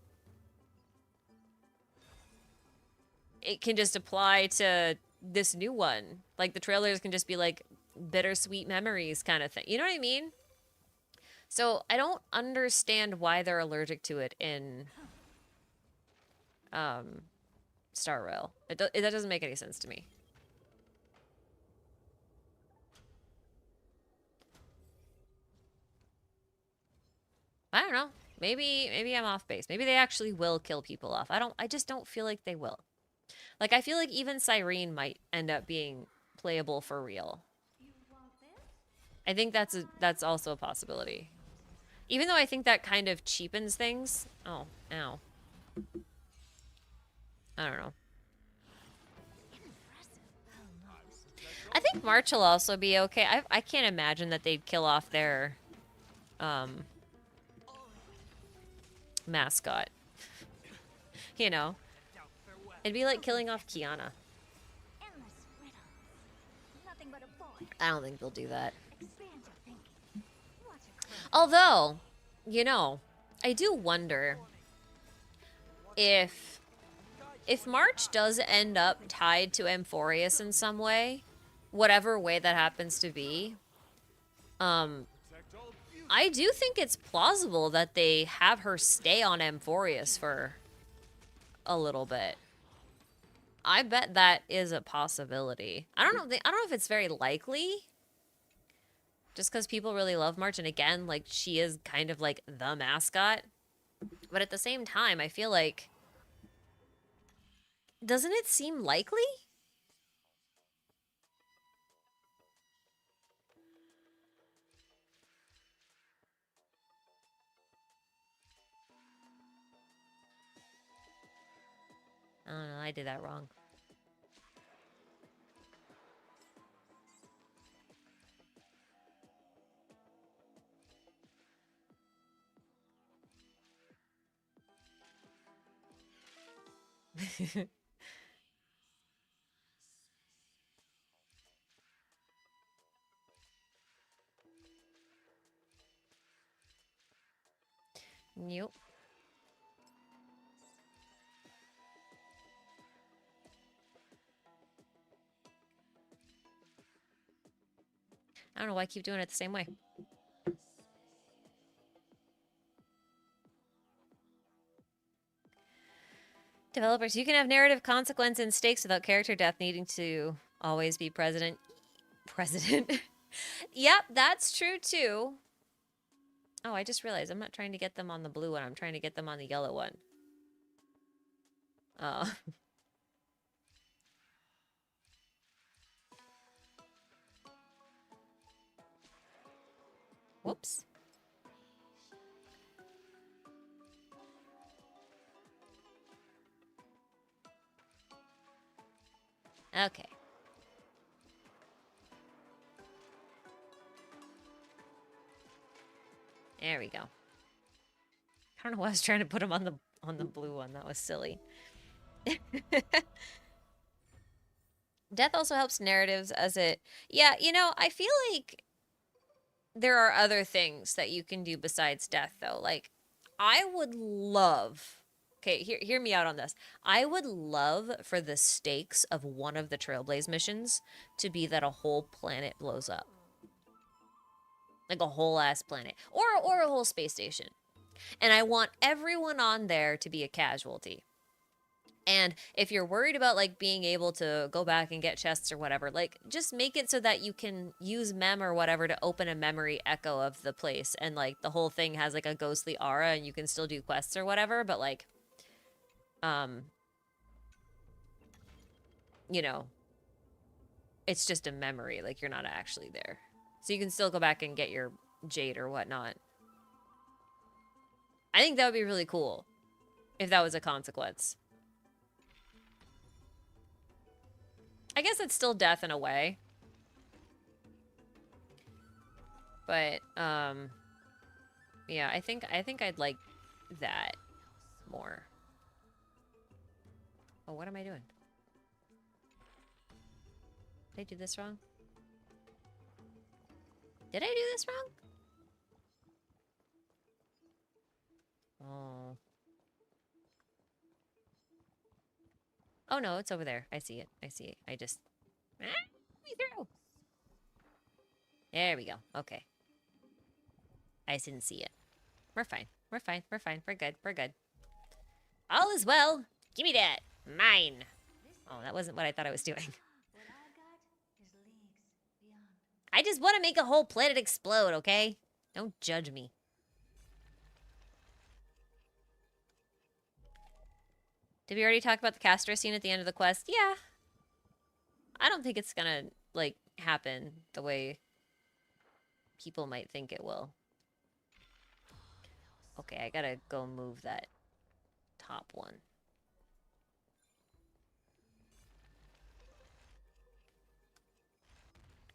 S1: it can just apply to this new one. Like the trailers can just be like bittersweet memories kind of thing. You know what I mean? So I don't understand why they're allergic to it in Star Rail. That doesn't make any sense to me. I don't know. Maybe I'm off base. Maybe they actually will kill people off. I just don't feel like they will. Like I feel like even Cyrene might end up being playable for real. I think that's also a possibility. Even though I think that kind of cheapens things. Oh, ow. I don't know. I think March will also be okay. I can't imagine that they'd kill off their mascot. You know, it'd be like killing off Kiana. I don't think they'll do that. Although, you know, I do wonder if March does end up tied to Amphoreus in some way, whatever way that happens to be, I do think it's plausible that they have her stay on Amphoreus for a little bit. I bet that is a possibility. I don't know if it's very likely. Just because people really love March, and again, like, she is kind of like the mascot. But at the same time, I feel like, doesn't it seem likely? I don't know, I did that wrong. Nope. I don't know why I keep doing it the same way. Developers, you can have narrative consequence and stakes without character death needing to always be president. Yep, that's true too. Oh, I just realized I'm not trying to get them on the blue one. I'm trying to get them on the yellow one. Oh. Whoops. Okay. There we go. I don't know why I was trying to put them on the blue one. That was silly. Death also helps narratives as it. Yeah, you know, I feel like there are other things that you can do besides death, though. Like, I would love. Okay, hear me out on this. I would love for the stakes of one of the Trailblaze missions to be that a whole planet blows up. Like a whole ass planet. Or a whole space station. And I want everyone on there to be a casualty. And if you're worried about like being able to go back and get chests or whatever, like just make it so that you can use mem or whatever to open a memory echo of the place, and like the whole thing has like a ghostly aura and you can still do quests or whatever, but like um you know, it's just a memory, like you're not actually there. So you can still go back and get your jade or whatnot. I think that would be really cool if that was a consequence. I guess it's still death in a way. But yeah, I think I'd like that more. Oh, what am I doing? Did I do this wrong? Did I do this wrong? Oh. Oh no, it's over there. I see it. I see it. I just... Ah, me through. There we go. Okay. I just didn't see it. We're fine. We're fine. We're fine. We're good. We're good. All is well. Give me that. Mine. Oh, that wasn't what I thought I was doing.
S2: What I got is leagues beyond.
S1: I just want to make a whole planet explode, okay? Don't judge me. Did we already talk about the caster scene at the end of the quest? Yeah. I don't think it's gonna, like, happen the way people might think it will. Okay, I gotta go move that top one.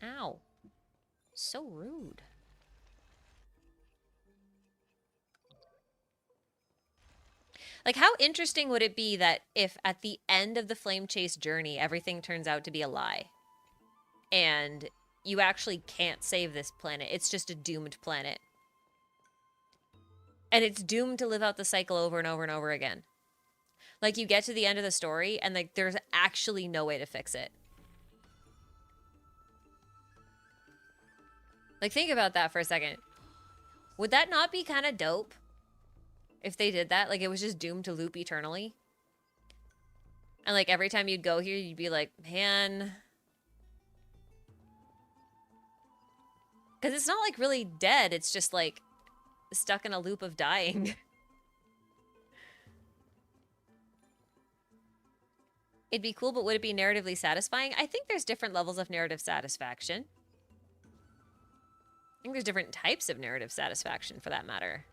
S1: Ow. So rude. Like, how interesting would it be that if at the end of the flame chase journey, everything turns out to be a lie? And you actually can't save this planet. It's just a doomed planet. And it's doomed to live out the cycle over and over and over again. Like, you get to the end of the story, and like there's actually no way to fix it. Like, think about that for a second. Would that not be kind of dope? If they did that, like it was just doomed to loop eternally. And like every time you'd go here, you'd be like, man. Because it's not like really dead. It's just like stuck in a loop of dying. It'd be cool, but would it be narratively satisfying? I think there's different levels of narrative satisfaction. I think there's different types of narrative satisfaction for that matter.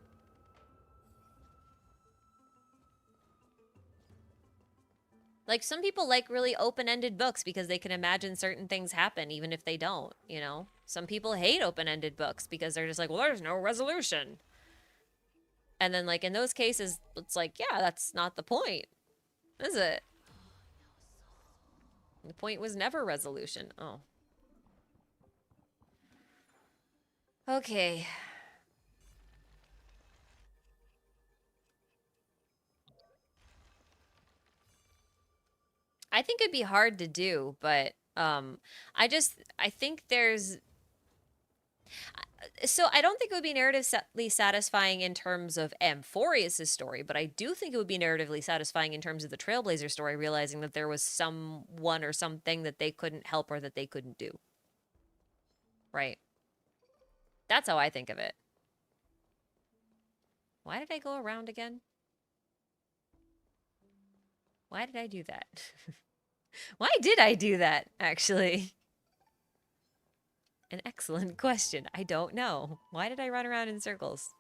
S1: Like, some people like really open-ended books because they can imagine certain things happen even if they don't, you know? Some people hate open-ended books because they're just like, well, there's no resolution. And then, like, in those cases, it's like, yeah, that's not the point, is it? The point was never resolution. Oh. Okay. I think it'd be hard to do, but I think there's so I don't think it would be narratively satisfying in terms of Amphoreus' story, but I do think it would be narratively satisfying in terms of the Trailblazer story, realizing that there was someone or something that they couldn't help or that they couldn't do. Right. That's how I think of it. Why did I go around again? Why did I do that? Why did I do that, actually? An excellent question. I don't know. Why did I run around in circles?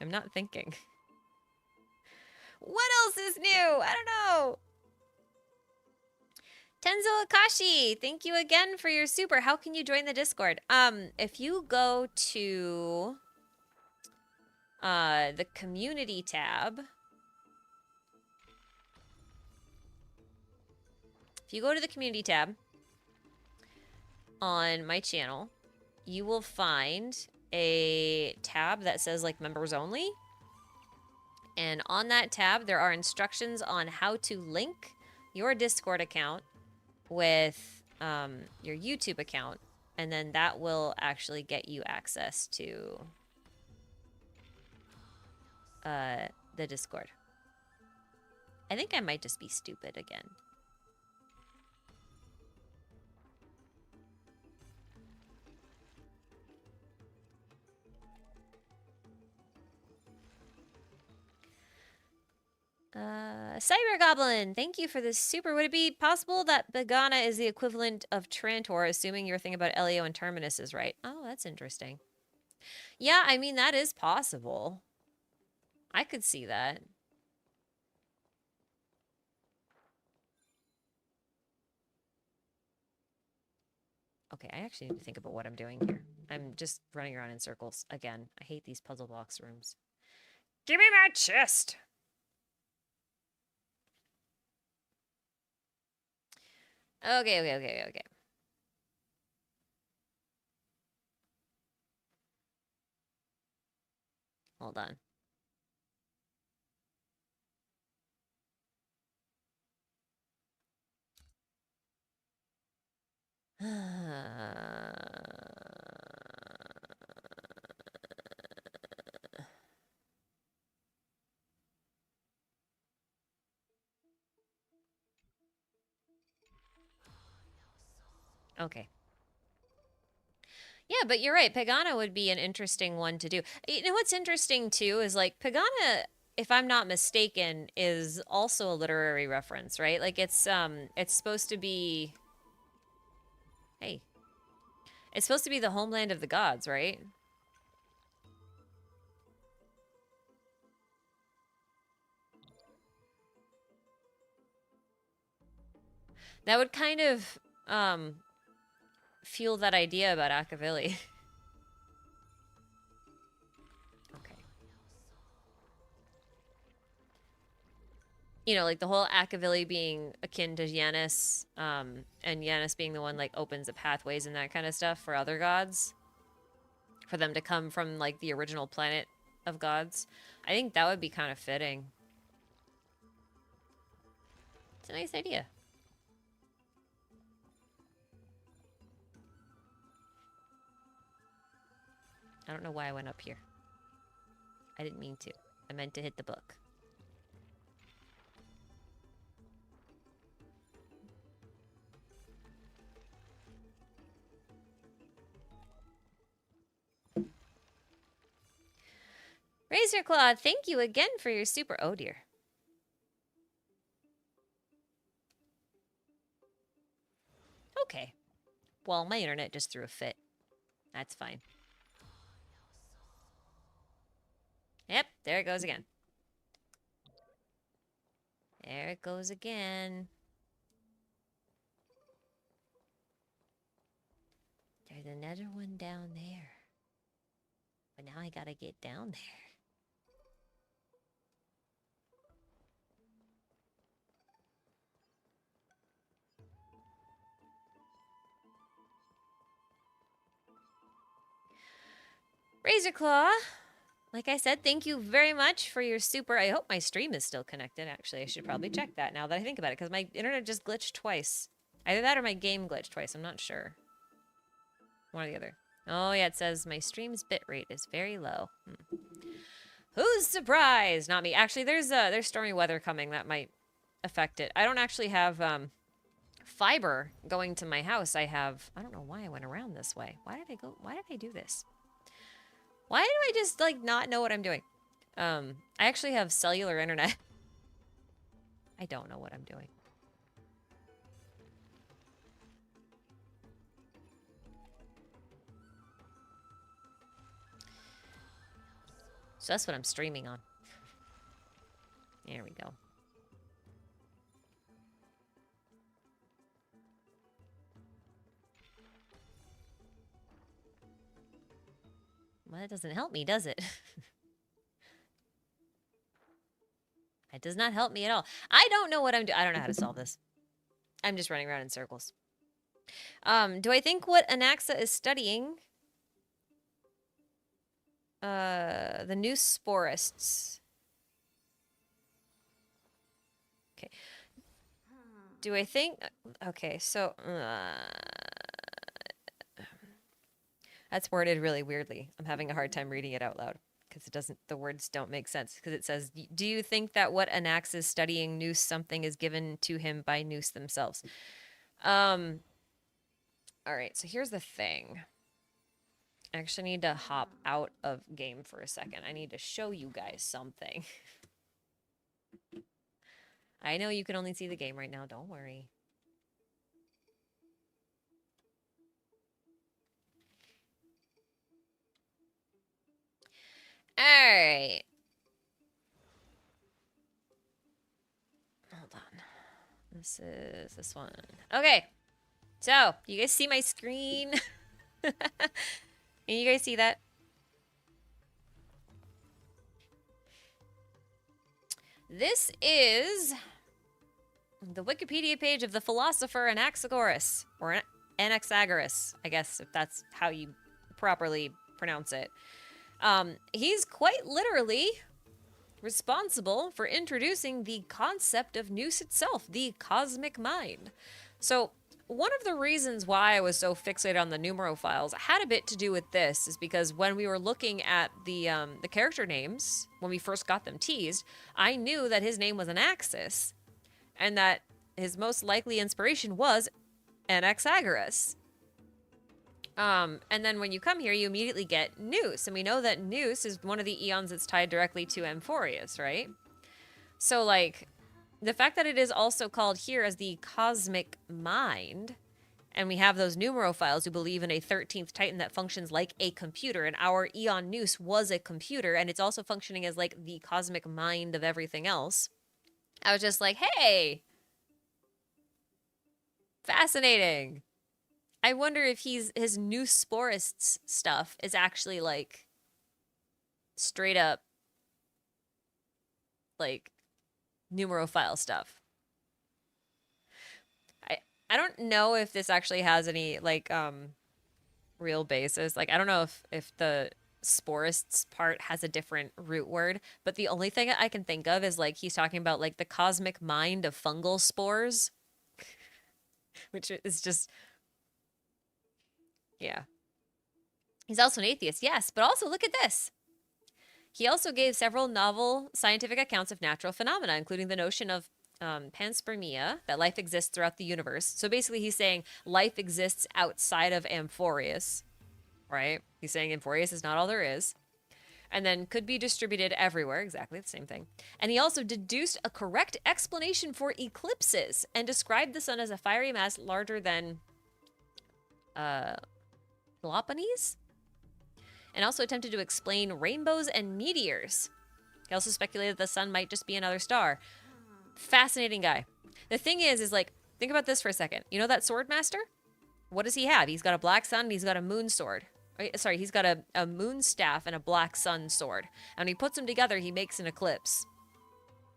S1: I'm not thinking. What else is new? I don't know. Tenzo Akashi, thank you again for your super. How can you join the Discord? If you go to the community tab, If you go to the community tab on my channel, you will find a tab that says like members only. And on that tab, there are instructions on how to link your Discord account with your YouTube account. And then that will actually get you access to the Discord. I think I might just be stupid again. Cyber Goblin, thank you for this super. Would it be possible that Begana is the equivalent of Trantor, assuming your thing about Elio and Terminus is right? Oh, that's interesting. Yeah, I mean, that is possible. I could see that. Okay, I actually need to think about what I'm doing here. I'm just running around in circles. Again, I hate these puzzle box rooms. Give me my chest! Okay. Hold on. Okay. Yeah, but you're right. Pagana would be an interesting one to do. You know what's interesting too is like Pagana, if I'm not mistaken, is also a literary reference, right? Like it's supposed to be, hey, it's supposed to be the homeland of the gods, right? That would kind of fuel that idea about Akavili. Okay. You know, like the whole Akavili being akin to Yanis, and Yanis being the one like opens the pathways and that kind of stuff for other gods, for them to come from like the original planet of gods. I think that would be kind of fitting. It's a nice idea. I don't know why I went up here. I didn't mean to. I meant to hit the book. Razor Claw, thank you again for your super. Oh dear. Okay. Well, my internet just threw a fit. That's fine. Yep, there it goes again. There it goes again. There's another one down there. But now I gotta get down there. Razor Claw, like I said, thank you very much for your super. I hope my stream is still connected, actually. I should probably check that now that I think about it, because my internet just glitched twice. Either that or my game glitched twice. I'm not sure. One or the other. Oh, yeah, it says my stream's bitrate is very low. Who's surprised? Not me. Actually, there's stormy weather coming that might affect it. I don't actually have fiber going to my house. I don't know why I went around this way. Why did I do this? Why do I just like not know what I'm doing? I actually have cellular internet. I don't know what I'm doing. So that's what I'm streaming on. There we go. Well, that doesn't help me, does it? It does not help me at all. I don't know what I'm doing. I don't know how to solve this. I'm just running around in circles. Do I think what Anaxa is studying? The new sporists. Okay. Do I think? Okay, so that's worded really weirdly. I'm having a hard time reading it out loud because it doesn't. The words don't make sense because it says, "Do you think that what Anax is studying Noose something is given to him by Noose themselves?" Um. All right. So here's the thing. I actually need to hop out of game for a second. I need to show you guys something. I know you can only see the game right now. Don't worry. All right. Hold on. This is this one. Okay. So, you guys see my screen? Can you guys see that? This is the Wikipedia page of the philosopher Anaxagoras, or Anaxagoras, I guess, if that's how you properly pronounce it. He's quite literally responsible for introducing the concept of Nous itself, the cosmic mind. So, one of the reasons why I was so fixated on the numero files had a bit to do with this, is because when we were looking at the character names when we first got them teased, I knew that his name was Anaxis, and that his most likely inspiration was Anaxagoras. And then when you come here, you immediately get Nous, and we know that Nous is one of the eons that's tied directly to Amphoreus, right? So, like, the fact that it is also called here as the cosmic mind, and we have those numerophiles who believe in a 13th titan that functions like a computer, and our eon Nous was a computer, and it's also functioning as, like, the cosmic mind of everything else. I was just like, hey, fascinating. I wonder if his new sporists stuff is actually like straight up like numerophile stuff. I don't know if this actually has any like real basis. Like I don't know if the sporists part has a different root word, but the only thing I can think of is like he's talking about like the cosmic mind of fungal spores, which is just yeah. He's also an atheist, yes, but also look at this. He also gave several novel scientific accounts of natural phenomena, including the notion of panspermia, that life exists throughout the universe. So basically, he's saying life exists outside of Amphoreus, right? He's saying Amphoreus is not all there is, and then could be distributed everywhere. Exactly the same thing. And he also deduced a correct explanation for eclipses and described the sun as a fiery mass larger than Peloponnese, and also attempted to explain rainbows and meteors. He also speculated the sun might just be another star. Fascinating guy. The thing is like, think about this for a second. You know that sword master? What does he have? He's got a black sun and he's got a moon sword. Sorry, he's got a moon staff and a black sun sword. And when he puts them together, he makes an eclipse.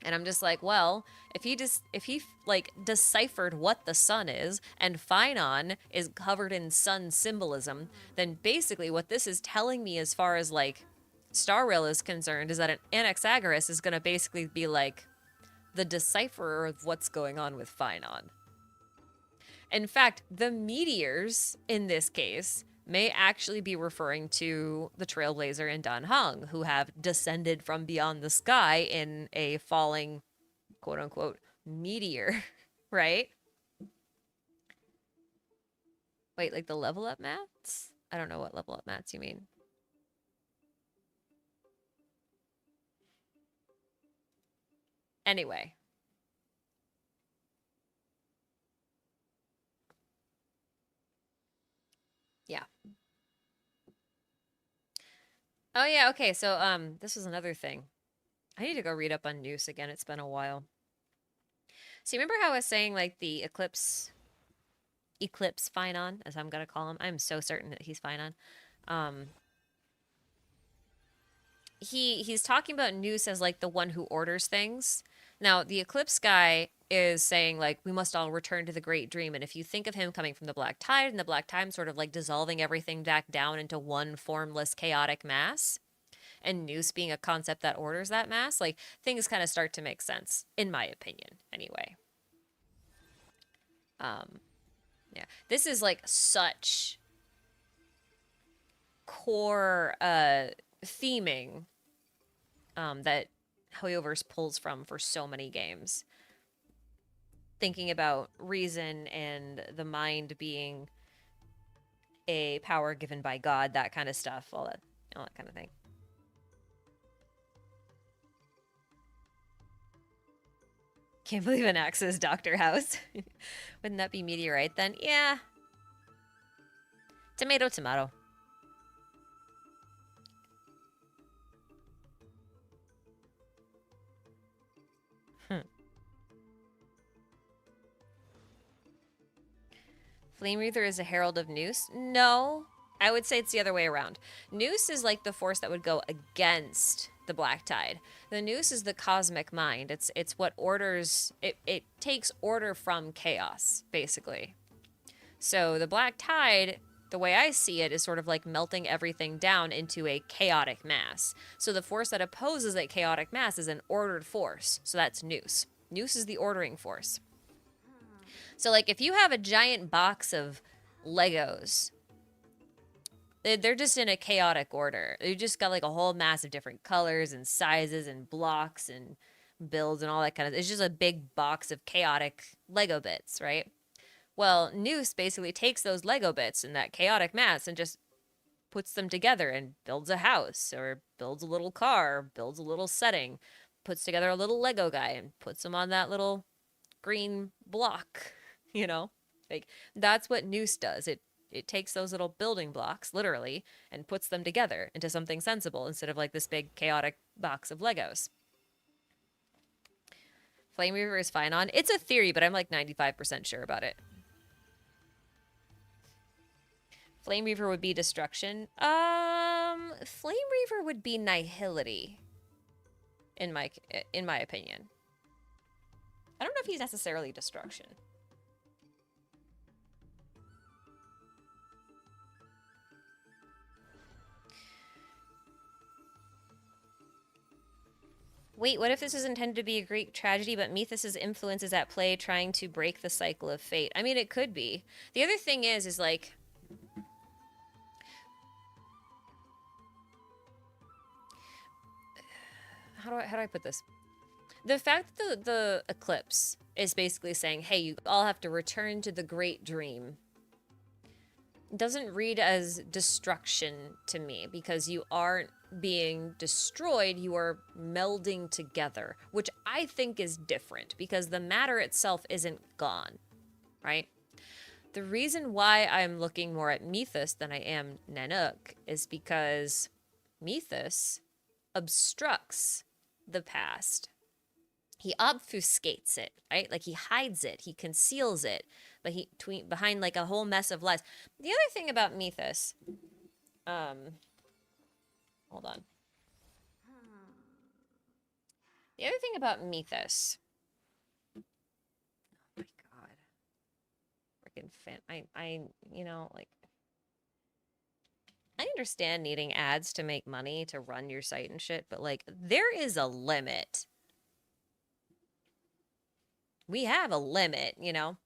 S1: And I'm just like, well, if he like deciphered what the sun is and Phynon is covered in sun symbolism, then basically what this is telling me as far as like Star Rail is concerned is that an Anaxagoras is going to basically be like the decipherer of what's going on with Phynon. In fact, the meteors in this case may actually be referring to the Trailblazer and Dan Heng, who have descended from beyond the sky in a falling, quote unquote, meteor, right? Wait, like the level up mats? I don't know what level up mats you mean. Anyway. Yeah. Oh yeah, okay, so this was another thing. I need to go read up on Noose again. It's been a while. So you remember how I was saying like the eclipse Phynon, as I'm gonna call him? I'm so certain that he's Phynon. Um he's talking about Noose as like the one who orders things. Now, the Eclipse guy is saying, like, we must all return to the Great Dream. And if you think of him coming from the Black Tide, and the Black Tide sort of like dissolving everything back down into one formless, chaotic mass, and Noose being a concept that orders that mass, like, things kind of start to make sense, in my opinion, anyway. Um, yeah. This is like such core theming that Hoyoverse pulls from for so many games. Thinking about reason and the mind being a power given by God, that kind of stuff, all that kind of thing. Can't believe an axe is Doctor House. Wouldn't that be meteorite then? Yeah. Tomato, tomato. Hmm. Flame Reaver is a herald of Noose? No. I would say it's the other way around. Noose is like the force that would go against the Black Tide. The Noose is the cosmic mind. It's what orders it takes order from chaos, basically. So the Black Tide, the way I see it, is sort of like melting everything down into a chaotic mass. So the force that opposes that chaotic mass is an ordered force. So that's Noose. Noose is the ordering force. So, like, if you have a giant box of Legos, they're just in a chaotic order. You just got, like, a whole mass of different colors and sizes and blocks and builds and all that kind of... It's just a big box of chaotic Lego bits, right? Well, Noose basically takes those Lego bits in that chaotic mass and just puts them together and builds a house or builds a little car, builds a little setting, puts together a little Lego guy and puts him on that little green block. You know, like, that's what Noose does. It takes those little building blocks, literally, and puts them together into something sensible instead of like this big chaotic box of Legos. Flame Reaver is fine on. It's a theory, but I'm like 95% sure about it. Flame Reaver would be destruction. Flame Reaver would be nihility, in my opinion. I don't know if he's necessarily destruction. Wait, what if this is intended to be a Greek tragedy, but Methus's influence is at play trying to break the cycle of fate? I mean, it could be. The other thing is like... How do I put this? The fact that the eclipse is basically saying, hey, you all have to return to the great dream, doesn't read as destruction to me, because you aren't being destroyed, you are melding together, which I think is different because the matter itself isn't gone, right? The reason why I'm looking more at Methus than I am Nanook is because Methus obstructs the past. He obfuscates it, right? Like, he hides it, he conceals it, but behind like a whole mess of lies. The other thing about Methus, hold on. The other thing about Methus, oh my god, freaking I you know, like, I understand needing ads to make money to run your site and shit, but like, there is a limit. We have a limit, you know?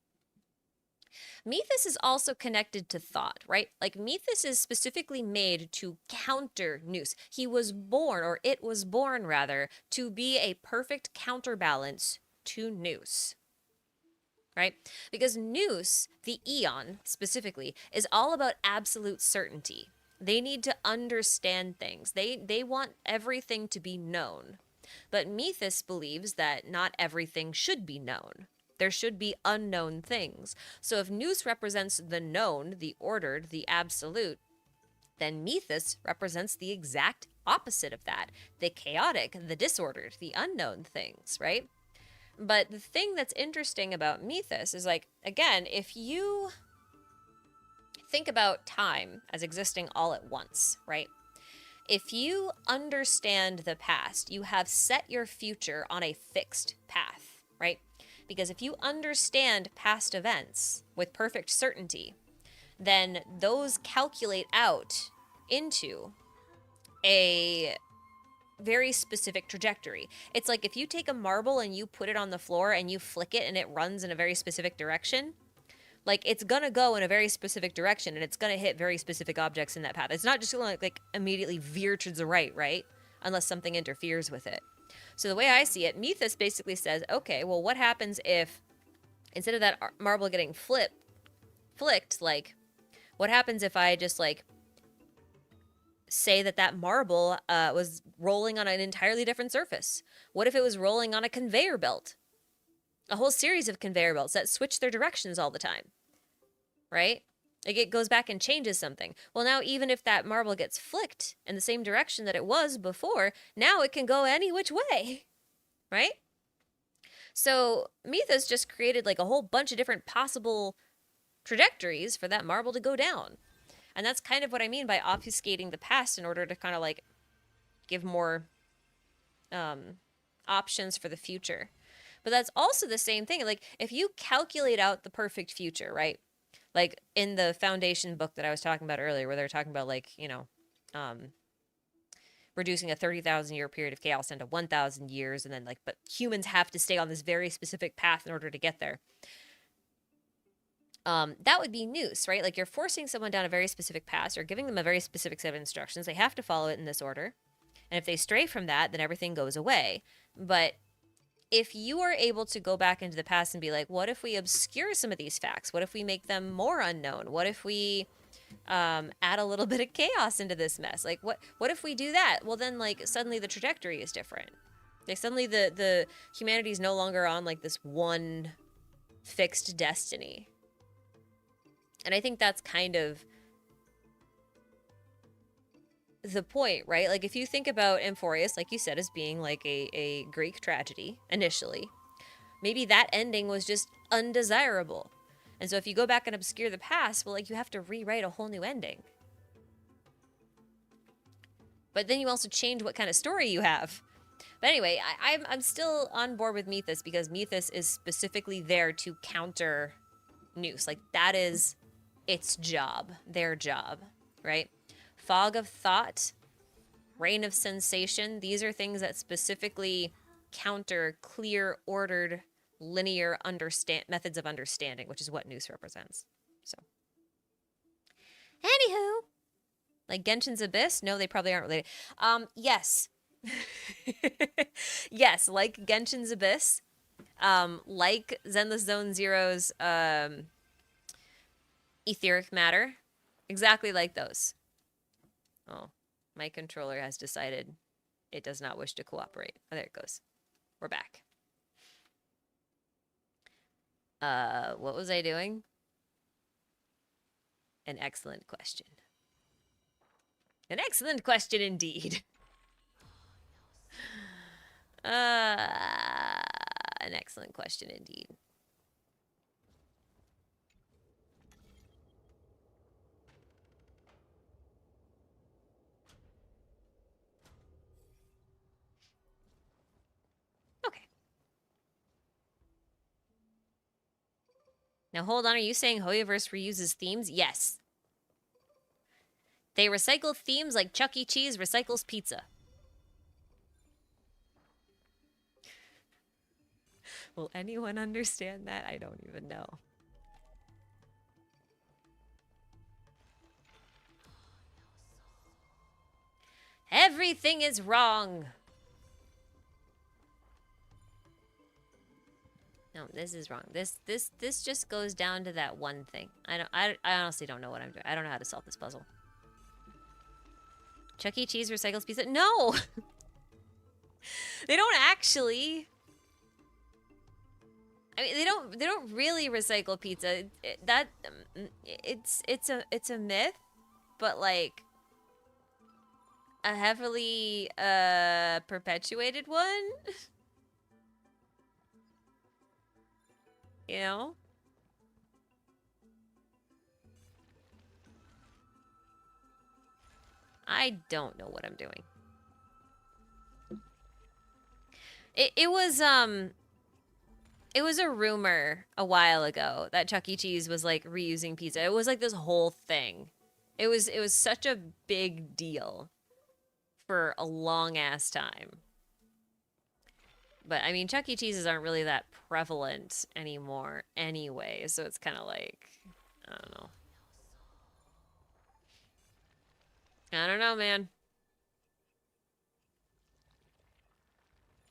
S1: Methus is also connected to thought, right? Like, Methus is specifically made to counter Noose. He was born, or it was born rather, to be a perfect counterbalance to Noose, right? Because Noose, the Eon specifically, is all about absolute certainty. They need to understand things. They want everything to be known. But Methus believes that not everything should be known. There should be unknown things. So if Noose represents the known, the ordered, the absolute, then Methus represents the exact opposite of that. The chaotic, the disordered, the unknown things, right? But the thing that's interesting about Methus is, like, again, if you think about time as existing all at once, right? If you understand the past, you have set your future on a fixed path, right? Because if you understand past events with perfect certainty, then those calculate out into a very specific trajectory. It's like if you take a marble and you put it on the floor and you flick it and it runs in a very specific direction, like it's gonna go in a very specific direction and it's gonna hit very specific objects in that path. It's not just gonna like immediately veer to the right? Unless something interferes with it. So the way I see it, Mythos basically says, okay, well, what happens if instead of that marble getting flicked, like, what happens if I just like say that that marble was rolling on an entirely different surface? What if it was rolling on a conveyor belt? A whole series of conveyor belts that switch their directions all the time, right? Like it goes back and changes something. Well, now even if that marble gets flicked in the same direction that it was before, now it can go any which way, right? So Mythos just created like a whole bunch of different possible trajectories for that marble to go down. And that's kind of what I mean by obfuscating the past in order to kind of like give more options for the future. But that's also the same thing. Like if you calculate out the perfect future, right? Like in the foundation book that I was talking about earlier, where they're talking about like, you know, reducing a 30,000 year period of chaos into 1,000 years. And then like, but humans have to stay on this very specific path in order to get there. That would be noose, right? Like you're forcing someone down a very specific path or giving them a very specific set of instructions. They have to follow it in this order. And if they stray from that, then everything goes away. But if you are able to go back into the past and be like, what if we obscure some of these facts? What if we make them more unknown? What if we add a little bit of chaos into this mess? Like what if we do that? Well, then like suddenly the trajectory is different. Like suddenly the humanity is no longer on like this one fixed destiny. And I think that's kind of the point, right? Like if you think about Amphoreus, like you said, as being like a Greek tragedy initially, maybe that ending was just undesirable. And so if you go back and obscure the past, well, like you have to rewrite a whole new ending. But then you also change what kind of story you have. But anyway, I'm still on board with Mythos because Mythos is specifically there to counter Noose. Like that is its job, their job, right? Fog of thought, rain of sensation, these are things that specifically counter clear, ordered, linear methods of understanding, which is what Noose represents. So, anywho, like Genshin's Abyss, no, they probably aren't related. Yes. Yes, like Genshin's Abyss, like Zenless Zone Zero's etheric matter, exactly like those. Oh, my controller has decided it does not wish to cooperate. Oh, there it goes. We're back. What was I doing? An excellent question. An excellent question indeed. An excellent question indeed. Okay. Now hold on, are you saying Hoyoverse reuses themes? Yes. They recycle themes like Chuck E. Cheese recycles pizza. Will anyone understand that? I don't even know. Everything is wrong. No, this is wrong. This just goes down to that one thing. I honestly don't know what I'm doing. I don't know how to solve this puzzle. Chuck E. Cheese recycles pizza? No! They don't actually. I mean, they don't really recycle pizza. It's a myth, but like a heavily perpetuated one. You know? I don't know what I'm doing. It was it was a rumor a while ago that Chuck E. Cheese was like reusing pizza. It was like this whole thing. It was such a big deal for a long ass time. But I mean, Chuck E. Cheese's aren't really that prevalent anymore anyway, so it's kind of like, I don't know. I don't know, man.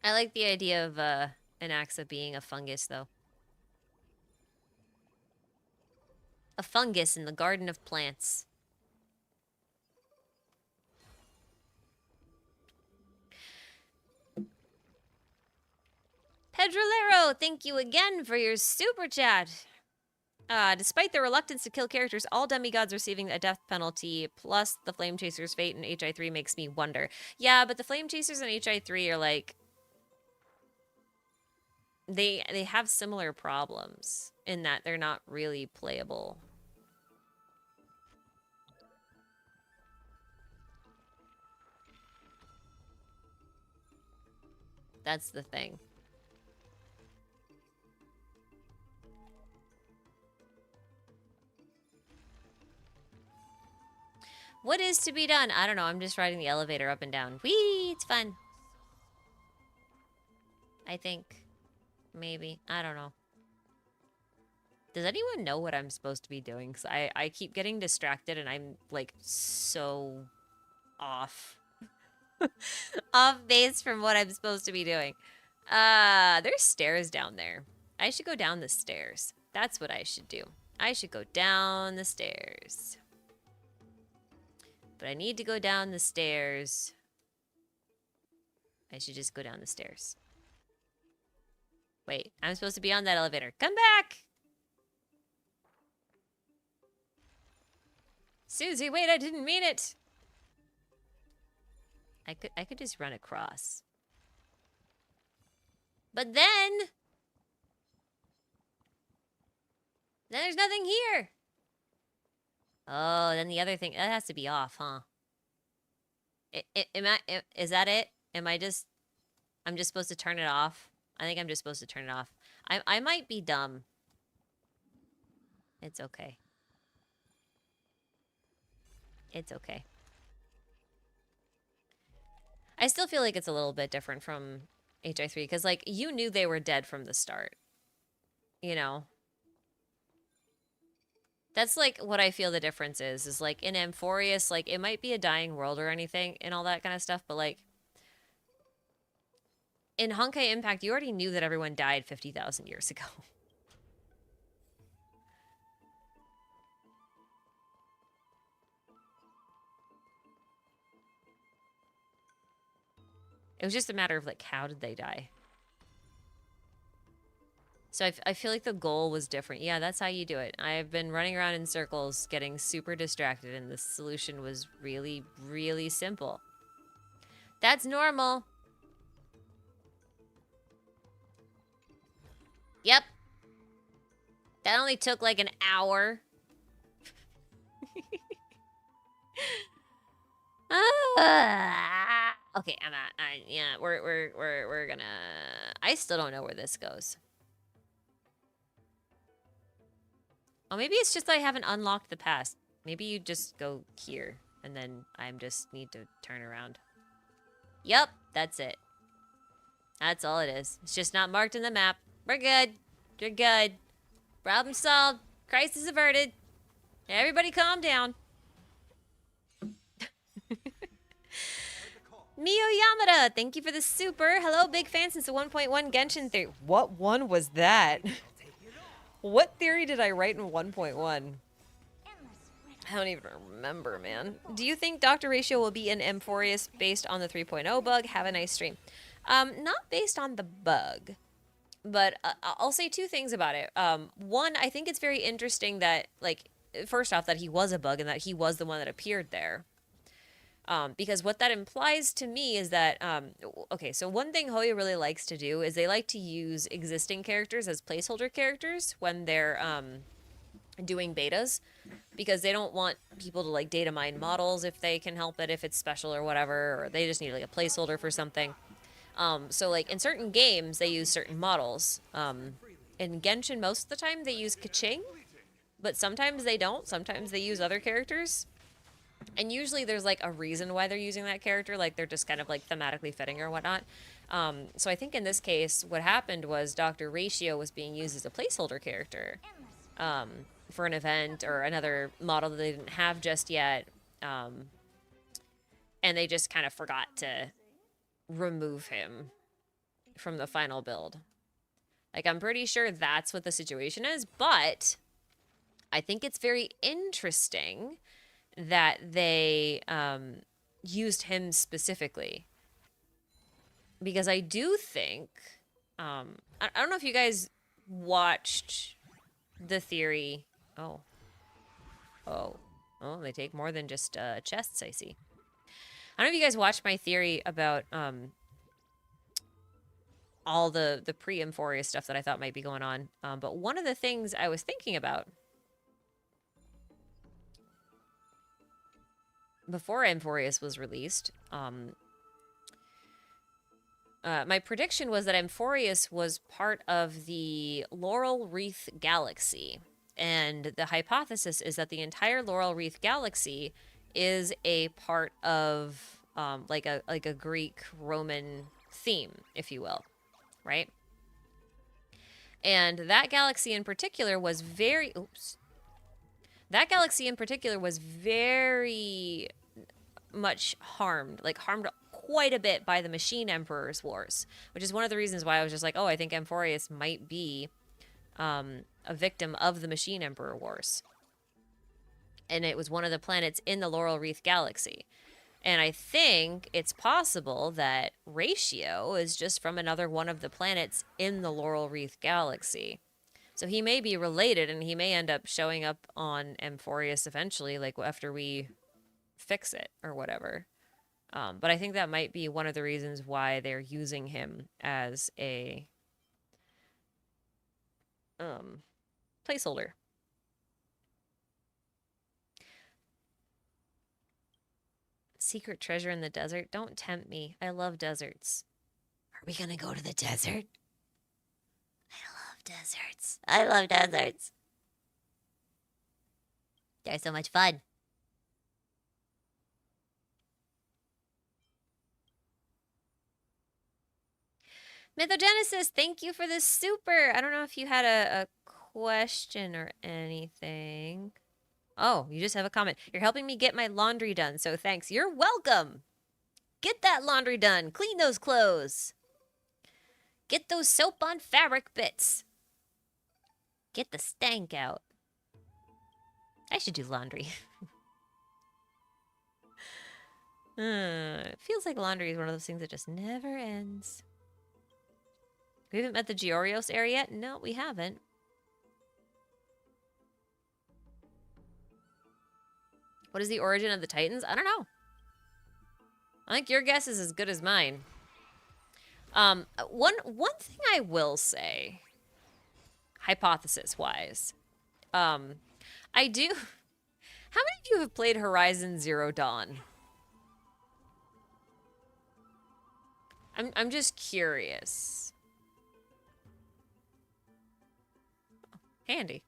S1: I like the idea of an axa being a fungus, though. A fungus in the garden of plants. Pedrolero, thank you again for your super chat. Despite their reluctance to kill characters, all demigods receiving a death penalty, plus the Flame Chaser's fate in HI3 makes me wonder. Yeah, but the Flame Chasers in HI3 are like... They have similar problems in that they're not really playable. That's the thing. What is to be done? I don't know. I'm just riding the elevator up and down. Whee! It's fun. I think. Maybe. I don't know. Does anyone know what I'm supposed to be doing? Because I keep getting distracted and I'm, like, so off. Off base from what I'm supposed to be doing. There's stairs down there. I should go down the stairs. That's what I should do. I should go down the stairs. But I need to go down the stairs. I should just go down the stairs. Wait, I'm supposed to be on that elevator. Come back! Susie, wait, I didn't mean it! I could just run across. But then there's nothing here. Oh, then the other thing, that has to be off, huh? Is that it? I'm just supposed to turn it off? I think I'm just supposed to turn it off. I might be dumb. It's okay. It's okay. I still feel like it's a little bit different from HI3 because, like, you knew they were dead from the start. You know? That's, like, what I feel the difference is like, in Amphoreus, like, it might be a dying world or anything and all that kind of stuff, but, like, in Honkai Impact, you already knew that everyone died 50,000 years ago. It was just a matter of, like, how did they die? So I feel like the goal was different. Yeah, that's how you do it. I've been running around in circles getting super distracted, and the solution was really, really simple. That's normal. Yep. That only took like an hour. Okay, I'm not. Yeah, we're gonna. I still don't know where this goes. Oh, maybe it's just I haven't unlocked the past. Maybe you just go here, and then I just need to turn around. Yep, that's it. That's all it is. It's just not marked in the map. We're good. You're good. Problem solved. Crisis averted. Everybody calm down. Mio Yamada, thank you for the super. Hello, big fan since the 1.1 Genshin theory. What one was that? What theory did I write in 1.1? I don't even remember, man. Do you think Dr. Ratio will be in Amphoreus based on the 3.0 bug? Have a nice stream. Not based on the bug, but I'll say two things about it. One, I think it's very interesting that, like, first off, that he was a bug and that he was the one that appeared there. Because what that implies to me is that, okay, so one thing Hoyo really likes to do is they like to use existing characters as placeholder characters when they're doing betas because they don't want people to like data mine models if they can help it, if it's special or whatever, or they just need like a placeholder for something. So like in certain games they use certain models. In Genshin most of the time they use Kaching, but sometimes they don't. Sometimes they use other characters. And usually there's like a reason why they're using that character, like they're just kind of like thematically fitting or whatnot. So I think in this case, what happened was Dr. Ratio was being used as a placeholder character for an event or another model that they didn't have just yet. And they just kind of forgot to remove him from the final build. Like, I'm pretty sure that's what the situation is, but I think it's very interesting that they used him specifically because I do think I don't know if you guys watched the theory. Oh, oh, oh! They take more than just chests. I see. I don't know if you guys watched my theory about all the pre-Amphoreus stuff that I thought might be going on. But one of the things I was thinking about before Amphoreus was released, my prediction was that Amphoreus was part of the Laurel Wreath Galaxy. And the hypothesis is that the entire Laurel Wreath Galaxy is a part of like a Greek Roman theme, if you will, right? And that galaxy in particular was very that galaxy in particular was very much harmed, like harmed quite a bit by the Machine Emperor's wars, which is one of the reasons why I was just like, oh, I think Amphoreus might be a victim of the Machine Emperor wars. And it was one of the planets in the Laurel Wreath Galaxy. And I think it's possible that Ratio is just from another one of the planets in the Laurel Wreath Galaxy. So he may be related and he may end up showing up on Amphoreus eventually, like after we fix it or whatever. But I think that might be one of the reasons why they're using him as a placeholder. Secret treasure in the desert? Don't tempt me. I love deserts. Are we gonna go to the desert? I love deserts. I love deserts. They're so much fun. Mythogenesis, thank you for this super. I don't know if you had a question or anything. Oh, you just have a comment. You're helping me get my laundry done, so thanks. You're welcome. Get that laundry done. Clean those clothes. Get those soap on fabric bits. Get the stank out. I should do laundry. It feels like laundry is one of those things that just never ends. We haven't met the Georios area yet? No, we haven't. What is the origin of the Titans? I don't know. I think your guess is as good as mine. One thing I will say, hypothesis-wise, I do... How many of you have played Horizon Zero Dawn? I'm just curious. Handy.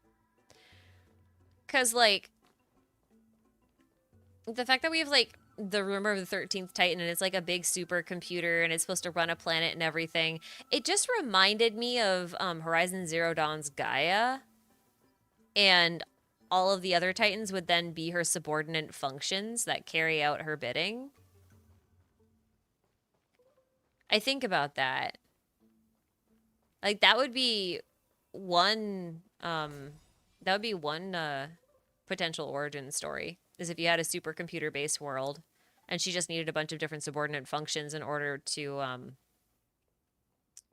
S1: Because, like, the fact that we have, like, the rumor of the 13th Titan and it's, like, a big supercomputer and it's supposed to run a planet and everything, it just reminded me of Horizon Zero Dawn's Gaia. And all of the other Titans would then be her subordinate functions that carry out her bidding. I think about that. Like, that would be one potential origin story, is if you had a supercomputer based world and she just needed a bunch of different subordinate functions in order to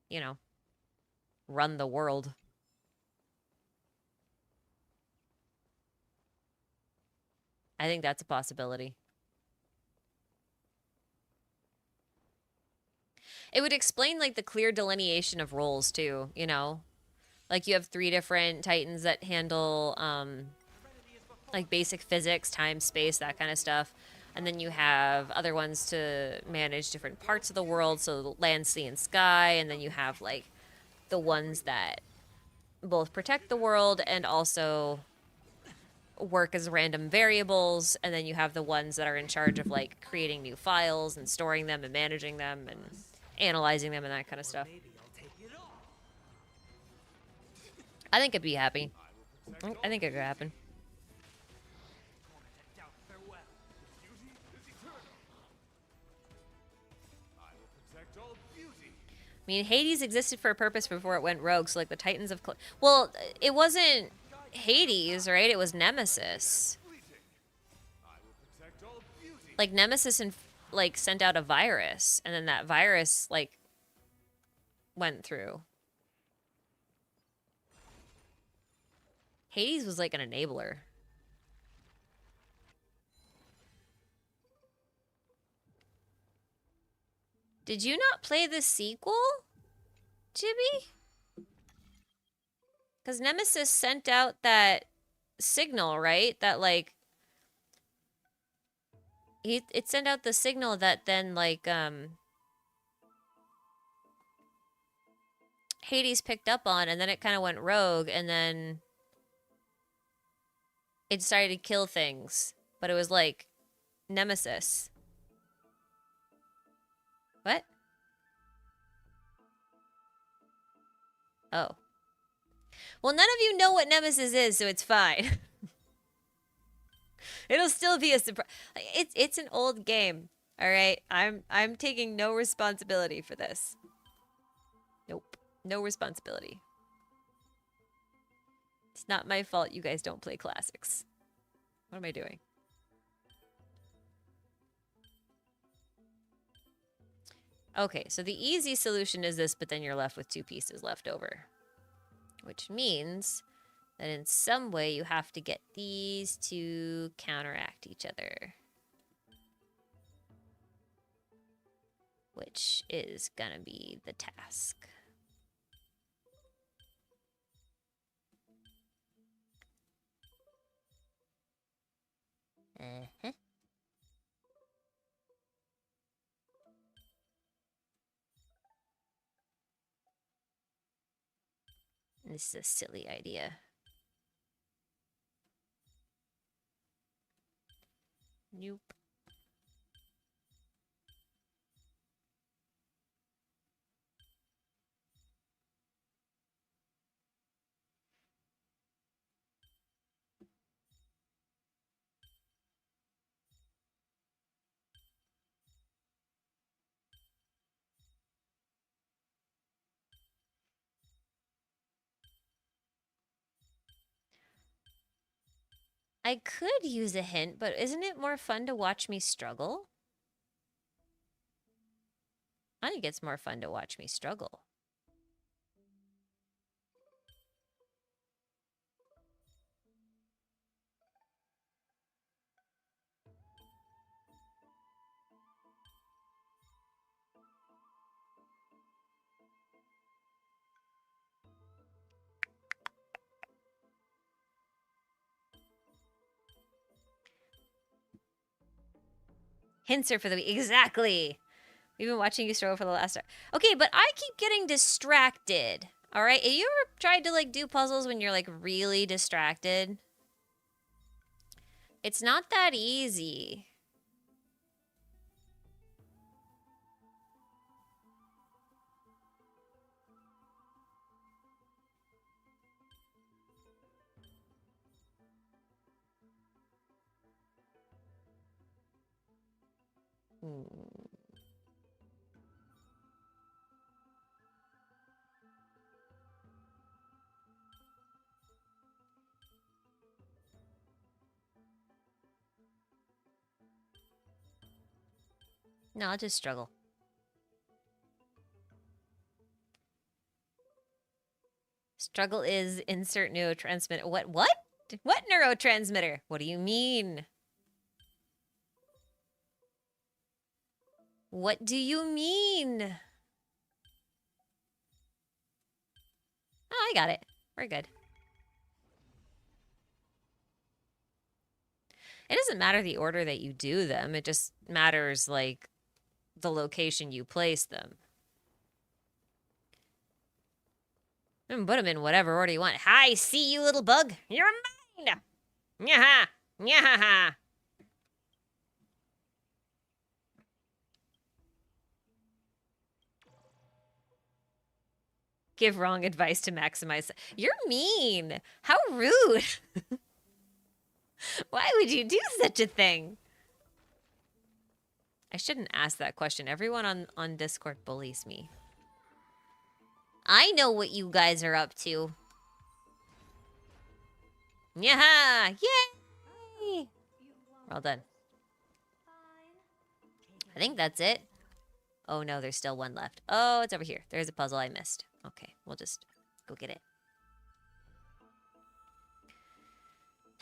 S1: you know, run the world. I think that's a possibility. It would explain like the clear delineation of roles too, you know? Like you have 3 different titans that handle like basic physics, time, space, that kind of stuff. And then you have other ones to manage different parts of the world, so land, sea, and sky. And then you have like the ones that both protect the world and also work as random variables. And then you have the ones that are in charge of like creating new files and storing them and managing them and analyzing them and that kind of stuff. I think it'd be happy. I think it could happen. I mean, Hades existed for a purpose before it went rogue, so like the Titans of... well, it wasn't Hades, right? It was Nemesis. Like, Nemesis like sent out a virus, and then that virus, like, went through. Hades was like an enabler. Did you not play the sequel, Jibby? Because Nemesis sent out that signal, right? That, like... it sent out the signal that then, like, Hades picked up on, and then it kind of went rogue, and then it started to kill things. But it was, like, Nemesis. What? Oh. Well, none of you know what Nemesis is, so it's fine. It'll still be a surprise. It's an old game, all right? I'm taking no responsibility for this. Nope. No responsibility. It's not my fault you guys don't play classics. What am I doing? Okay, so the easy solution is this, but then you're left with 2 pieces left over. Which means that in some way you have to get these to counteract each other. Which is gonna be the task. Uh-huh. This is a silly idea. Nope. I could use a hint, but isn't it more fun to watch me struggle? I think it's more fun to watch me struggle. Hints are for the week. Exactly. We've been watching you struggle for the last hour. Okay, but I keep getting distracted. All right. Have you ever tried to like do puzzles when you're like really distracted? It's not that easy. No, I'll just struggle. Struggle is insert neurotransmitter. What? What neurotransmitter? What do you mean? What do you mean? Oh, I got it. We're good. It doesn't matter the order that you do them. It just matters, like, the location you place them. You can put them in whatever order you want. Hi, see you, little bug. You're mine. Nyaha. Nyaha. Give wrong advice to maximize. You're mean. How rude. Why would you do such a thing? I shouldn't ask that question. Everyone on Discord bullies me. I know what you guys are up to. Yeah! Yay! Well done. I think that's it. Oh no, there's still one left. Oh, it's over here. There's a puzzle I missed. Okay, we'll just go get it.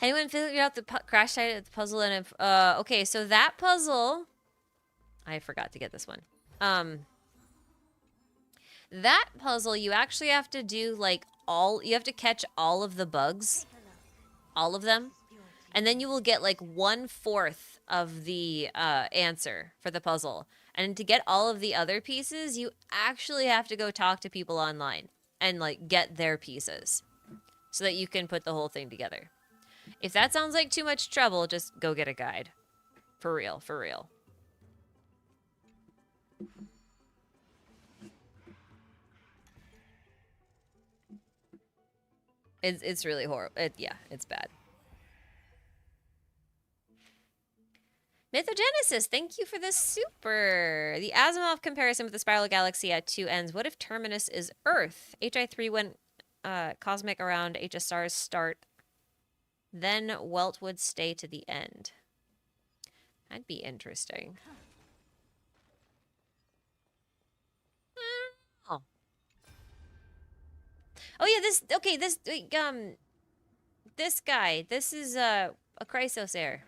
S1: Anyone figured out the crash site of the puzzle? And okay, so that puzzle, I forgot to get this one. That puzzle, you actually have to do like you have to catch all of the bugs, all of them, and then you will get like 1/4 of the answer for the puzzle. And to get all of the other pieces, you actually have to go talk to people online and like get their pieces so that you can put the whole thing together. If that sounds like too much trouble, just go get a guide. For real, for real. It's really horrible. Yeah, it's bad. Mythogenesis, thank you for the super. The Asimov comparison with the spiral galaxy at two ends. What if Terminus is Earth? HI3 went cosmic around HSR's start. Then Welt would stay to the end. That'd be interesting. Oh. Oh yeah, this guy. This is a Chrysos heir.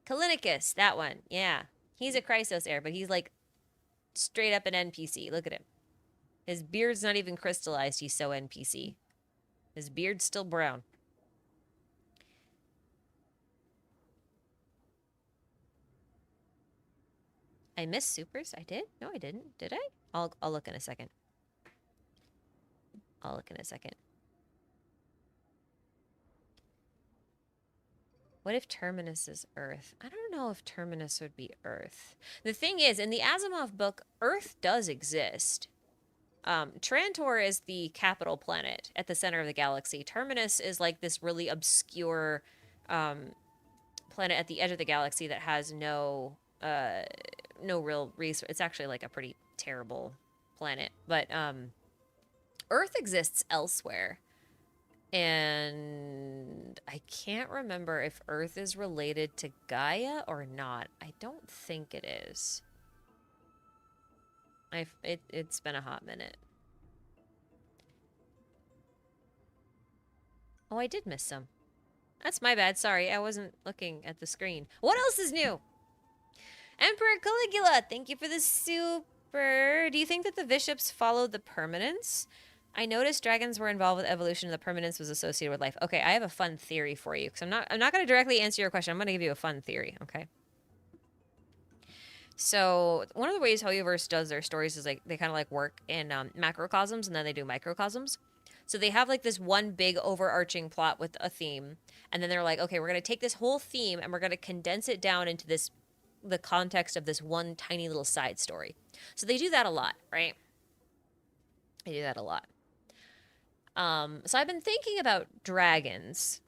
S1: Kalinicus, that one. Yeah. He's a Chrysos heir, but he's like straight up an NPC. Look at him. His beard's not even crystallized. He's so NPC. His beard's still brown. I missed supers? I did? No, I didn't. Did I? I'll look in a second. I'll look in a second. What if Terminus is Earth? I don't know if Terminus would be Earth. The thing is, in the Asimov book, Earth does exist. Trantor is the capital planet at the center of the galaxy. Terminus is like this really obscure planet at the edge of the galaxy that has no real resource. It's actually like a pretty terrible planet. But Earth exists elsewhere. And I can't remember if Earth is related to Gaia or not. I don't think it is. It's been a hot minute. Oh, I did miss some. That's my bad. Sorry, I wasn't looking at the screen. What else is new? Emperor Caligula, thank you for the super. Do you think that the bishops followed the permanence? I noticed dragons were involved with evolution and the permanence was associated with life. Okay, I have a fun theory for you because I'm not going to directly answer your question. I'm going to give you a fun theory, okay? So one of the ways Hoyoverse does their stories is like they kind of like work in macrocosms and then they do microcosms. So they have like this one big overarching plot with a theme, and then they're like, okay, we're going to take this whole theme and we're going to condense it down into the context of this one tiny little side story. So they do that a lot, right? They do that a lot. So I've been thinking about dragons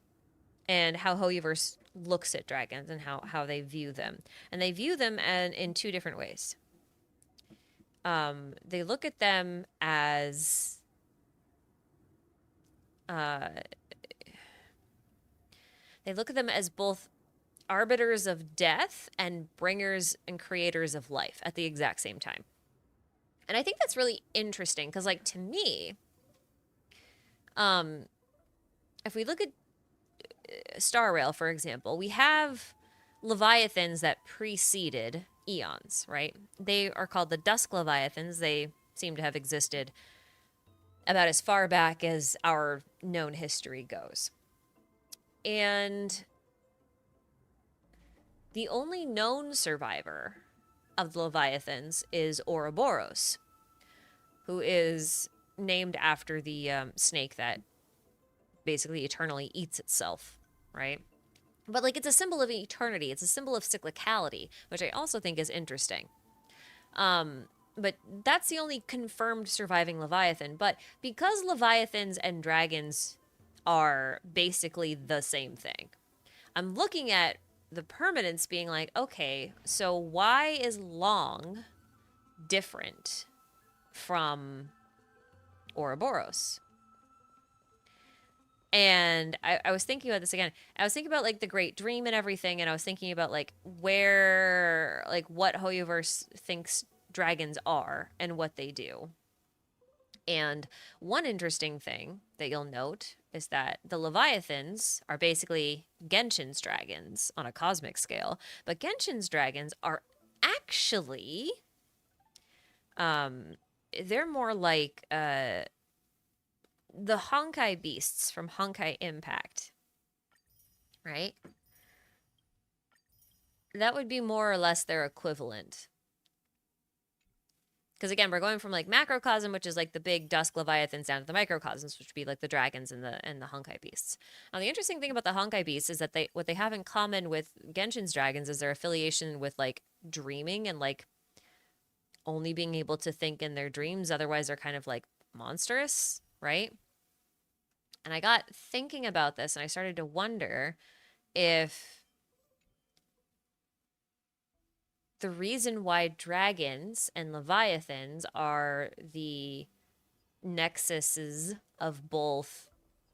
S1: and how Hoyoverse looks at dragons and how they view them. And they view them in two different ways. They look at them as both arbiters of death and bringers and creators of life at the exact same time. And I think that's really interesting because, like, to me, if we look at Star Rail, for example, we have Leviathans that preceded eons, right? They are called the Dusk Leviathans. They seem to have existed about as far back as our known history goes. And the only known survivor of the Leviathans is Ouroboros, who is named after the snake that basically eternally eats itself, right? But like it's a symbol of eternity, it's a symbol of cyclicality, which I also think is interesting. But that's the only confirmed surviving Leviathan. But because Leviathans and dragons are basically the same thing, I'm looking at the permanence being like, okay, so why is long different from Ouroboros? And I was thinking about this again. I was thinking about like the Great Dream and everything, and I was thinking about like where, like what Hoyoverse thinks dragons are and what they do. And one interesting thing that you'll note is that the Leviathans are basically Genshin's dragons on a cosmic scale, but Genshin's dragons are actually, um, they're more like the Honkai beasts from Honkai Impact, right? That would be more or less their equivalent. Because again, we're going from like macrocosm, which is like the big dusk leviathans, down to the microcosms, which would be like the dragons and the Honkai beasts. Now, the interesting thing about the Honkai beasts is that what they have in common with Genshin's dragons is their affiliation with like dreaming and like only being able to think in their dreams. Otherwise, they're kind of like monstrous, right? And I got thinking about this, and I started to wonder if the reason why dragons and leviathans are the nexuses of both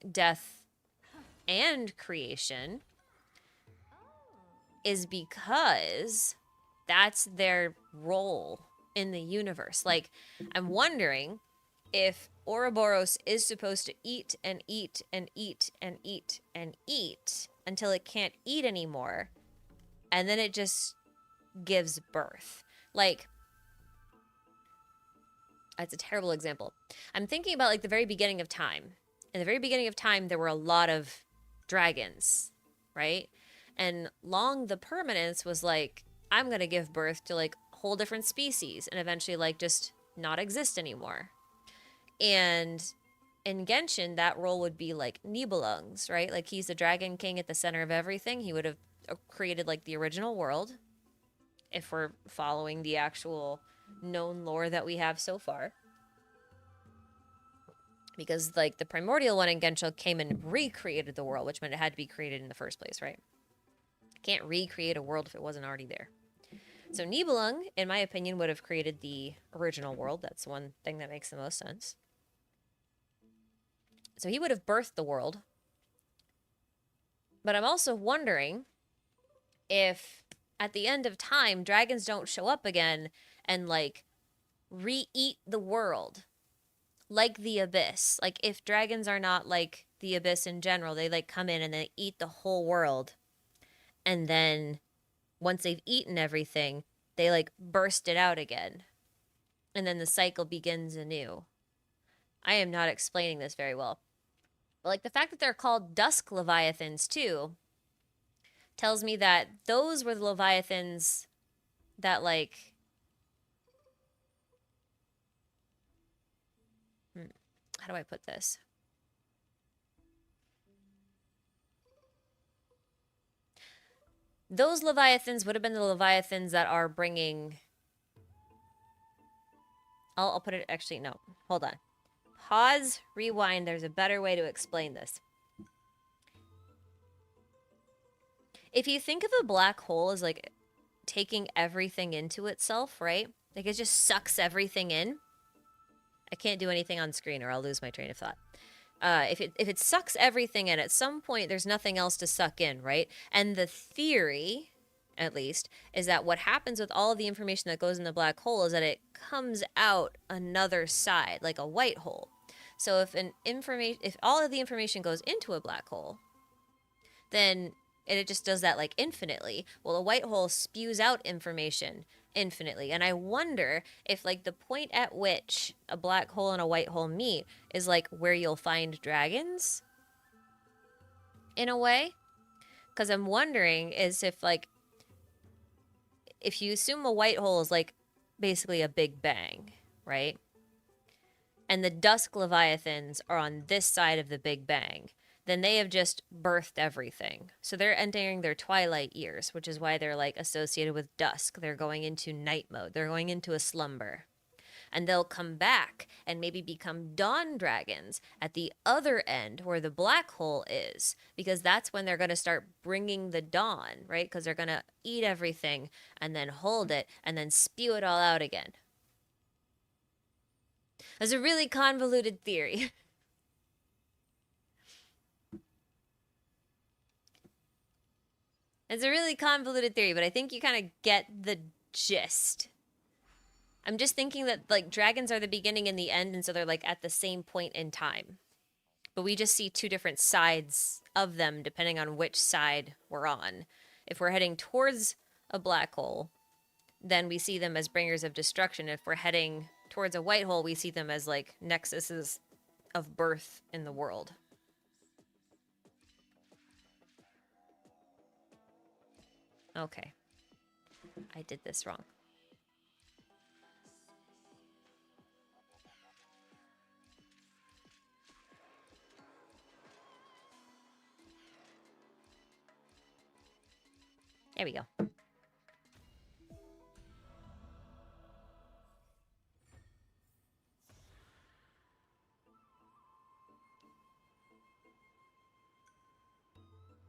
S1: death and creation is because that's their role in the universe. Like, I'm wondering if Ouroboros is supposed to eat and eat and eat and eat and eat until it can't eat anymore, and then it just gives birth. Like, that's a terrible example. I'm thinking about like the very beginning of time. In the very beginning of time, there were a lot of dragons, right? And Long the Permanence was like, I'm going to give birth to like whole different species and eventually like just not exist anymore. And in Genshin, that role would be like Nibelung's, right? Like he's the dragon king at the center of everything. He would have created like the original world if we're following the actual known lore that we have so far. Because like the primordial one in Genshin came and recreated the world, which meant it had to be created in the first place, right? Can't recreate a world if it wasn't already there. So Nibelung, in my opinion, would have created the original world. That's one thing that makes the most sense. So he would have birthed the world. But I'm also wondering if at the end of time, dragons don't show up again and like re-eat the world like the abyss. Like if dragons are not like the abyss in general, they like come in and they eat the whole world. And then once they've eaten everything, they like burst it out again. And then the cycle begins anew. I am not explaining this very well. But like the fact that they're called dusk leviathans too tells me that those were the leviathans that like how do I put this? Those leviathans would have been the leviathans that are bringing. I'll put it, actually, no, hold on. Pause, rewind, there's a better way to explain this. If you think of a black hole as like taking everything into itself, right? Like it just sucks everything in. I can't do anything on screen or I'll lose my train of thought. If it sucks everything in, at some point there's nothing else to suck in, right? And the theory, at least, is that what happens with all of the information that goes in the black hole is that it comes out another side, like a white hole. So if all of the information goes into a black hole, then And it just does that like infinitely. Well, a white hole spews out information infinitely. And I wonder if like the point at which a black hole and a white hole meet is like where you'll find dragons in a way. Because I'm wondering is if like if you assume a white hole is like basically a big bang, right? And the dusk leviathans are on this side of the big bang, then they have just birthed everything. So they're entering their twilight years, which is why they're like associated with dusk. They're going into night mode. They're going into a slumber. And they'll come back and maybe become dawn dragons at the other end where the black hole is, because that's when they're going to start bringing the dawn, right? Because they're going to eat everything and then hold it and then spew it all out again. That's a really convoluted theory. It's a really convoluted theory, but I think you kind of get the gist. I'm just thinking that like dragons are the beginning and the end, and so they're like at the same point in time. But we just see two different sides of them depending on which side we're on. If we're heading towards a black hole, then we see them as bringers of destruction. If we're heading towards a white hole, we see them as like nexuses of birth in the world. Okay. I did this wrong. There we go.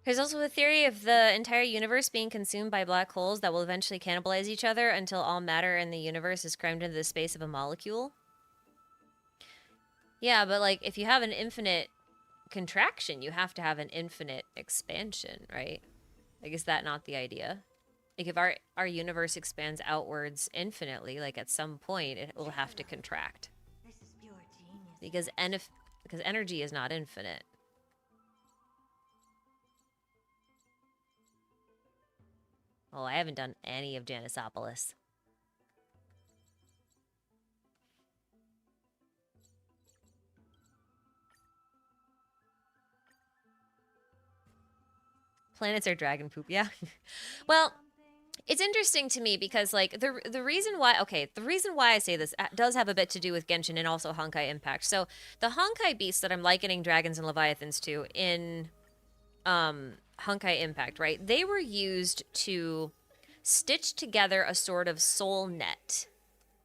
S1: There's also a theory of the entire universe being consumed by black holes that will eventually cannibalize each other until all matter in the universe is crammed into the space of a molecule. Yeah, but like if you have an infinite contraction, you have to have an infinite expansion, right? Like, is that not the idea? Like, if our universe expands outwards infinitely, like at some point it will have to contract
S2: This is pure genius.
S1: because energy is not infinite. Oh, I haven't done any of Janisopolis. Planets are dragon poop, yeah. Well, it's interesting to me because like the reason why I say this does have a bit to do with Genshin and also Honkai Impact. So the Honkai beasts that I'm likening dragons and leviathans to in Honkai Impact, right? They were used to stitch together a sort of soul net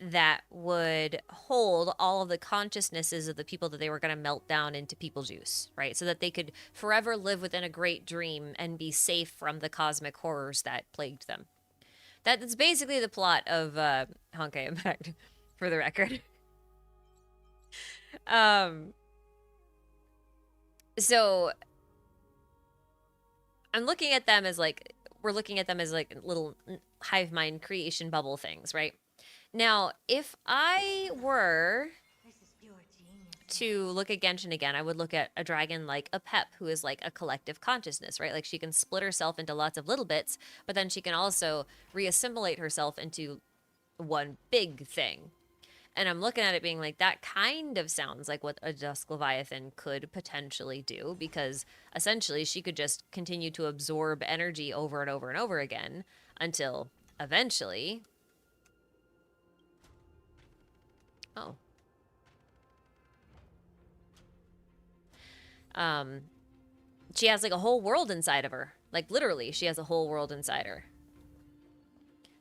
S1: that would hold all of the consciousnesses of the people that they were going to melt down into people juice, right? So that they could forever live within a great dream and be safe from the cosmic horrors that plagued them. That's basically the plot of Honkai Impact, for the record. um, so I'm looking at them as like we're looking at them as like little hive mind creation bubble things, right? Now, if I were
S2: This is pure genius.
S1: to look at Genshin again, I would look at a dragon like a Pep, who is like a collective consciousness, right? Like she can split herself into lots of little bits, but then she can also reassimilate herself into one big thing. And I'm looking at it being like, that kind of sounds like what a Dusk Leviathan could potentially do, because essentially she could just continue to absorb energy over and over and over again until eventually. Oh. She has like a whole world inside of her. Like literally, she has a whole world inside her.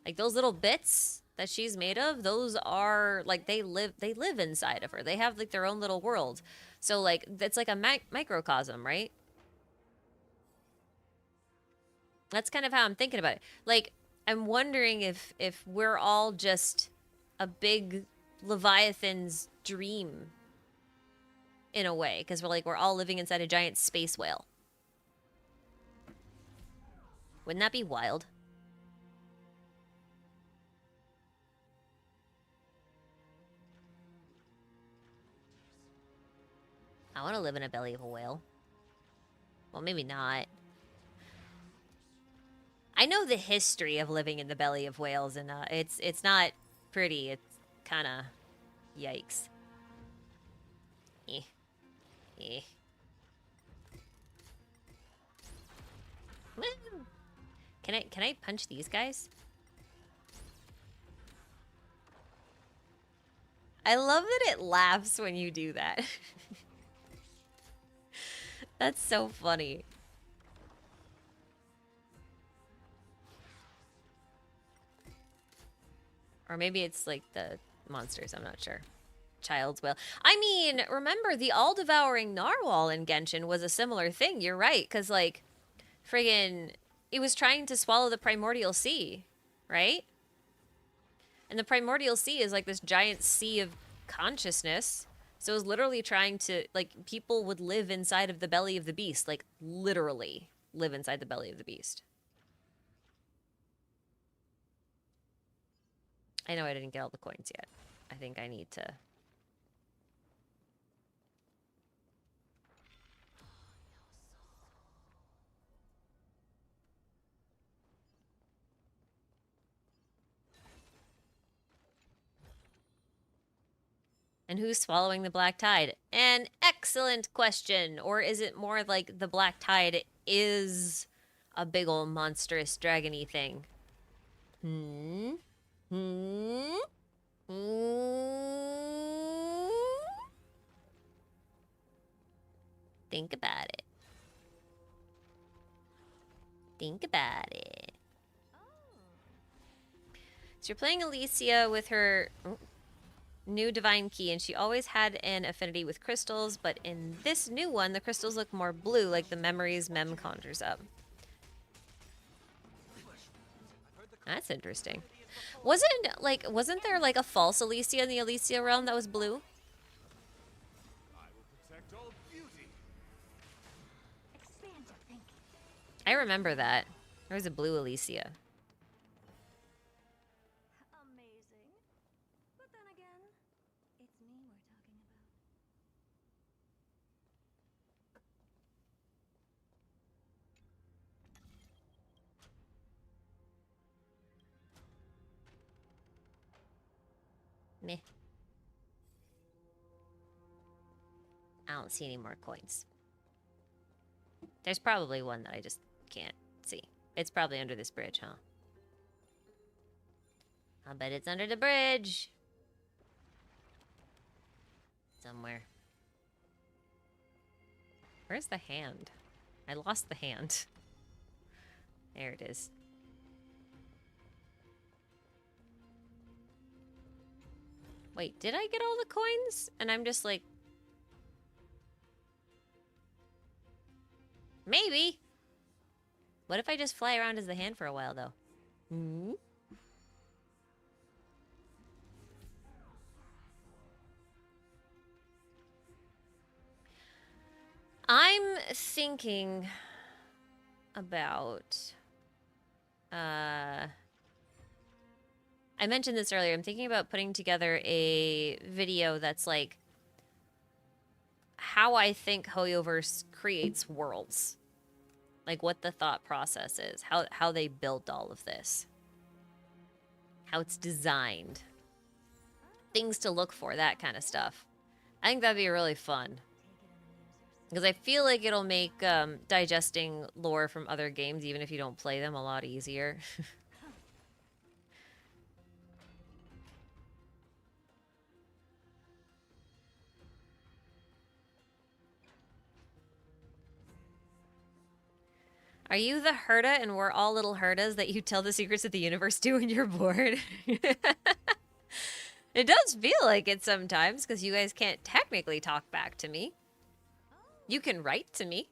S1: Like those little bits that she's made of, those are like they live inside of her. They have like their own little world. So like it's like a microcosm, right? That's kind of how I'm thinking about it. Like I'm wondering if we're all just a big Leviathan's dream in a way, because we're all living inside a giant space whale. Wouldn't that be wild? I want to live in a belly of a whale. Well, maybe not. I know the history of living in the belly of whales, and it's not pretty. It's kind of yikes. Eh, eh. Woo. Can I punch these guys? I love that it laughs when you do that. That's so funny. Or maybe it's like the monsters, I'm not sure. Child's will. I mean, remember the all-devouring narwhal in Genshin was a similar thing. You're right, because like friggin' it was trying to swallow the primordial sea, right? And the primordial sea is like this giant sea of consciousness. So it was literally trying to, like, people would live inside of the belly of the beast, like literally live inside the belly of the beast. I know I didn't get all the coins yet. I think I need to. And who's swallowing the black tide? An excellent question. Or is it more like the black tide is a big old monstrous dragony thing? Hmm? Hmm? Hmm? Think about it. Think about it. So you're playing Alicia with her new divine key, and she always had an affinity with crystals, but in this new one, the crystals look more blue, like the memories Mem conjures up. That's interesting. Wasn't there like a false Alicia in the Alicia realm that was blue?
S2: Expand your thinking.
S1: I remember that. There was a blue Alicia.
S2: Amazing. But then again, it's me we're talking about.
S1: Meh. I don't see any more coins. There's probably one that I just can't see. It's probably under this bridge, huh? I'll bet it's under the bridge. Somewhere. Where's the hand? I lost the hand. There it is. Wait, did I get all the coins? And I'm just like... Maybe. What if I just fly around as the hand for a while, though? Hmm? I'm thinking about... I mentioned this earlier. I'm thinking about putting together a video that's like how I think Hoyoverse creates worlds. Like what the thought process is, how they built all of this. How it's designed. Things to look for, that kind of stuff. I think that'd be really fun. Because I feel like it'll make digesting lore from other games, even if you don't play them, a lot easier. Are you the Herda and we're all little Herdas that you tell the secrets of the universe to when you're bored? It does feel like it sometimes, because you guys can't technically talk back to me. You can write to me.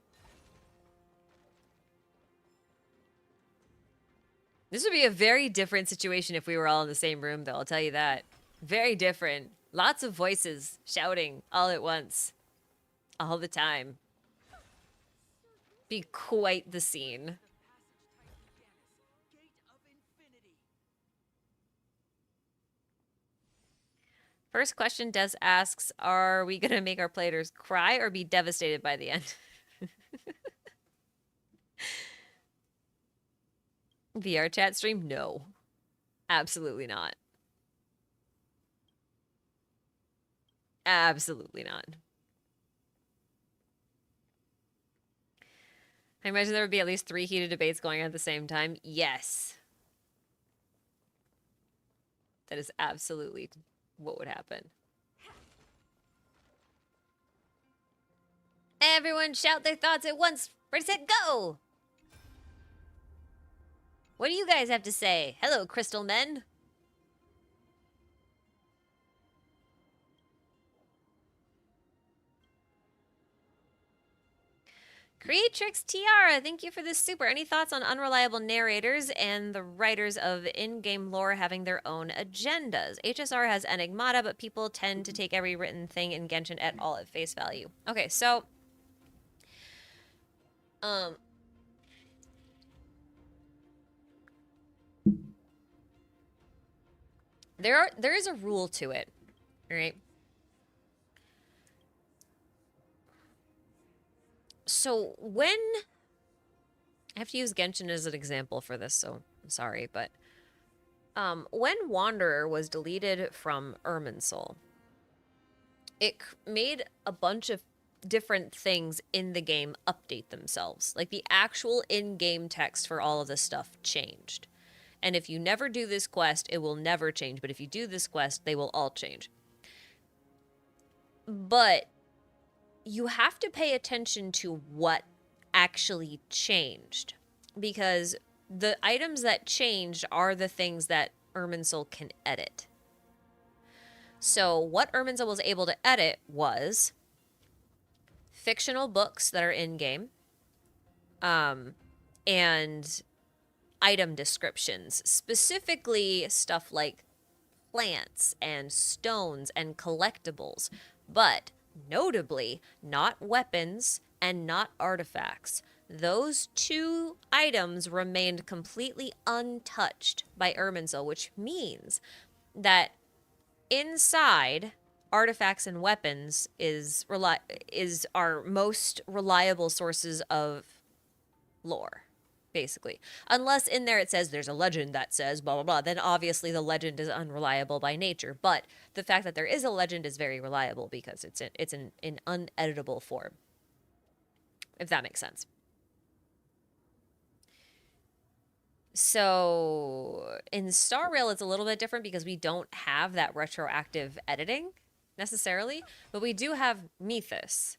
S1: This would be a very different situation if we were all in the same room, though, I'll tell you that. Very different. Lots of voices shouting all at once. All the time. Be quite the scene. First question Des asks, are we going to make our players cry or be devastated by the end? VR chat stream? No. Absolutely not. Absolutely not. I imagine there would be at least 3 heated debates going on at the same time. Yes. That is absolutely what would happen. Everyone shout their thoughts at once. Ready, set, go! What do you guys have to say? Hello, Crystal Men. Creatrix Tiara, thank you for this super. Any thoughts on unreliable narrators and the writers of in-game lore having their own agendas? HSR has Enigmata, but people tend to take every written thing in Genshin at all at face value. Okay, so there is a rule to it, right? So when I have to use Genshin as an example for this, so I'm sorry, but when Wanderer was deleted from Irminsul, it made a bunch of different things in the game update themselves. Like the actual in-game text for all of this stuff changed. And if you never do this quest, it will never change. But if you do this quest, they will all change. But you have to pay attention to what actually changed. Because the items that changed are the things that Irminsul can edit. So what Irminsul was able to edit was fictional books that are in-game, and item descriptions, specifically stuff like plants and stones and collectibles, but notably not weapons and not artifacts. Those 2 items remained completely untouched by Irminsul, which means that inside artifacts and weapons is our most reliable sources of lore, basically. Unless in there it says there's a legend that says blah blah blah, then obviously the legend is unreliable by nature. But the fact that there is a legend is very reliable because it's in uneditable form. If that makes sense. So in Star Rail, it's a little bit different because we don't have that retroactive editing necessarily, but we do have Mythos.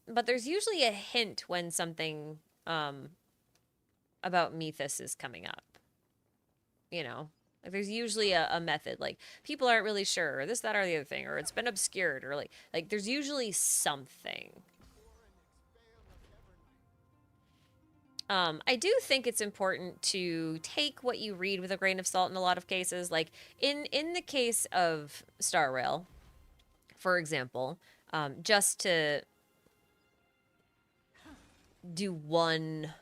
S1: But there's usually a hint when something about Mythos is coming up. You know, like there's usually a method. Like people aren't really sure, or this, that, or the other thing, or it's been obscured, or like there's usually something. I do think it's important to take what you read with a grain of salt in a lot of cases. Like in the case of Star Rail, for example, just to do one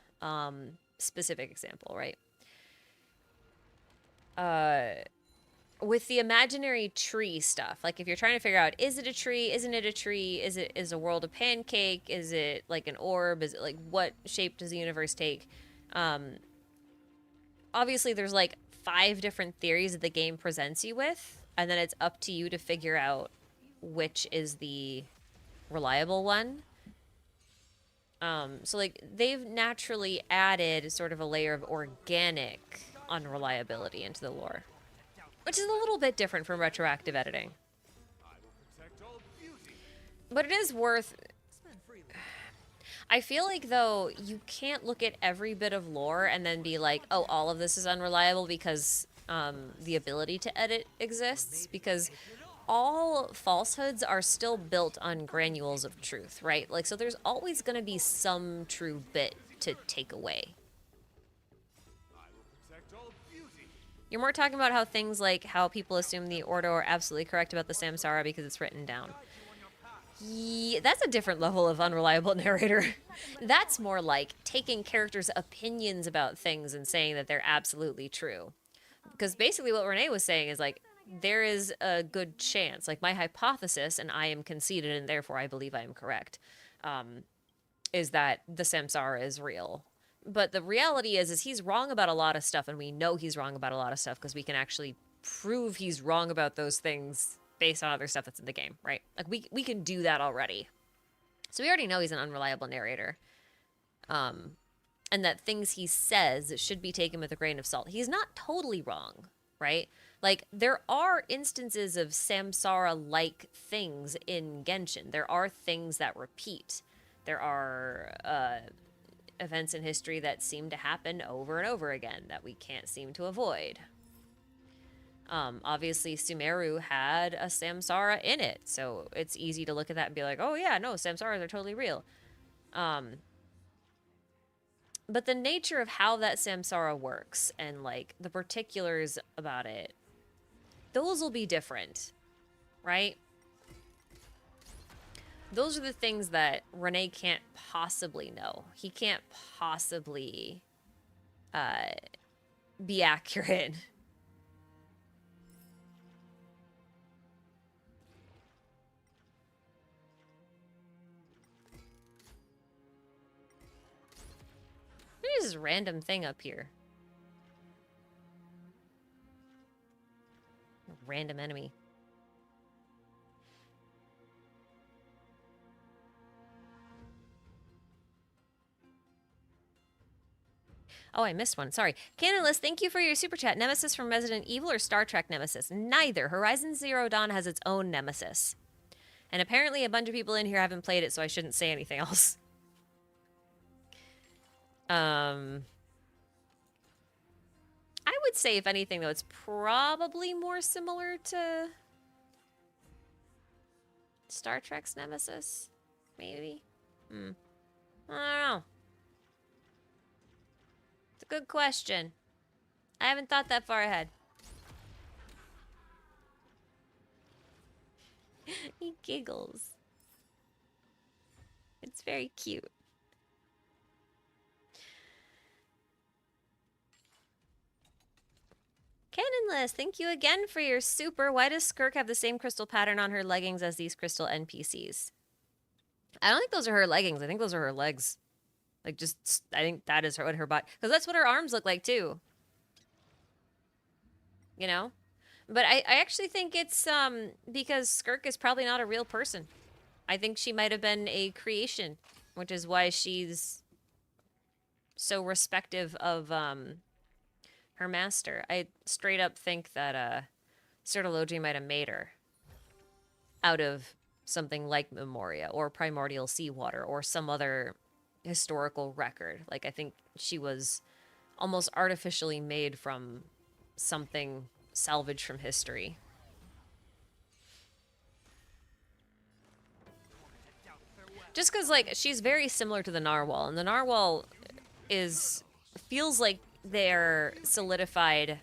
S1: specific example, right? With the imaginary tree stuff, like if you're trying to figure out, is it a tree, isn't it a tree, is a world a pancake, is it like an orb, is it like, what shape does the universe take? Obviously there's like 5 different theories that the game presents you with, and then it's up to you to figure out which is the reliable one. So like they've naturally added sort of a layer of organic unreliability into the lore, which is a little bit different from retroactive editing. But it is worth... I feel like, though, you can't look at every bit of lore and then be like, oh, all of this is unreliable because the ability to edit exists, because all falsehoods are still built on granules of truth, right? Like, so there's always going to be some true bit to take away. You're more talking about how things like how people assume the Ordo are absolutely correct about the Samsara because it's written down. Yeah, that's a different level of unreliable narrator. That's more like taking characters' opinions about things and saying that they're absolutely true. Because basically what Renee was saying is like, there is a good chance, like my hypothesis, and I am conceited and therefore I believe I am correct, is that the Samsara is real. But the reality is he's wrong about a lot of stuff, and we know he's wrong about a lot of stuff because we can actually prove he's wrong about those things based on other stuff that's in the game, right? Like we can do that already. So we already know he's an unreliable narrator. And that things he says should be taken with a grain of salt. He's not totally wrong, right? Like, there are instances of Samsara-like things in Genshin. There are things that repeat. There are events in history that seem to happen over and over again that we can't seem to avoid. Obviously, Sumeru had a Samsara in it, so it's easy to look at that and be like, oh yeah, no, Samsaras are totally real. But the nature of how that Samsara works and, like, the particulars about it, those will be different, right? Those are the things that Renee can't possibly know. He can't possibly be accurate. There's this random thing up here. Random enemy. Oh, I missed one. Sorry. Canonless, thank you for your super chat. Nemesis from Resident Evil or Star Trek Nemesis? Neither. Horizon Zero Dawn has its own Nemesis. And apparently a bunch of people in here haven't played it, so I shouldn't say anything else. I would say, if anything, though, it's probably more similar to Star Trek's Nemesis. Maybe. I don't know. It's a good question. I haven't thought that far ahead. He giggles. It's very cute. Canonless, thank you again for your super. Why does Skirk have the same crystal pattern on her leggings as these crystal NPCs? I don't think those are her leggings. I think those are her legs. Like, just, I think that is what her body, because that's what her arms look like, too. You know? But I actually think it's because Skirk is probably not a real person. I think she might have been a creation, which is why she's so respective of her master. I straight up think that Certology might have made her out of something like Memoria or primordial seawater or some other historical record. Like, I think she was almost artificially made from something salvaged from history. Just because, like, she's very similar to the Narwhal, and the Narwhal feels like they're solidified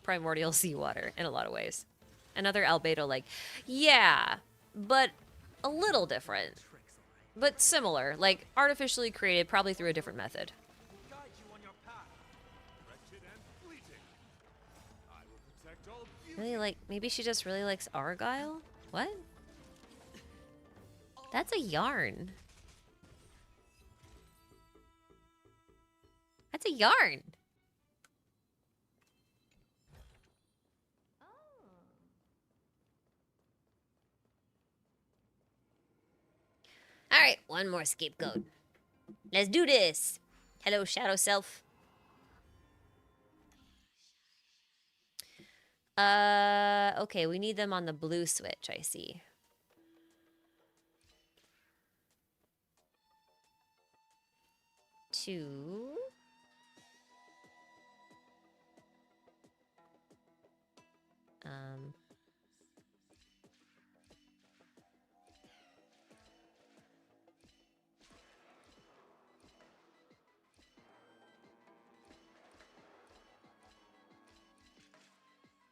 S1: primordial seawater in a lot of ways. Another albedo, like, yeah, but a little different. But similar, like, artificially created, probably through a different method. Really, like, maybe she just really likes Argyle? What? That's a yarn. That's a yarn. All right, one more scapegoat. Let's do this. Hello, Shadow Self. Okay, we need them on the blue switch, I see. Two.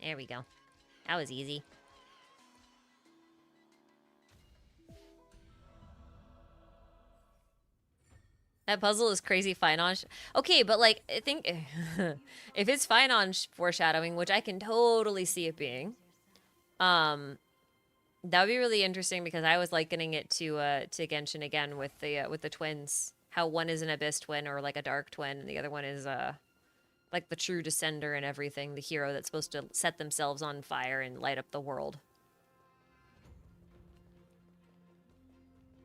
S1: There we go. That was easy. That puzzle is crazy Fainon. Okay, but, like, I think if it's Fainon foreshadowing, which I can totally see it being, that would be really interesting because I was likening it to Genshin again with the twins how one is an abyss twin or like a dark twin, and the other one is like the true descender and everything, the hero that's supposed to set themselves on fire and light up the world.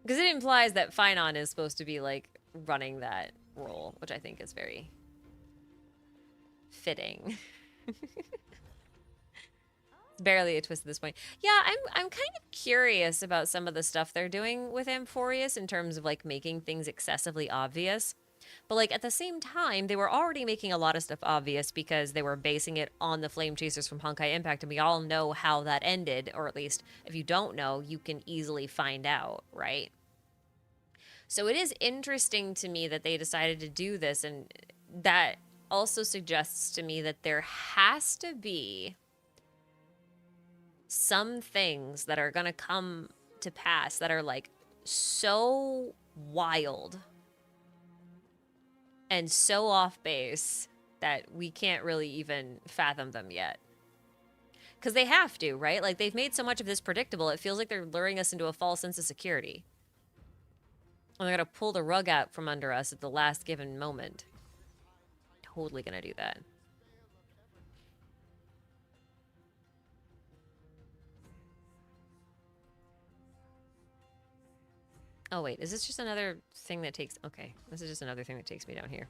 S1: Because it implies that Phynon is supposed to be like running that role, which I think is very fitting. It's barely a twist at this point. Yeah, I'm kind of curious about some of the stuff they're doing with Amphoreus in terms of like making things excessively obvious. But like at the same time, they were already making a lot of stuff obvious because they were basing it on the Flame Chasers from Honkai Impact, and we all know how that ended, or at least if you don't know, you can easily find out, right? So it is interesting to me that they decided to do this, and that also suggests to me that there has to be some things that are going to come to pass that are like so wild and so off base that we can't really even fathom them yet. Because they have to, right? Like they've made so much of this predictable, it feels like they're luring us into a false sense of security. And they're going to pull the rug out from under us at the last given moment. Totally going to do that. Oh, wait. Is this just another thing that takes... Okay. This is just another thing that takes me down here.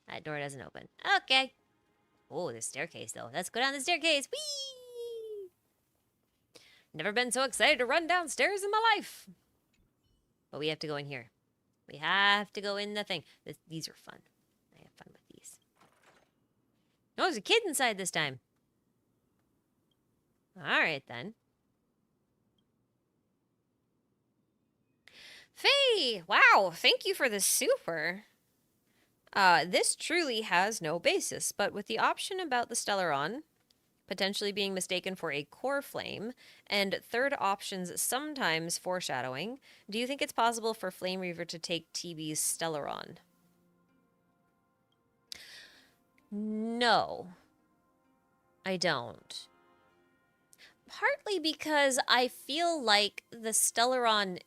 S1: That door doesn't open. Okay. Oh, the staircase, though. Let's go down the staircase. Whee! Never been so excited to run downstairs in my life. But we have to go in here. We have to go in the thing. These are fun. I have fun with these. Oh, there's a kid inside this time. All right, then. Faye! Wow, thank you for the super. This truly has no basis, but with the option about the Stellaron potentially being mistaken for a core flame, and third options sometimes foreshadowing, do you think it's possible for Flame Reaver to take TB's Stellaron? No, I don't. Partly because I feel like the Stellaron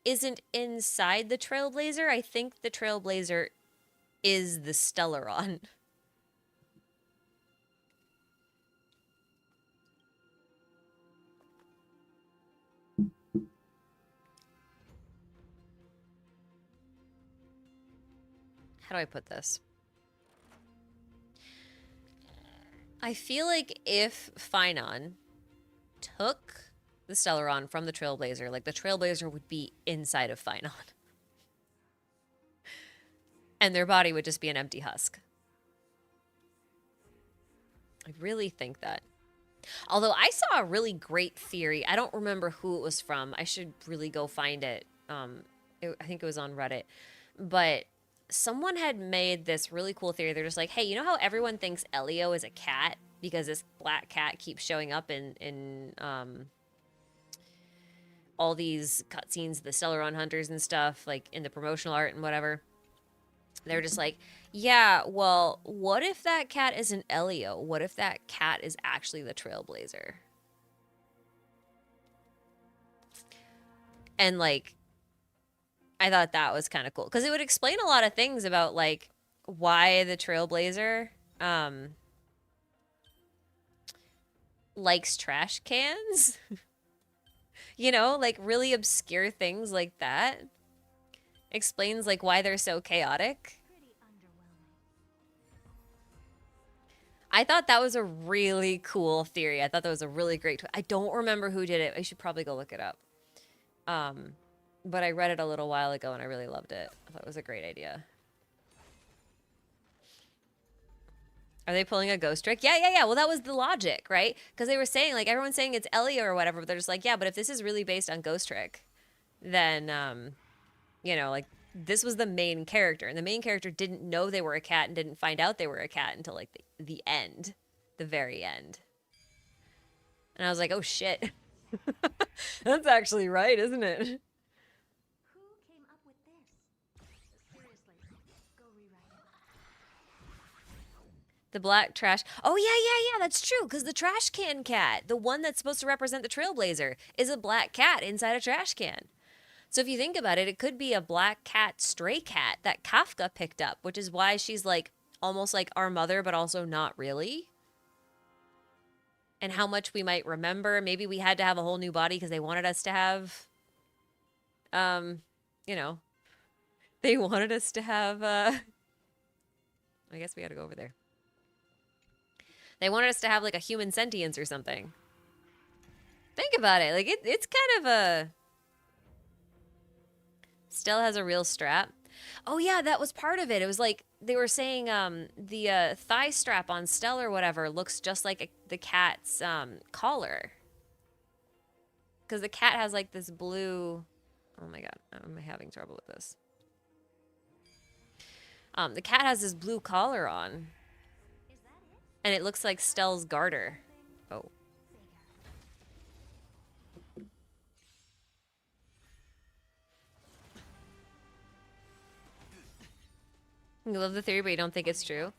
S1: isn't inside the Trailblazer. I think the Trailblazer is the Stellaron. How do I put this? I feel like if Phynon took the Stellaron from the Trailblazer, like the Trailblazer would be inside of Phynon. And their body would just be an empty husk. I really think that. Although I saw a really great theory. I don't remember who it was from. I should really go find it. I think it was on Reddit. But someone had made this really cool theory. They're just like, hey, you know how everyone thinks Elio is a cat? Because this black cat keeps showing up in all these cutscenes, the Stellaron Hunters and stuff, like in the promotional art and whatever. They're just like, yeah, well, what if that cat isn't Elio? What if that cat is actually the Trailblazer? And, like, I thought that was kind of cool. Because it would explain a lot of things about, like, why the Trailblazer likes trash cans. You know, like, really obscure things like that. Explains, like, why they're so chaotic. I thought that was a really cool theory. I thought that was a really great... I don't remember who did it. I should probably go look it up. But I read it a little while ago, and I really loved it. I thought it was a great idea. Are they pulling a ghost trick? Yeah. Well, that was the logic, right? Because they were saying, like, everyone's saying it's Elio or whatever, but they're just like, yeah, but if this is really based on ghost trick, then... you know, like, this was the main character, and the main character didn't know they were a cat and didn't find out they were a cat until, like, the end. The very end. And I was like, oh shit. That's actually right, isn't it?
S2: Who came up with this? Seriously, go rewrite it.
S1: The black trash. Oh, yeah, that's true. Because the trash can cat, the one that's supposed to represent the Trailblazer, is a black cat inside a trash can. So if you think about it, it could be a black cat, stray cat that Kafka picked up, which is why she's like almost like our mother, but also not really. And how much we might remember. Maybe we had to have a whole new body because they wanted us to have, um, you know, they wanted us to have, I guess we got to go over there. They wanted us to have like a human sentience or something. Think about it. Like it's kind of a. Stella has a real strap. Oh yeah, that was part of it. It was like they were saying the thigh strap on Stella or whatever looks just like the cat's collar. Because the cat has like this blue. Oh my god, I'm having trouble with this. The cat has this blue collar on,
S2: Is that it?
S1: and it looks like Stella's garter. Oh. You love the theory, but you don't think it's true.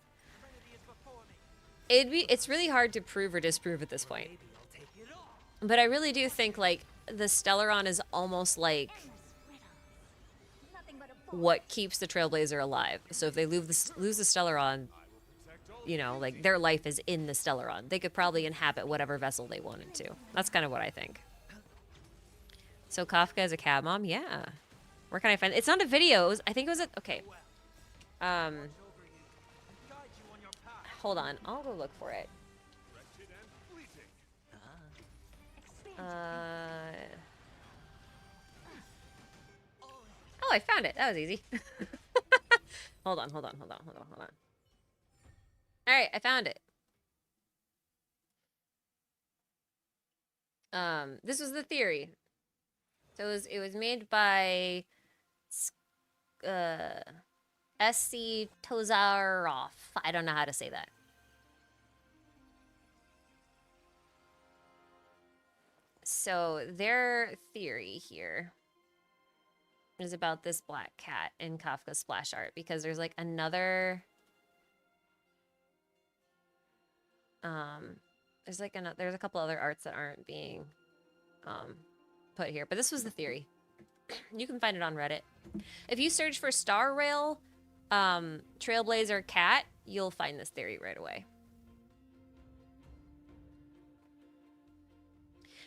S1: It's really hard to prove or disprove at this point. But I really do think like the Stellaron is almost like
S2: Nothing but a ball.
S1: what keeps the Trailblazer alive. So if they lose the Stellaron, you know, like their life is in the Stellaron. They could probably inhabit whatever vessel they wanted to. That's kind of what I think. So Kafka is a cat mom? Yeah. Where can I find it? It's not a video. I think it was a... Okay. Hold on. I'll go look for it. Oh, I found it. That was easy. Hold on. All right, I found it. This was the theory. So it was made by SC Tozarov. I don't know how to say that. So their theory here is about this black cat in Kafka's splash art because there's like another there's a couple other arts that aren't being put here, but this was the theory. You can find it on Reddit. If you search for Star Rail Trailblazer cat, you'll find this theory right away.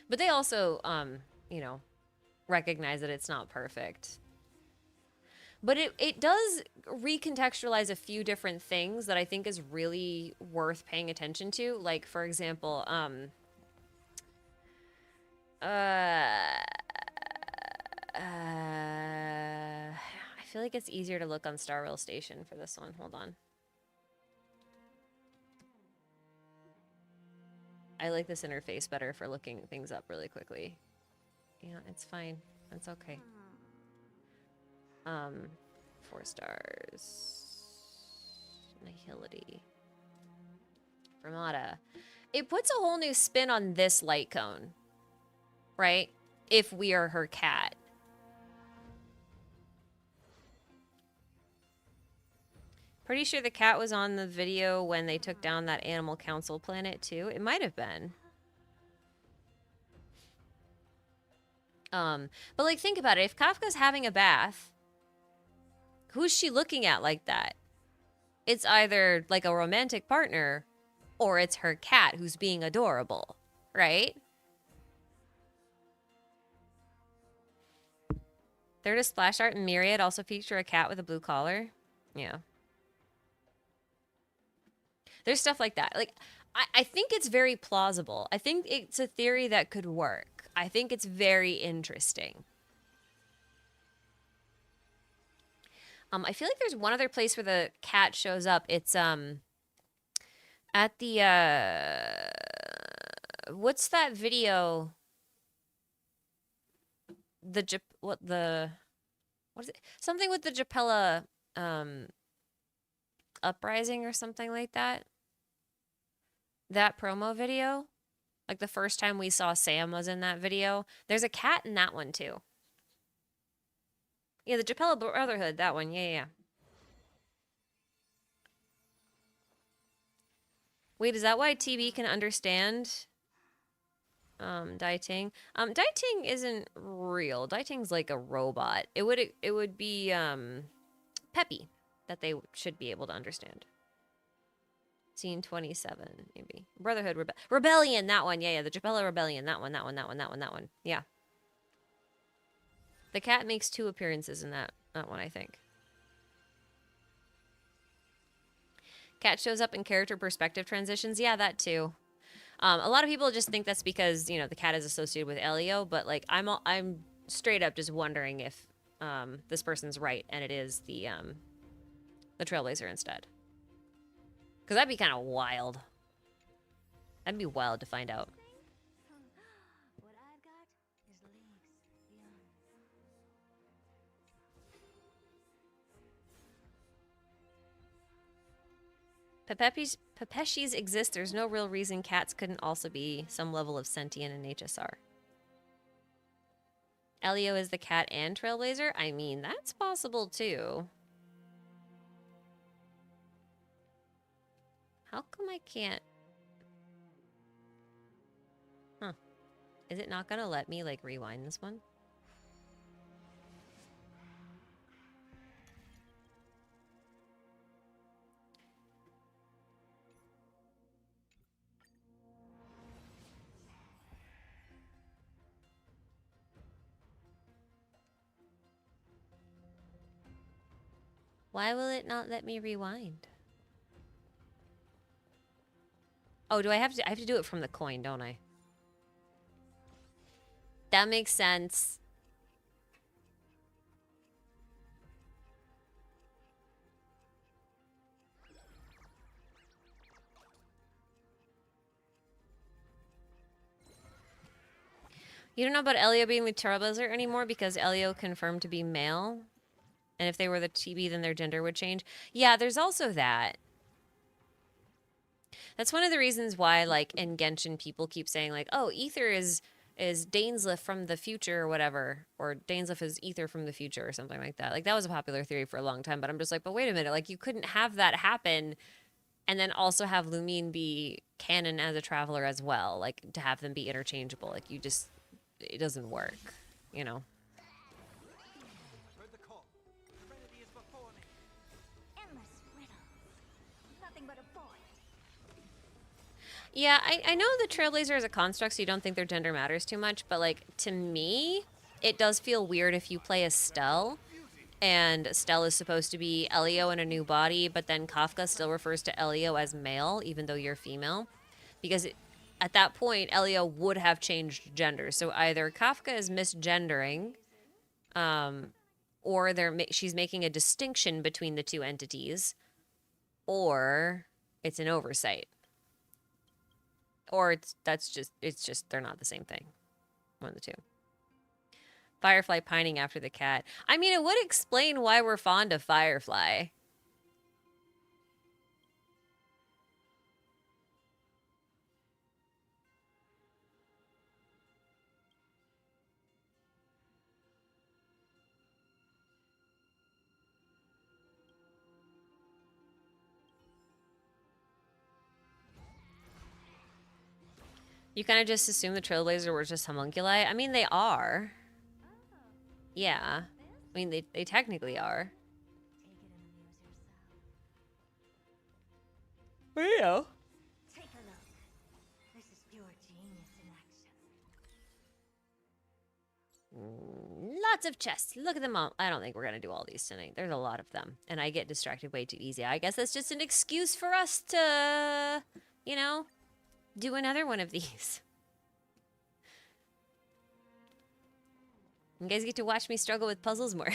S1: But they also you know, recognize that it's not perfect. But it does recontextualize a few different things that I think is really worth paying attention to. Like, for example, I feel like it's easier to look on Star Rail Station for this one. Hold on. I like this interface better for looking things up really quickly. Yeah, it's fine. That's okay. 4 stars. Nihility. Fermata. It puts a whole new spin on this light cone. Right? If we are her cat. Pretty sure the cat was on the video when they took down that Animal Council planet too. It might have been. But like think about it. If Kafka's having a bath, who's she looking at like that? It's either like a romantic partner or it's her cat who's being adorable, right? There does splash art and Myriad also feature a cat with a blue collar? Yeah. There's stuff like that. Like, I think it's very plausible. I think it's a theory that could work. I think it's very interesting. I feel like there's one other place where the cat shows up. It's at the what's that video? What is it? Something with the Japella uprising or something like that. That promo video. Like the first time we saw Sam was in that video. There's a cat in that one too. Yeah, the Japella Brotherhood, that one. Yeah, yeah, yeah. Wait, is that why TB can understand Daiting? Daiting isn't real. Daiting's like a robot. It would be Peppy that they should be able to understand. Scene 27, maybe. Brotherhood Rebellion, that one. Yeah, yeah, the Japella Rebellion, that one, that one, that one, that one, that one. Yeah. The cat makes 2 appearances in that one, I think. Cat shows up in character perspective transitions. Yeah, that too. A lot of people just think that's because the cat is associated with Elio, but like I'm straight up just wondering if this person's right and it is the Trailblazer instead. Because that'd be kind of wild. That'd be wild to find out.
S2: What I've got is leagues beyond.
S1: Pepeshis exist. There's no real reason cats couldn't also be some level of sentient in HSR. Elio is the cat and Trailblazer? I mean, that's possible too. How come I can't? Huh. Is it not gonna let me, like, rewind this one? Why will it not let me rewind? Oh, do I have to do it from the coin, don't I? That makes sense. You don't know about Elio being the Trailblazer anymore because Elio confirmed to be male. And if they were the TB, then their gender would change. Yeah, there's also that. That's one of the reasons why, like, in Genshin, people keep saying, like, oh, Ether is Dainsleif from the future or whatever. Or Dainsleif is Ether from the future or something like that. Like, that was a popular theory for a long time. But I'm just like, but wait a minute. Like, you couldn't have that happen and then also have Lumine be canon as a traveler as well. Like, to have them be interchangeable. Like, you just, it doesn't work, you know?
S3: Heard the call. Serenity is before me.
S2: Endless riddles. Nothing but a void.
S1: Yeah, I know the Trailblazer is a construct, so you don't think their gender matters too much, but, like, to me, it does feel weird if you play a Stell, and Stell is supposed to be Elio in a new body, but then Kafka still refers to Elio as male, even though you're female. Because at that point, Elio would have changed gender. So either Kafka is misgendering, or she's making a distinction between the two entities, or it's an oversight. Or it's just they're not the same thing. One of the two. Firefly pining after the cat. I mean, it would explain why we're fond of Firefly. You kind of just assume the Trailblazer were just homunculi. I mean, they are. Yeah. I mean, they technically are.
S2: Take it and amuse yourself.
S1: Yeah.
S2: Take a look. This is pure genius in action.
S1: Lots of chests. Look at them all. I don't think we're going to do all these tonight. There's a lot of them. And I get distracted way too easy. I guess that's just an excuse for us to, do another one of these. You guys get to watch me struggle with puzzles more.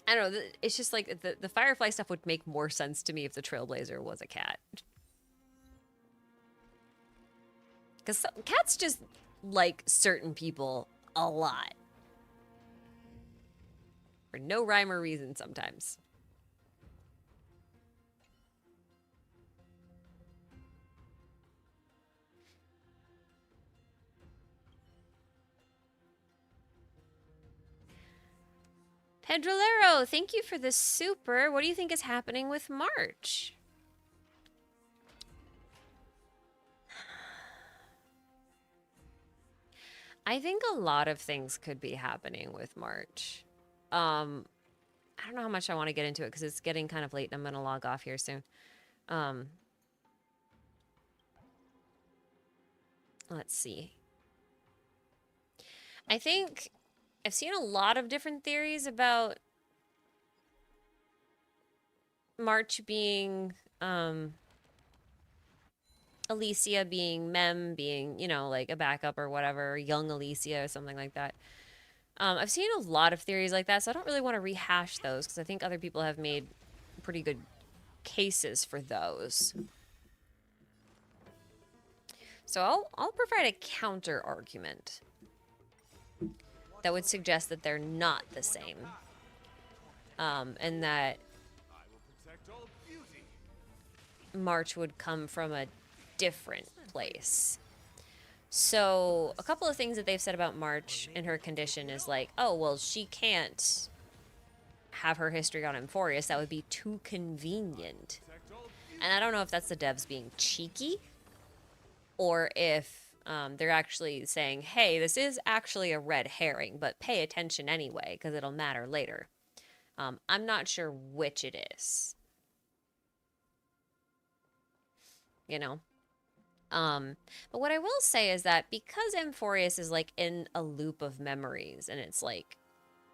S1: I don't know. It's just like the Firefly stuff would make more sense to me if the Trailblazer was a cat. Because cats just like certain people a lot. For no rhyme or reason sometimes. Pedrolero, thank you for the super. What do you think is happening with March? I think a lot of things could be happening with March. I don't know how much I want to get into it because it's getting kind of late and I'm going to log off here soon. Um, let's see. I think I've seen a lot of different theories about March being Alicia being Mem being, you know, like a backup or whatever, young Alicia or something like that. I've seen a lot of theories like that, so I don't really want to rehash those because I think other people have made pretty good cases for those. So I'll provide a counter argument that would suggest that they're not the same. And that March would come from a different place. So a couple of things that they've said about March and her condition is like, oh, well, she can't have her history on Amphoreus. That would be too convenient. And I don't know if that's the devs being cheeky or if they're actually saying, hey, this is actually a red herring, but pay attention anyway because it'll matter later. I'm not sure which it is. You know? But what I will say is that because Amphoreus is like in a loop of memories and it's like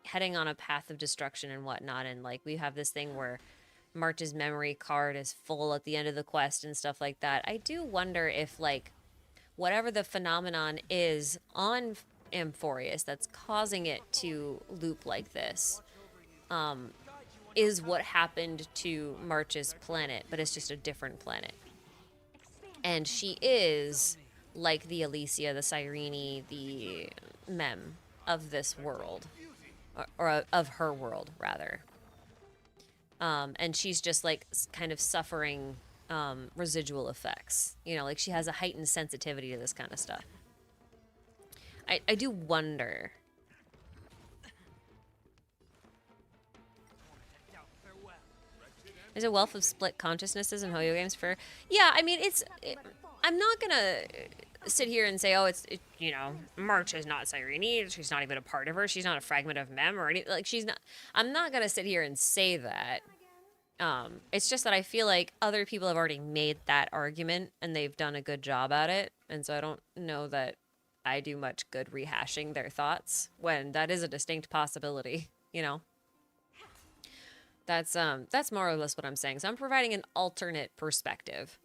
S1: heading on a path of destruction and whatnot, and like we have this thing where March's memory card is full at the end of the quest and stuff like that, I do wonder if like whatever the phenomenon is on Amphoreus that's causing it to loop like this is what happened to March's planet, but it's just a different planet. And she is like the Alicia, the Cyrene, the Mem of this world. Or of her world, rather. And she's just like kind of suffering residual effects. You know, like she has a heightened sensitivity to this kind of stuff. I do wonder. There's a wealth of split consciousnesses in Hoyo games for... Yeah, I mean, I'm not gonna sit here and say, oh, you know, March is not Cyrene. She's not even a part of her. She's not a fragment of Mem or anything. Like, she's not... I'm not gonna sit here and say that. It's just that I feel like other people have already made that argument and they've done a good job at it. And so I don't know that I do much good rehashing their thoughts when that is a distinct possibility, you know? That's more or less what I'm saying. So I'm providing an alternate perspective.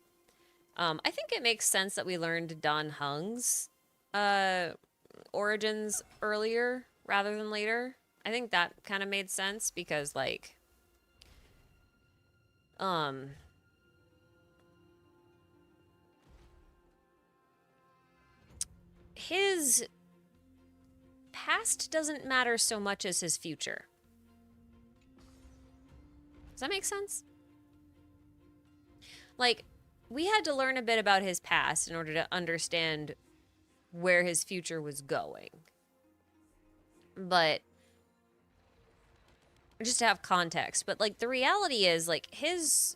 S1: I think it makes sense that we learned Dan Heng's origins earlier rather than later. I think that kind of made sense because, like, his past doesn't matter so much as his future. Does that make sense? Like, we had to learn a bit about his past in order to understand where his future was going. But just to have context. But, like, the reality is, like, his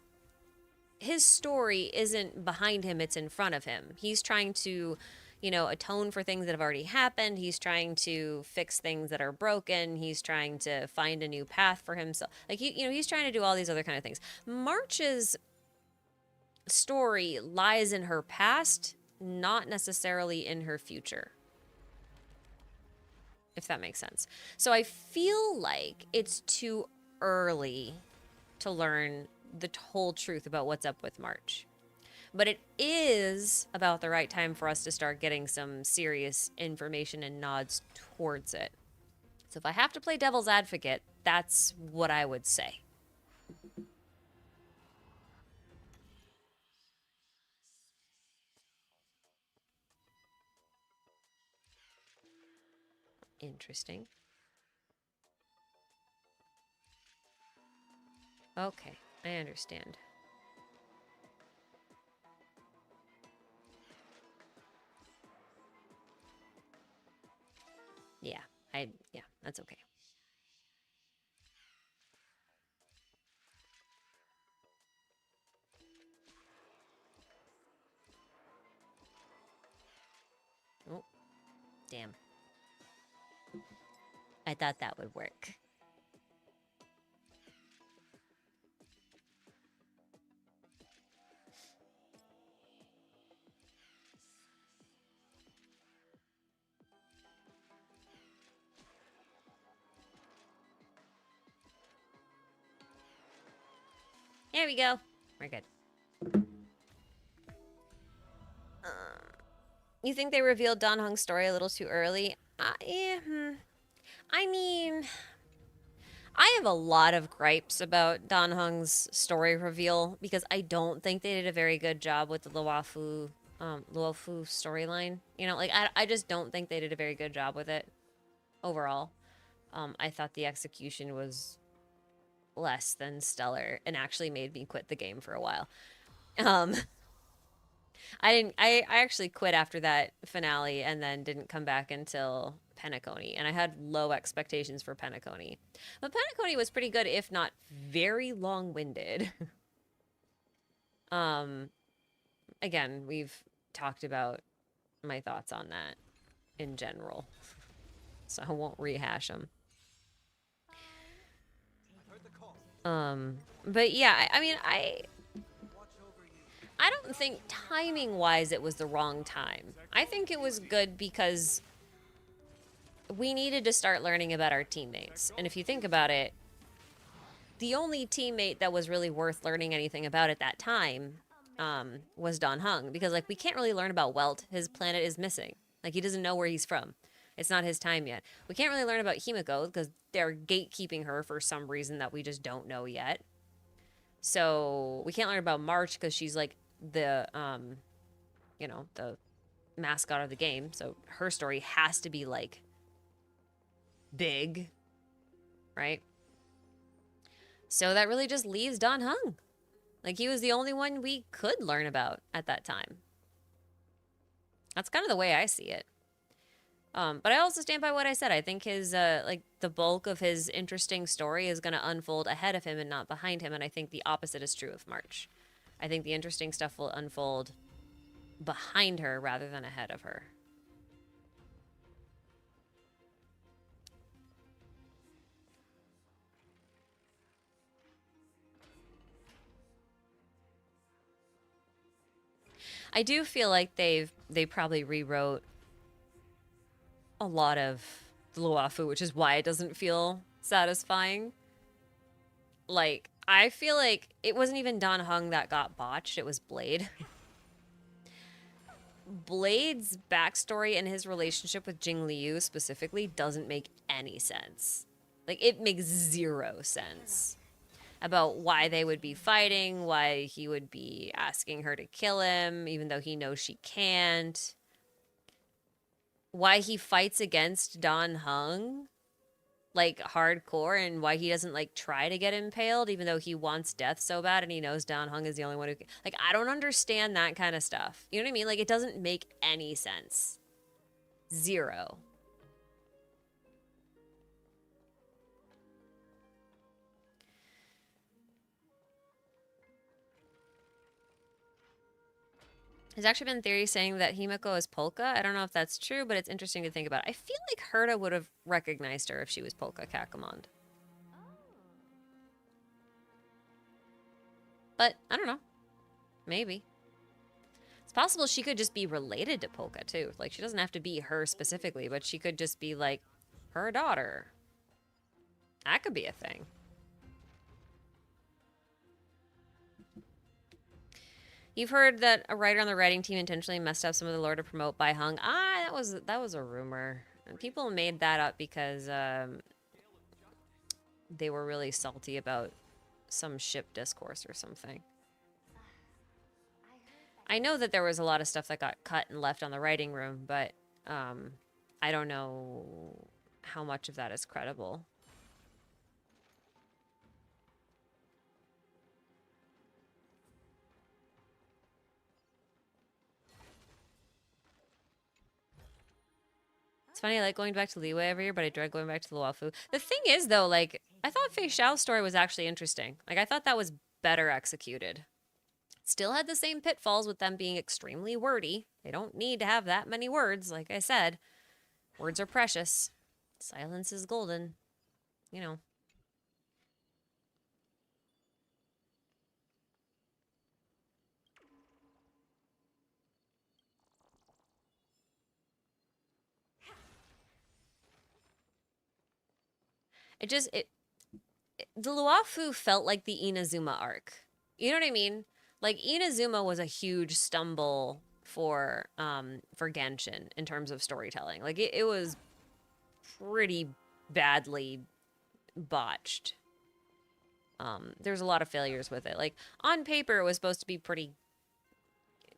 S1: story isn't behind him, it's in front of him. He's trying to, you know, atone for things that have already happened. He's trying to fix things that are broken. He's trying to find a new path for himself. Like, he's trying to do all these other kind of things. March's story lies in her past, not necessarily in her future. If that makes sense. So I feel like it's too early to learn the whole truth about what's up with March. But it is about the right time for us to start getting some serious information and nods towards it. So if I have to play devil's advocate, that's what I would say. Interesting. Okay, I understand. Yeah, that's okay. Damn. I thought that would work. There we go. We're good. You think they revealed Dan Heng's story a little too early? I mean, I have a lot of gripes about Dan Heng's story reveal because I don't think they did a very good job with the Luofu storyline. You know, like I just don't think they did a very good job with it overall. I thought the execution was less than stellar and actually made me quit the game for a while. I actually quit after that finale and then didn't come back until Penacony, and I had low expectations for Penacony. But Penacony was pretty good, if not very long-winded. Again, we've talked about my thoughts on that in general, so I won't rehash them. But yeah, I mean, I don't think timing-wise it was the wrong time. I think it was good because we needed to start learning about our teammates. And if you think about it, the only teammate that was really worth learning anything about at that time was Dan Heng. Because, like, we can't really learn about Welt. His planet is missing. Like, he doesn't know where he's from. It's not his time yet. We can't really learn about Himiko because they're gatekeeping her for some reason that we just don't know yet. So we can't learn about March because she's, like, the, you know, the mascot of the game. So her story has to be, like, big, right? So that really just leaves Dan Heng. Like, he was the only one we could learn about at that time. That's kind of the way I see it. But I also stand by what I said. I think his, like, the bulk of his interesting story is going to unfold ahead of him and not behind him, and I think the opposite is true of March. I think the interesting stuff will unfold behind her rather than ahead of her. I do feel like they probably rewrote a lot of the Luofu, which is why it doesn't feel satisfying. Like, I feel like it wasn't even Dan Heng that got botched, it was Blade. Blade's backstory and his relationship with Jing Liu specifically doesn't make any sense. Like, it makes zero sense about why they would be fighting, why he would be asking her to kill him, even though he knows she can't. Why he fights against Dan Heng, like, hardcore, and why he doesn't, like, try to get impaled, even though he wants death so bad and he knows Dan Heng is the only one who can. Like, I don't understand that kind of stuff. You know what I mean? Like, it doesn't make any sense. Zero. There's actually been theories saying that Himiko is Polka. I don't know if that's true, but it's interesting to think about. I feel like Herta would have recognized her if she was Polka Kakamond. But, I don't know. Maybe. It's possible she could just be related to Polka, too. Like, she doesn't have to be her specifically, but she could just be, like, her daughter. That could be a thing. You've heard that a writer on the writing team intentionally messed up some of the lore to promote Bai Hung. That was a rumor. And people made that up because they were really salty about some ship discourse or something. I know that there was a lot of stuff that got cut and left on the writing room, but I don't know how much of that is credible. It's funny, I like going back to Liyue every year, but I dread going back to Luofu. The thing is, though, like, I thought Fei Xiao's story was actually interesting. Like, I thought that was better executed. Still had the same pitfalls with them being extremely wordy. They don't need to have that many words, like I said. Words are precious. Silence is golden. You know. The Luafu felt like the Inazuma arc. You know what I mean? Like Inazuma was a huge stumble for Genshin in terms of storytelling. Like it was pretty badly botched. There's a lot of failures with it. Like on paper it was supposed to be pretty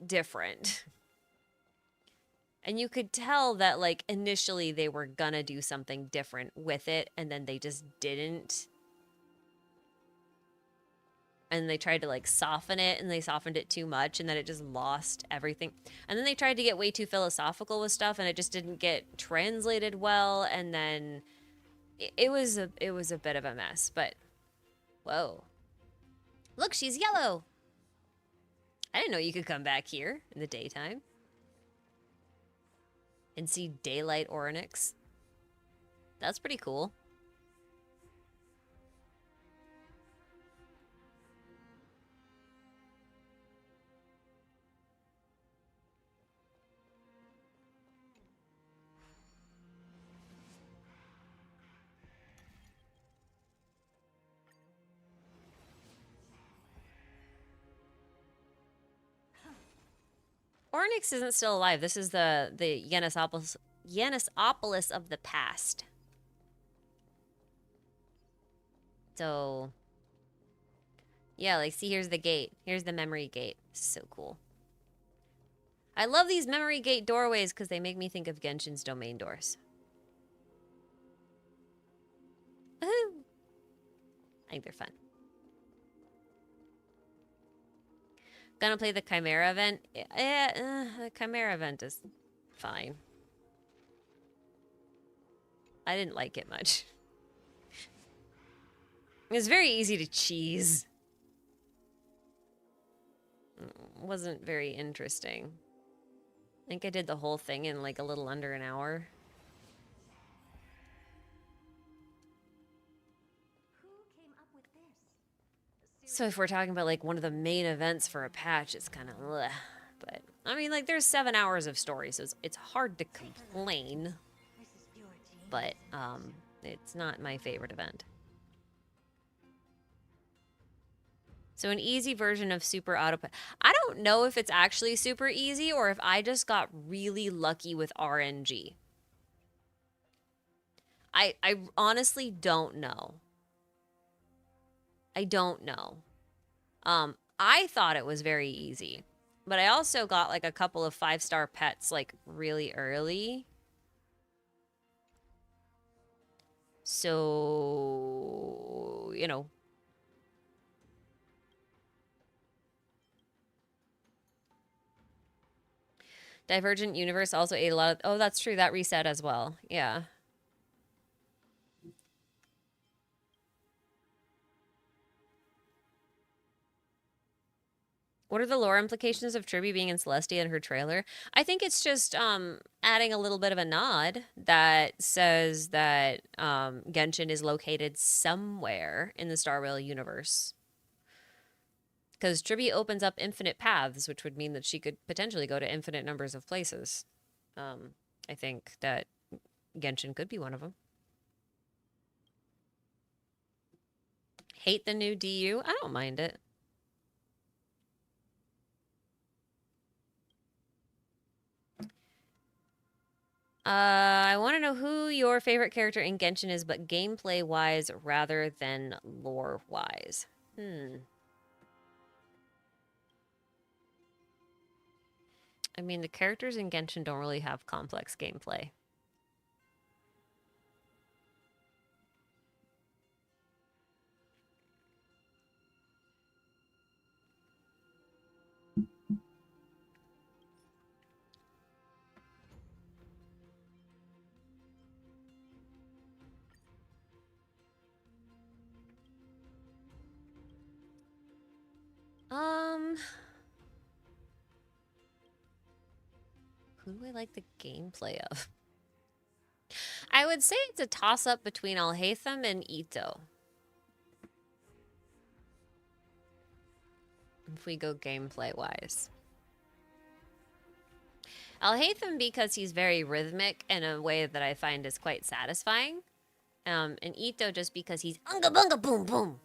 S1: different. And you could tell that like initially they were gonna do something different with it and then they just didn't. And they tried to like soften it and they softened it too much and then it just lost everything. And then they tried to get way too philosophical with stuff and it just didn't get translated well and then it was a bit of a mess, but whoa. Look, she's yellow. I didn't know you could come back here in the daytime and see daylight Oryx. That's pretty cool. Oryx isn't still alive. This is the Yanisopolis of the past. So, yeah, like, see, here's the gate. Here's the memory gate. This is so cool. I love these memory gate doorways because they make me think of Genshin's domain doors. Woohoo! I think they're fun. Gonna play the Chimera event? The Chimera event is fine. I didn't like it much. It was very easy to cheese. Wasn't very interesting. I think I did the whole thing in like a little under an hour.
S2: Who came up with this?
S1: So if we're talking about like one of the main events for a patch, it's kind of but I mean like there's 7 hours of story, so it's hard to complain.
S2: This is pure genius.
S1: But it's not my favorite event. So an easy version of super auto. I don't know if it's actually super easy or if I just got really lucky with RNG. I honestly don't know. I don't know. I thought it was very easy, but I also got like a couple of 5-star pets like really early. So, you know. Divergent Universe also ate a lot of... Oh, that's true. That reset as well. Yeah. What are the lore implications of Tribby being in Celestia in her trailer? I think it's just adding a little bit of a nod that says that Genshin is located somewhere in the Star Rail universe. Because Tribby opens up infinite paths, which would mean that she could potentially go to infinite numbers of places. I think that Genshin could be one of them. Hate the new DU? I don't mind it. I want to know who your favorite character in Genshin is, but gameplay-wise rather than lore-wise. I mean, the characters in Genshin don't really have complex gameplay. Who do I like the gameplay of? I would say it's a toss-up between Alhaitham and Ito. If we go gameplay-wise. Alhaitham because he's very rhythmic in a way that I find is quite satisfying. And Ito just because he's unga bunga boom boom.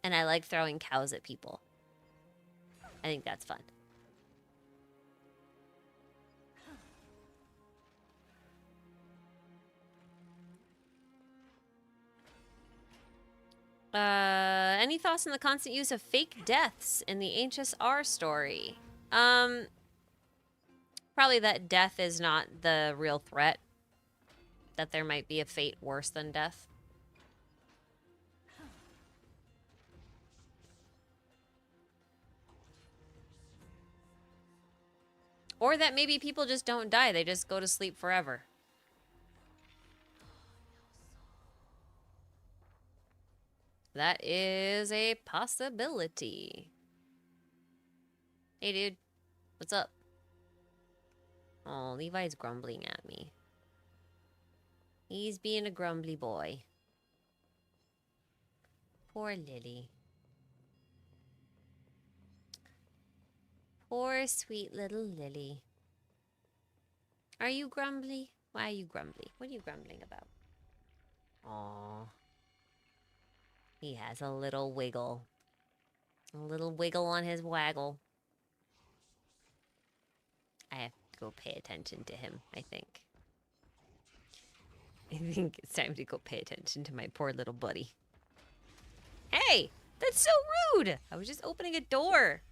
S1: And I like throwing cows at people. I think that's fun. Any thoughts on the constant use of fake deaths in the HSR story? Probably that death is not the real threat. That there might be a fate worse than death. Or that maybe people just don't die, they just go to sleep forever. That is a possibility. Hey, dude. What's up? Oh, Levi's grumbling at me. He's being a grumbly boy. Poor Lily. Poor sweet little Lily. Are you grumbly? Why are you grumbly? What are you grumbling about? Aww. He has a little wiggle. A little wiggle on his waggle. I have to go pay attention to him, I think. I think it's time to go pay attention to my poor little buddy. Hey! That's so rude! I was just opening a door.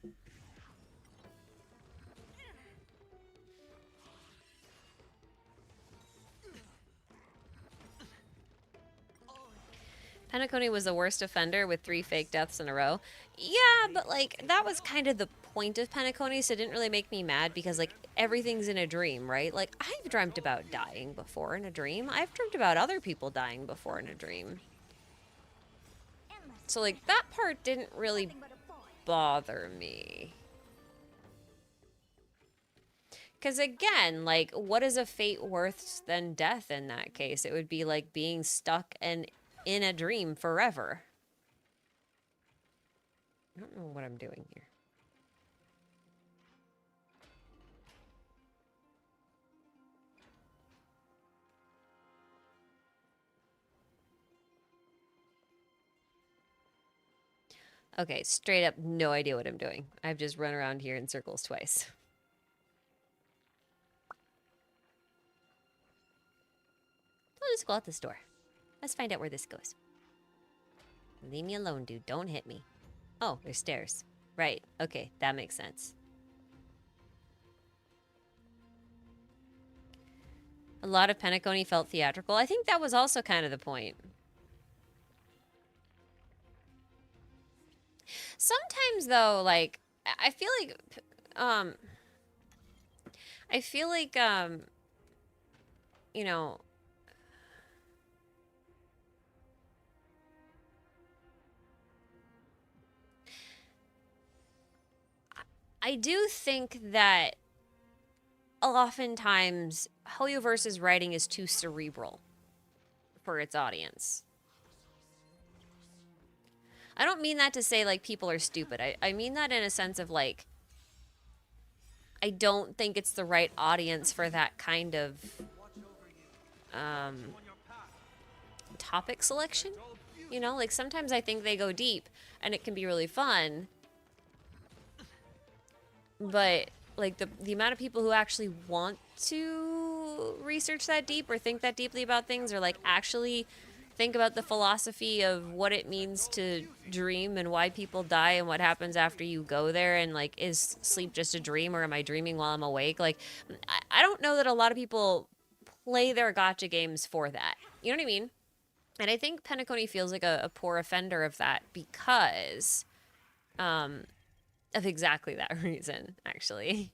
S1: Penacony was the worst offender with 3 fake deaths in a row. Yeah, but like, that was kind of the point of Penacony, so it didn't really make me mad because like, everything's in a dream, right? Like, I've dreamt about dying before in a dream. I've dreamt about other people dying before in a dream. So like, that part didn't really bother me. Because again, like, what is a fate worse than death in that case? It would be like being stuck and in a dream forever. I don't know what I'm doing here. Okay, straight up no idea what I'm doing. I've just run around here in circles twice. I'll just go out this door. Let's find out where this goes. Leave me alone, dude. Don't hit me. Oh, there's stairs. Right. Okay, that makes sense. A lot of Penacony felt theatrical. I think that was also kind of the point. Sometimes, though, like, I feel like, you know, I do think that oftentimes Hoyoverse's writing is too cerebral for its audience. I don't mean that to say, like, people are stupid. I mean that in a sense of, like, I don't think it's the right audience for that kind of topic selection. You know, like, sometimes I think they go deep, and it can be really fun. But, like, the amount of people who actually want to research that deep or think that deeply about things or, like, actually think about the philosophy of what it means to dream and why people die and what happens after you go there and, like, is sleep just a dream or am I dreaming while I'm awake? Like, I don't know that a lot of people play their gacha games for that. You know what I mean? And I think Penacony feels like a poor offender of that because of exactly that reason, actually.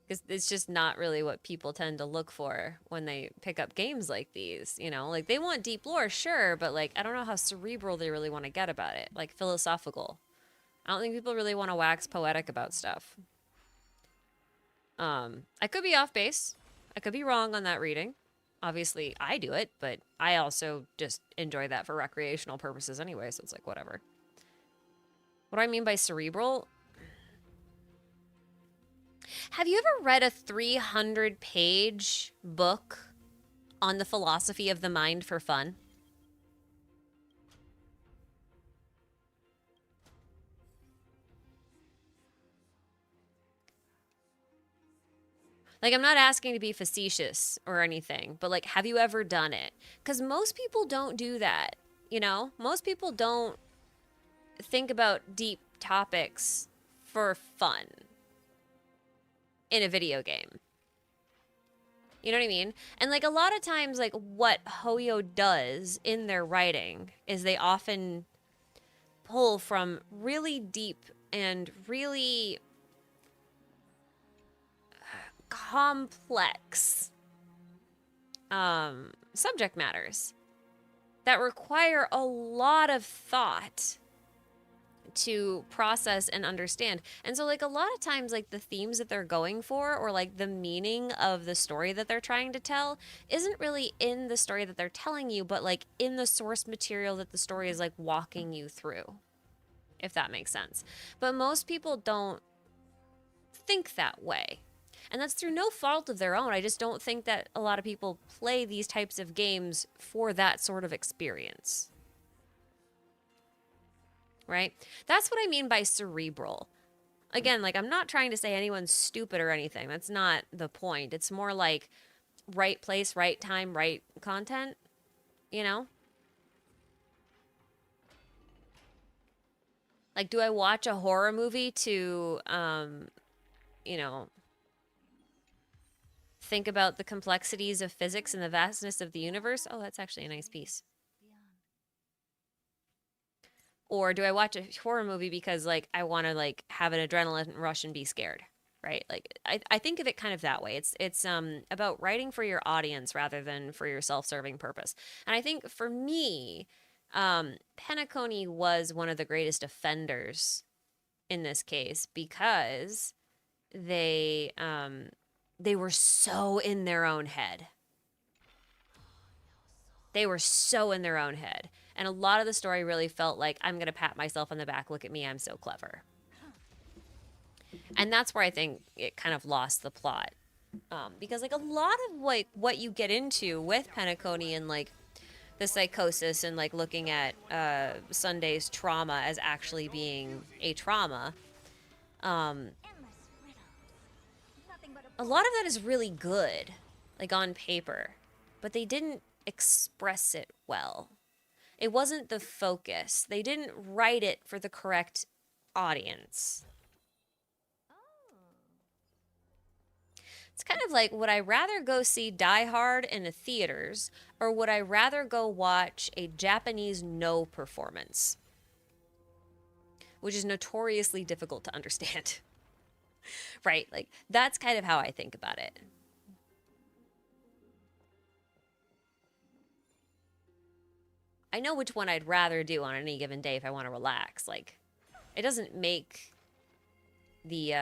S1: Because it's just not really what people tend to look for when they pick up games like these, you know? Like, they want deep lore, sure, but, like, I don't know how cerebral they really want to get about it. Like, philosophical. I don't think people really want to wax poetic about stuff. I could be off base. I could be wrong on that reading. Obviously, I do it, but I also just enjoy that for recreational purposes anyway, so it's like whatever. What do I mean by cerebral? Have you ever read a 300-page book on the philosophy of the mind for fun? Like, I'm not asking to be facetious or anything, but like, have you ever done it? Because most people don't do that, you know? Most people don't think about deep topics for fun in a video game. You know what I mean? And like, a lot of times, like, what Hoyo does in their writing is they often pull from really deep and really complex subject matters that require a lot of thought to process and understand. And so like a lot of times like the themes that they're going for or like the meaning of the story that they're trying to tell isn't really in the story that they're telling you, but like in the source material that the story is like walking you through, if that makes sense. But most people don't think that way. And that's through no fault of their own. I just don't think that a lot of people play these types of games for that sort of experience. Right? That's what I mean by cerebral. Again, like, I'm not trying to say anyone's stupid or anything. That's not the point. It's more like right place, right time, right content, you know? Like, do I watch a horror movie to, you know, think about the complexities of physics and the vastness of the universe? Oh, that's actually a nice piece. Or do I watch a horror movie because like I want to like have an adrenaline rush and be scared? Right? Like I think of it kind of that way. It's about writing for your audience rather than for your self-serving purpose. And I think for me, Penacony was one of the greatest offenders in this case because they were so in their own head. They were so in their own head. And a lot of the story really felt like, I'm going to pat myself on the back. Look at me. I'm so clever. And that's where I think it kind of lost the plot. Because like a lot of like what you get into with Penacony and like the psychosis and like looking at Sunday's trauma as actually being a trauma, a lot of that is really good, like on paper, but they didn't express it well. It wasn't the focus. They didn't write it for the correct audience. It's kind of like, would I rather go see Die Hard in the theaters or would I rather go watch a Japanese no performance? Which is notoriously difficult to understand. Right? Like, that's kind of how I think about it. I know which one I'd rather do on any given day if I want to relax. Like, it doesn't make the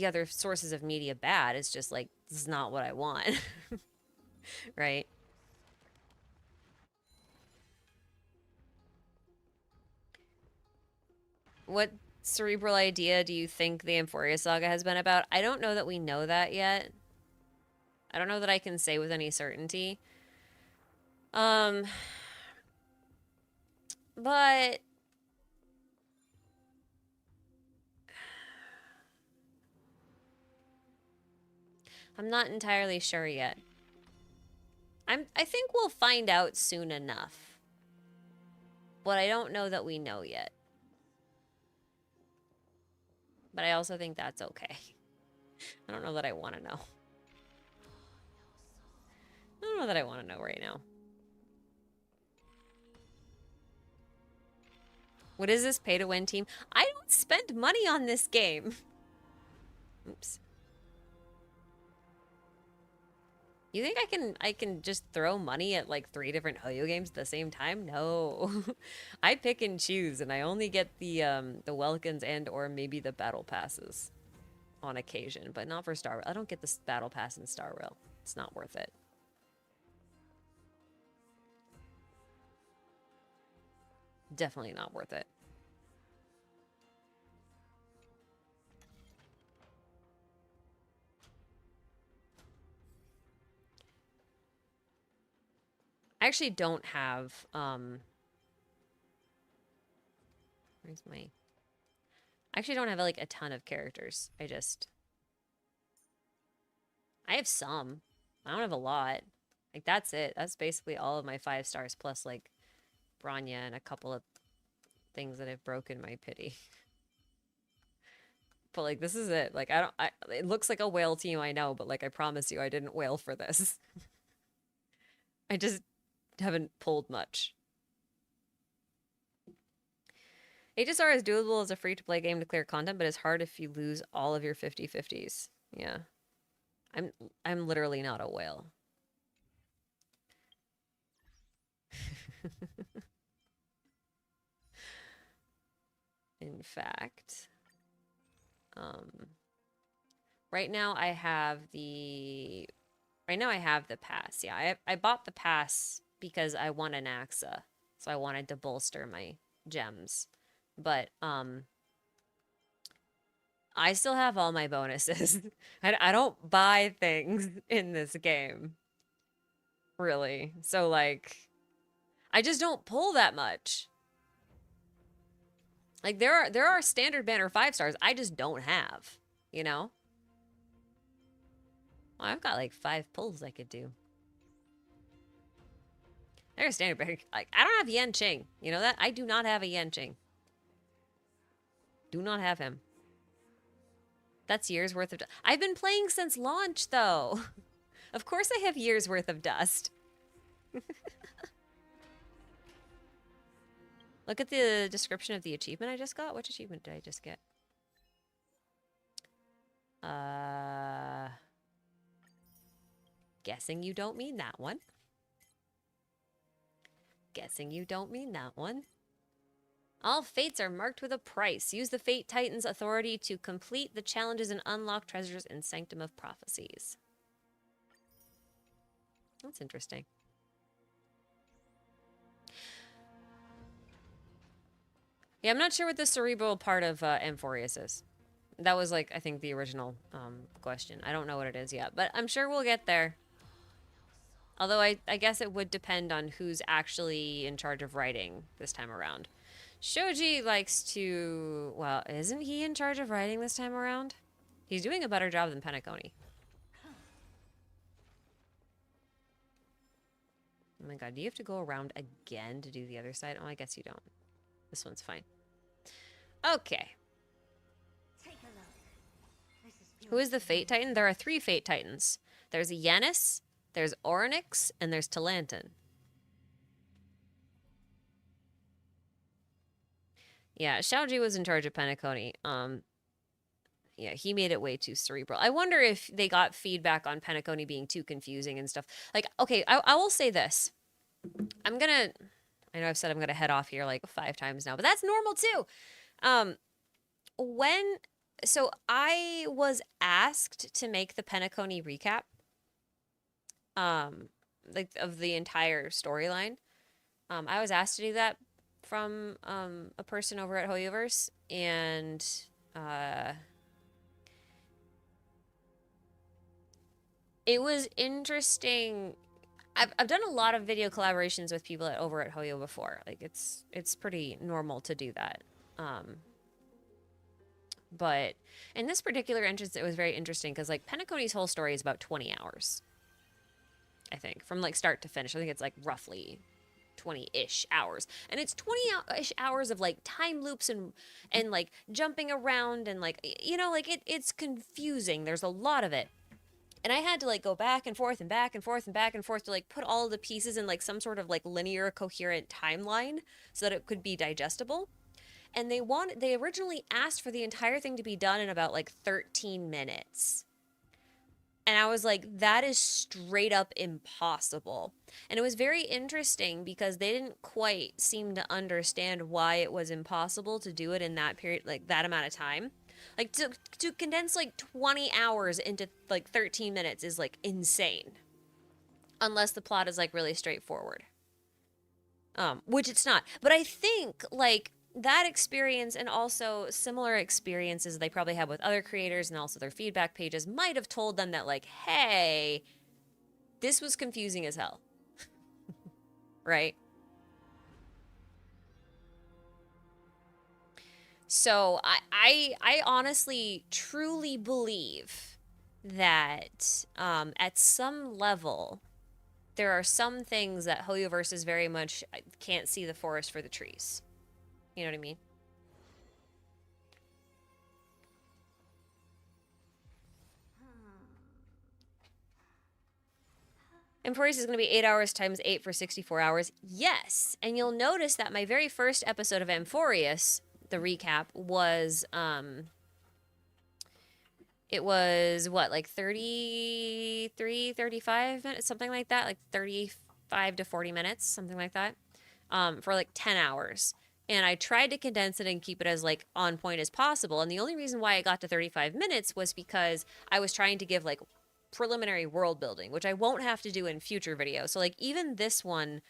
S1: other sources of media bad. It's just like, this is not what I want. Right? What cerebral idea do you think the Amphoreus saga has been about? I don't know that we know that yet. I don't know that I can say with any certainty. Um, but I'm not entirely sure yet. I think we'll find out soon enough. But I don't know that we know yet. But I also think that's okay. I don't know that I want to know. I don't know that I want to know right now. What is this pay-to-win team? I don't spend money on this game. Oops. You think I can just throw money at like 3 different Hoyo games at the same time? No. I pick and choose and I only get the Welkins and or maybe the battle passes. on occasion, but not for Star Rail. I don't get this battle pass in Star Rail. It's not worth it. Definitely not worth it. I actually don't have, where's my... I actually don't have, like, a ton of characters. I have some. I don't have a lot. Like, that's it. That's basically all of my 5 stars, plus, like, Branya and a couple of things that have broken my pity. But, like, this is it. Like, it looks like a whale team, I know, but, like, I promise you, I didn't whale for this. I just haven't pulled much. HSR is doable as a free-to-play game to clear content, but it's hard if you lose all of your 50/50s. Yeah. I'm literally not a whale. In fact, right now I have the pass. Yeah, I bought the pass because I won an AXA, so I wanted to bolster my gems. But I still have all my bonuses. I don't buy things in this game, really. So like, I just don't pull that much. Like there are standard banner 5 stars I just don't have, you know? Well, I've got like 5 pulls I could do. There's standard banner. Like I don't have Yan Qing. You know that? I do not have a Yan Qing. Do not have him. That's years worth of dust. I've been playing since launch though. Of course I have years worth of dust. Look at the description of the achievement I just got. Which achievement did I just get? Guessing you don't mean that one. Guessing you don't mean that one. All fates are marked with a price. Use the Fate Titan's authority to complete the challenges and unlock treasures in Sanctum of Prophecies. That's interesting. Yeah, I'm not sure what the cerebral part of Amphoreus is. That was, like, I think the original question. I don't know what it is yet, but I'm sure we'll get there. Although I guess it would depend on who's actually in charge of writing this time around. Shoji likes to... Well, isn't he in charge of writing this time around? He's doing a better job than Penacony. Oh my god, do you have to go around again to do the other side? Oh, I guess you don't. This one's fine. Okay.
S2: Take a look. This is
S1: Who is the Fate Titan? There are 3 Fate Titans. There's Yanis, there's Orynyx, and there's Talantin. Yeah, Xiaoji was in charge of Penacony. Yeah, he made it way too cerebral. I wonder if they got feedback on Penacony being too confusing and stuff. Like, okay, I will say this. I know I've said I'm gonna head off here like 5 times now, but that's normal too. So I was asked to make the Penacony recap, like of the entire storyline. I was asked to do that from a person over at Hoyoverse, and it was interesting. I've done a lot of video collaborations with people over at Hoyo before. Like it's pretty normal to do that. But in this particular instance, it was very interesting because like Penacony's whole story is about 20 hours. I think from like start to finish. I think it's like roughly 20-ish hours, and it's 20-ish hours of like time loops and like jumping around and like, you know, like it's confusing. There's a lot of it. And I had to like go back and forth and back and forth and back and forth to like put all of the pieces in like some sort of like linear coherent timeline so that it could be digestible. And they originally asked for the entire thing to be done in about like 13 minutes. And I was like, that is straight up impossible. And it was very interesting because they didn't quite seem to understand why it was impossible to do it in that period, like that amount of time. Like to condense like 20 hours into like 13 minutes is like insane. Unless the plot is like really straightforward. Which it's not. But I think like that experience and also similar experiences they probably have with other creators and also their feedback pages might have told them that like, hey, this was confusing as hell. Right? So I honestly truly believe that at some level there are some things that Hoyoverse is very much can't see the forest for the trees. You know what I mean? Amphoreus is going to be 8 hours times 8 for 64 hours. Yes. And you'll notice that my very first episode of Amphoreus, the recap, was it was what, like 33, 35 minutes, something like that, like 35 to 40 minutes, something like that, for like 10 hours. And I tried to condense it and keep it as like on point as possible. And the only reason why I got to 35 minutes was because I was trying to give like preliminary world building, which I won't have to do in future videos. So like even this one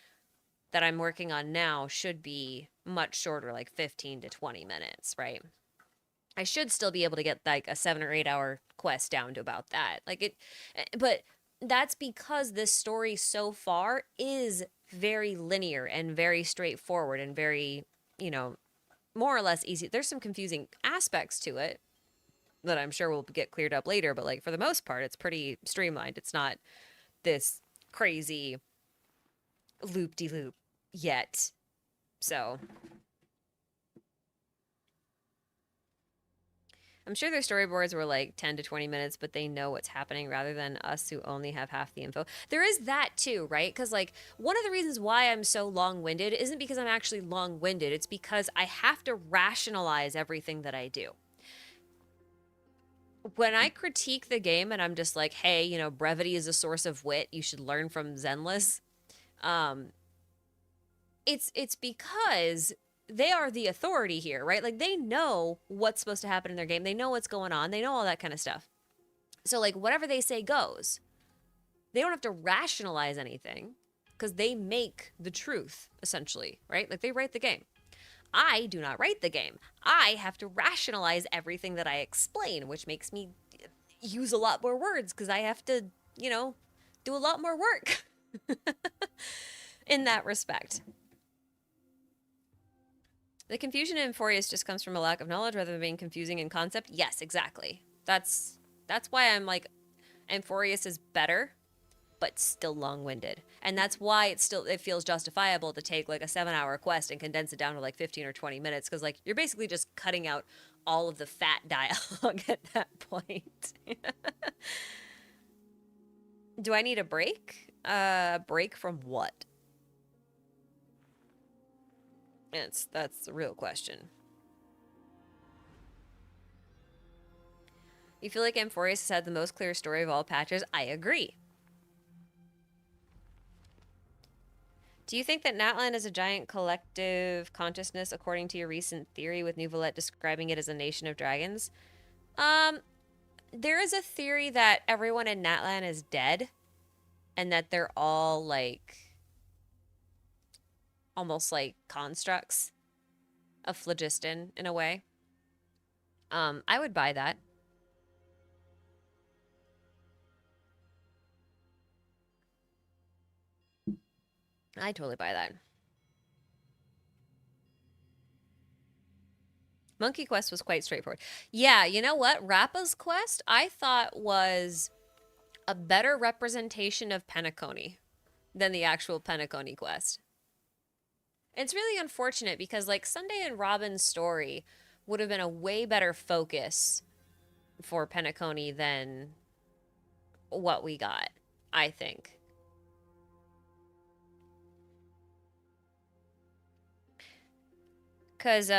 S1: that I'm working on now should be much shorter, like 15 to 20 minutes, right? I should still be able to get like a 7 or 8 hour quest down to about that. Like it, but that's because this story so far is very linear and very straightforward and very, you know, more or less easy. There's some confusing aspects to it that I'm sure will get cleared up later, but like for the most part, it's pretty streamlined. It's not this crazy loop de loop yet. So I'm sure their storyboards were like 10 to 20 minutes, but they know what's happening rather than us who only have half the info. There is that too, right? Because, like, one of the reasons why I'm so long winded isn't because I'm actually long winded, it's because I have to rationalize everything that I do. When I critique the game and I'm just like, hey, you know, brevity is a source of wit, you should learn from Zenless, um, it's because they are the authority here, right? Like they know what's supposed to happen in their game. They know what's going on. They know all that kind of stuff. So like whatever they say goes. They don't have to rationalize anything because they make the truth essentially, right? Like they write the game. I do not write the game. I have to rationalize everything that I explain, which makes me use a lot more words because I have to, you know, do a lot more work in that respect. The confusion in Amphoreus just comes from a lack of knowledge rather than being confusing in concept. Yes, exactly. That's why I'm like, Amphoreus is better, but still long-winded. And that's why it feels justifiable to take like a 7-hour quest and condense it down to like 15 or 20 minutes. Cause like you're basically just cutting out all of the fat dialogue at that point. Do I need a break? Break from what? That's the real question. You feel like Amphoreus has had the most clear story of all patches? I agree. Do you think that Natlan is a giant collective consciousness according to your recent theory with Nouvelette describing it as a nation of dragons? There is a theory that everyone in Natlan is dead and that they're all like almost like constructs of phlogiston in a way. I would buy that. I totally buy that. Monkey Quest was quite straightforward. Yeah, you know what? Rappa's Quest I thought was a better representation of Penacony than the actual Penacony quest. It's really unfortunate because like Sunday and Robin's story would have been a way better focus for Penacony than what we got, I think. Cause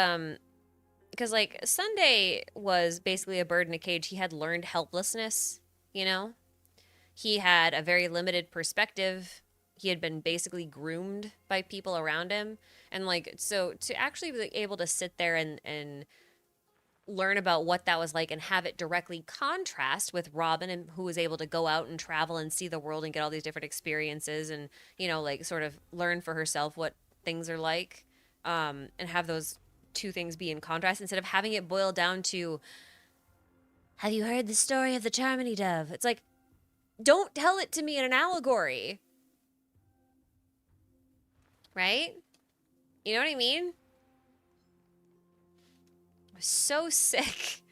S1: like Sunday was basically a bird in a cage. He had learned helplessness, you know? He had a very limited perspective. He had been basically groomed by people around him. And like so to actually be able to sit there and learn about what that was like and have it directly contrast with Robin, and who was able to go out and travel and see the world and get all these different experiences, and like sort of learn for herself what things are like, and have those two things be in contrast instead of having it boil down to, have you heard the story of the Charmony Dove? It's like, don't tell it to me in an allegory, right? You know what I mean? I'm so sick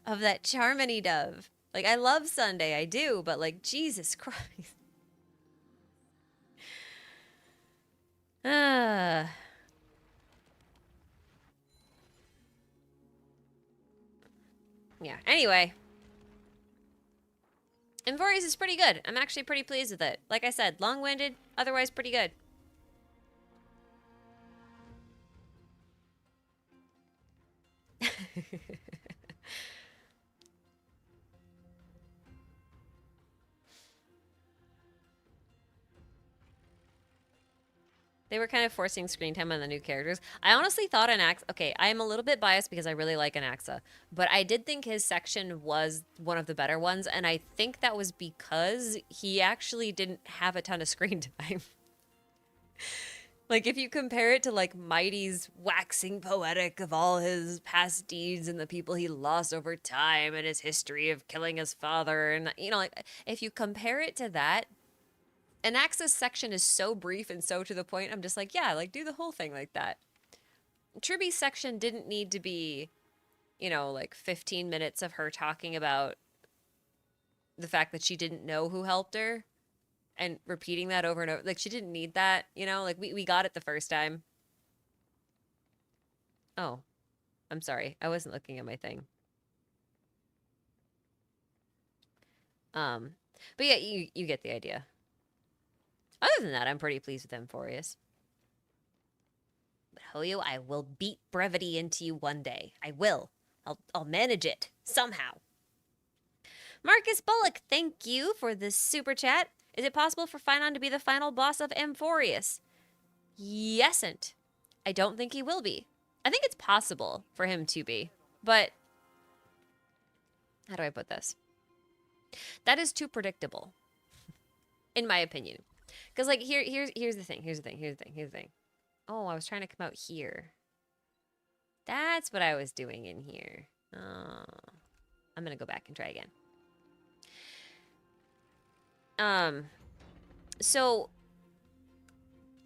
S1: of that Charmony Dove. Like, I love Sunday, I do, but like, Jesus Christ. Ah. Yeah, anyway. Amphoreus is pretty good. I'm actually pretty pleased with it. Like I said, long-winded, otherwise pretty good. They were kind of forcing screen time on the new characters. I honestly thought Anaxa... Okay, I am a little bit biased because I really like Anaxa. But I did think his section was one of the better ones. And I think that was because he actually didn't have a ton of screen time. Like, if you compare it to, like, Mighty's waxing poetic of all his past deeds and the people he lost over time and his history of killing his father. And, like, if you compare it to that, Anaxa's section is so brief and so to the point. I'm just like, yeah, like, do the whole thing like that. Triby's section didn't need to be, like 15 minutes of her talking about the fact that she didn't know who helped her and repeating that over and over. Like, she didn't need that, like, we got it the first time. Oh, I'm sorry. I wasn't looking at my thing. But yeah, you get the idea. Other than that, I'm pretty pleased with Amphoreus. But Hoyo, I will beat brevity into you one day. I will. I'll manage it somehow. Marcus Bullock, thank you for this super chat. Is it possible for Phynon to be the final boss of Amphoreus? Yesn't. I don't think he will be. I think it's possible for him to be, but how do I put this? That is too predictable, in my opinion. Because, like, here's the thing. Oh, I was trying to come out here. That's what I was doing in here. Oh, I'm gonna go back and try again. So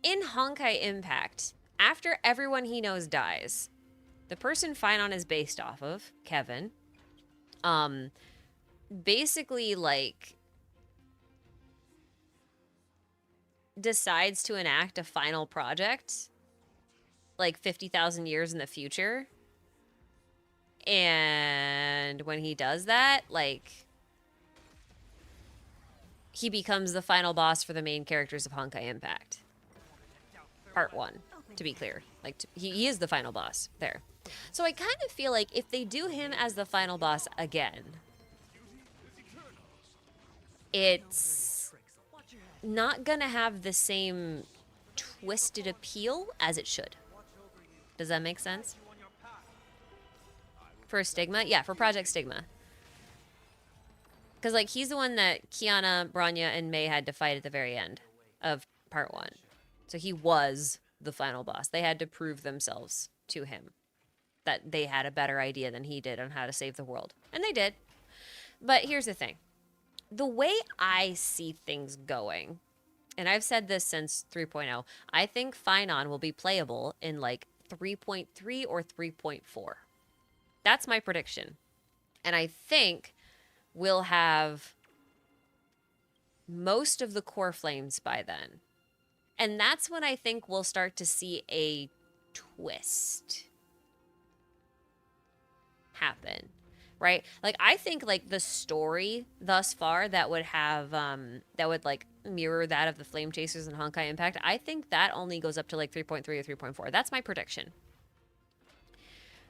S1: in Honkai Impact, after everyone he knows dies, the person Phynon is based off of, Kevin, basically, like, decides to enact a final project, like 50,000 years in the future. And when he does that, like, he becomes the final boss for the main characters of Honkai Impact. Part 1, to be clear. Like, he is the final boss there. So I kind of feel like if they do him as the final boss again, it's not gonna have the same twisted appeal as it should. Does that make sense? For Stigma? Yeah, for Project Stigma. Because, like, he's the one that Kiana, Bronya, and May had to fight at the very end of Part 1. So he was the final boss. They had to prove themselves to him that they had a better idea than he did on how to save the world. And they did. But here's the thing. The way I see things going, and I've said this since 3.0, I think Phynon will be playable in, like, 3.3 or 3.4. That's my prediction. And I think we'll have most of the core flames by then. And that's when I think we'll start to see a twist happen, right? Like, I think, like, the story thus far that would have, that would, like, mirror that of the Flame Chasers and Honkai Impact, I think that only goes up to, like, 3.3 or 3.4. That's my prediction.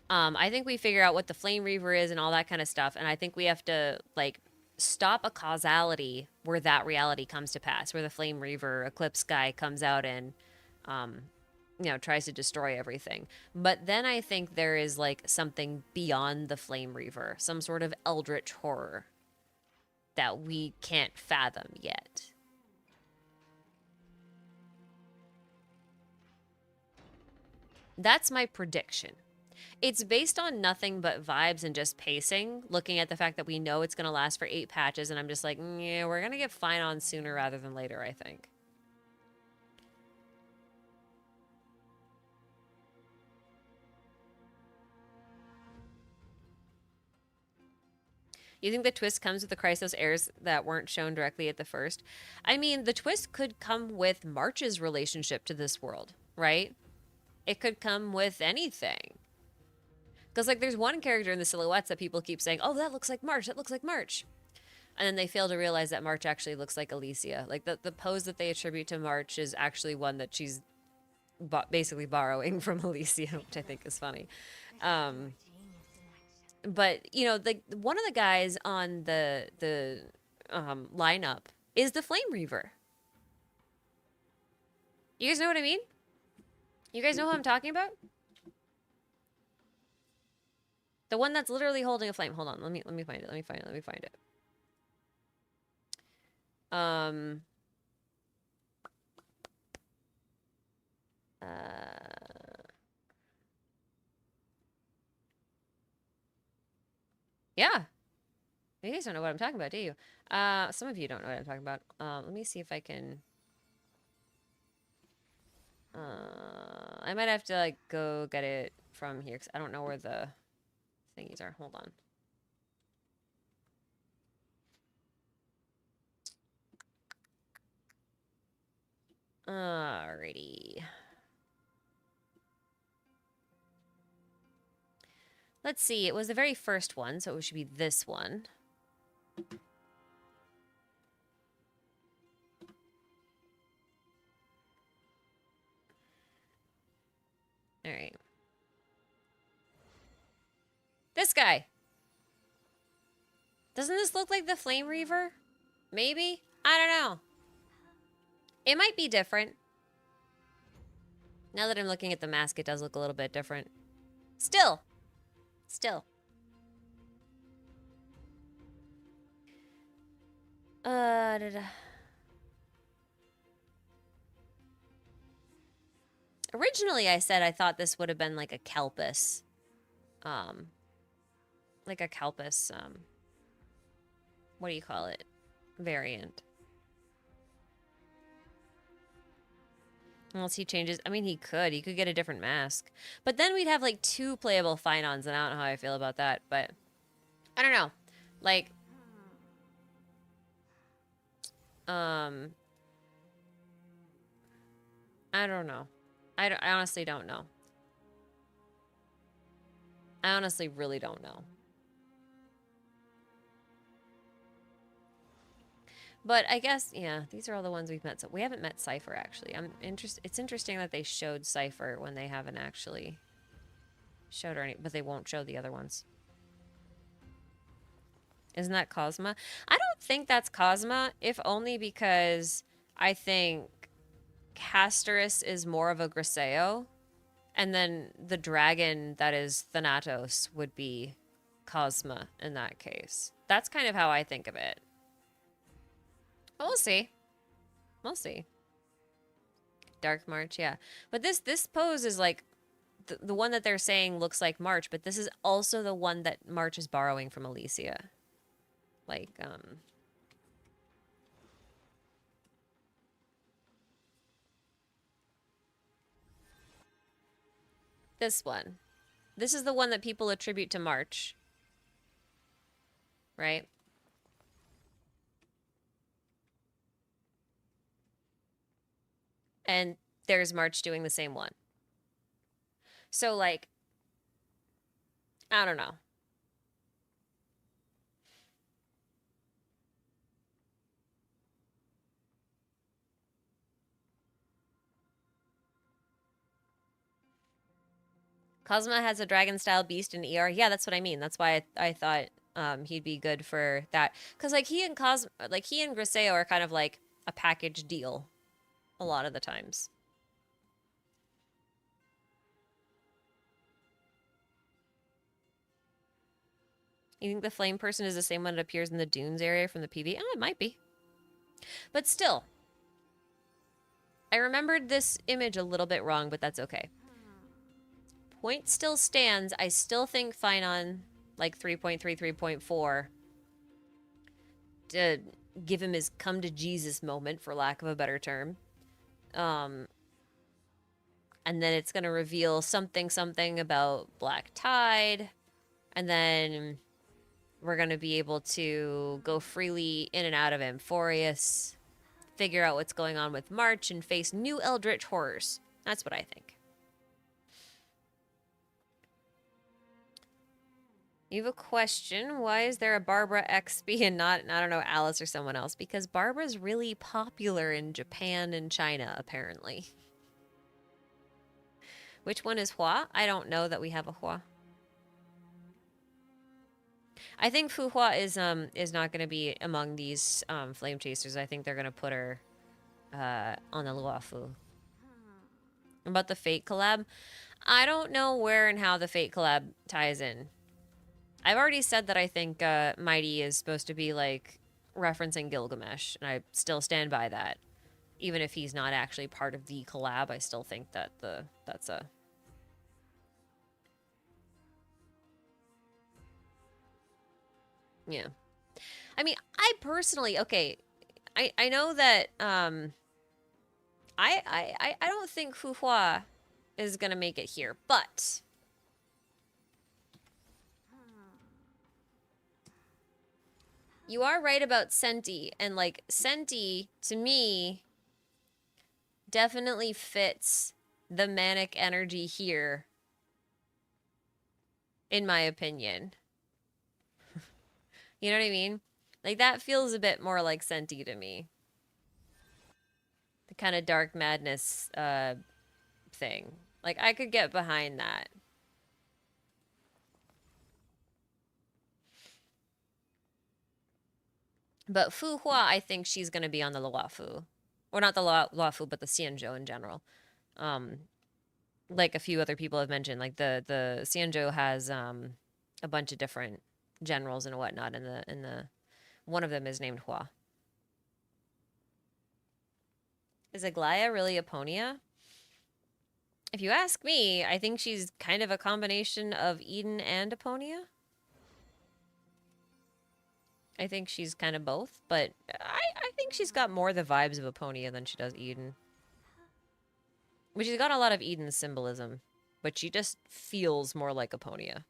S1: I think we figure out what the Flame Reaver is and all that kind of stuff, and I think we have to, like, stop a causality where that reality comes to pass, where the Flame Reaver Eclipse guy comes out and tries to destroy everything. But then I think there is like something beyond the Flame Reaver, some sort of eldritch horror that we can't fathom yet. That's my prediction. It's based on nothing but vibes and just pacing, looking at the fact that we know it's going to last for 8 patches, and I'm just like, yeah, we're going to get fine on sooner rather than later, I think. You think the twist comes with the Chrysos heirs that weren't shown directly at the first? I mean, the twist could come with March's relationship to this world, right? It could come with anything. Because, like, there's one character in the silhouettes that people keep saying, oh, that looks like March, that looks like March. And then they fail to realize that March actually looks like Alicia. Like, the pose that they attribute to March is actually one that she's basically borrowing from Alicia, which I think is funny. But, you know, like, one of the guys on the lineup is the Flame Reaver. You guys know what I mean? You guys know who I'm talking about? The one that's literally holding a flame. Hold on, let me find it. Let me find it. Yeah. You guys don't know what I'm talking about, do you? Some of you don't know what I'm talking about. Let me see if I can. I might have to like go get it from here because I don't know where the thingies are. Hold on. Alrighty. Let's see. It was the very first one, so it should be this one. All right. This guy. Doesn't this look like the Flame Reaver? Maybe? I don't know. It might be different. Now that I'm looking at the mask, it does look a little bit different. Still. Originally, I said I thought this would have been like a Kelpis. Like a Kelpis, what do you call it? Variant. Unless he changes. I mean, he could. He could get a different mask. But then we'd have like 2 playable Finons, and I don't know how I feel about that. But I don't know. Like, I don't know. I honestly don't know. I honestly really don't know. But I guess, yeah, these are all the ones we've met. So we haven't met Cypher, actually. It's interesting that they showed Cypher when they haven't actually showed her but they won't show the other ones. Isn't that Cosma? I don't think that's Cosma, if only because I think Casterus is more of a Griseo, and then the dragon that is Thanatos would be Cosma in that case. That's kind of how I think of it. But we'll see. We'll see. Dark March, yeah. But this pose is like the one that they're saying looks like March, but this is also the one that March is borrowing from Alicia. Like, this one. This is the one that people attribute to March. Right? And there's March doing the same one. So, like, I don't know. Cosma has a dragon-style beast in ER. Yeah, that's what I mean. That's why I thought he'd be good for that. Because, like, he and Griseo are kind of like a package deal a lot of the times. You think the flame person is the same one that appears in the dunes area from the PV? Oh, it might be. But still, I remembered this image a little bit wrong, but that's okay. Point still stands. I still think Finon, like 3.3, 3.4, to give him his come to Jesus moment, for lack of a better term. And then it's going to reveal something about Black Tide. And then we're going to be able to go freely in and out of Amphoreus, figure out what's going on with March, and face new eldritch horrors. That's what I think. You have a question. Why is there a Barbara XP and not, I don't know, Alice or someone else? Because Barbara's really popular in Japan and China, apparently. Which one is Hua? I don't know that we have a Hua. I think Fu Hua is not going to be among these flame chasers. I think they're going to put her on the Luafu. About the Fate collab, I don't know where and how the Fate collab ties in. I've already said that I think Mighty is supposed to be like referencing Gilgamesh, and I still stand by that. Even if he's not actually part of the collab, I still think that that's a... Yeah. I mean, I personally, okay, I know that I don't think Fu Hua is gonna make it here, but you are right about Senti, and like Senti to me definitely fits the manic energy here, in my opinion. You know what I mean? Like that feels a bit more like Senti to me. The kind of dark madness thing. Like I could get behind that. But Fu Hua, I think she's going to be on the Luafu. Or not the Luafu, but the Xianzhou in general. Like a few other people have mentioned, like the Xianzhou has a bunch of different generals and whatnot, and the one of them is named Hua. Is Aglaya really Aponia? If you ask me, I think she's kind of a combination of Eden and Aponia. I think she's kind of both, but I think she's got more the vibes of Aponia than she does Eden. But she's got a lot of Eden symbolism, but she just feels more like Aponia.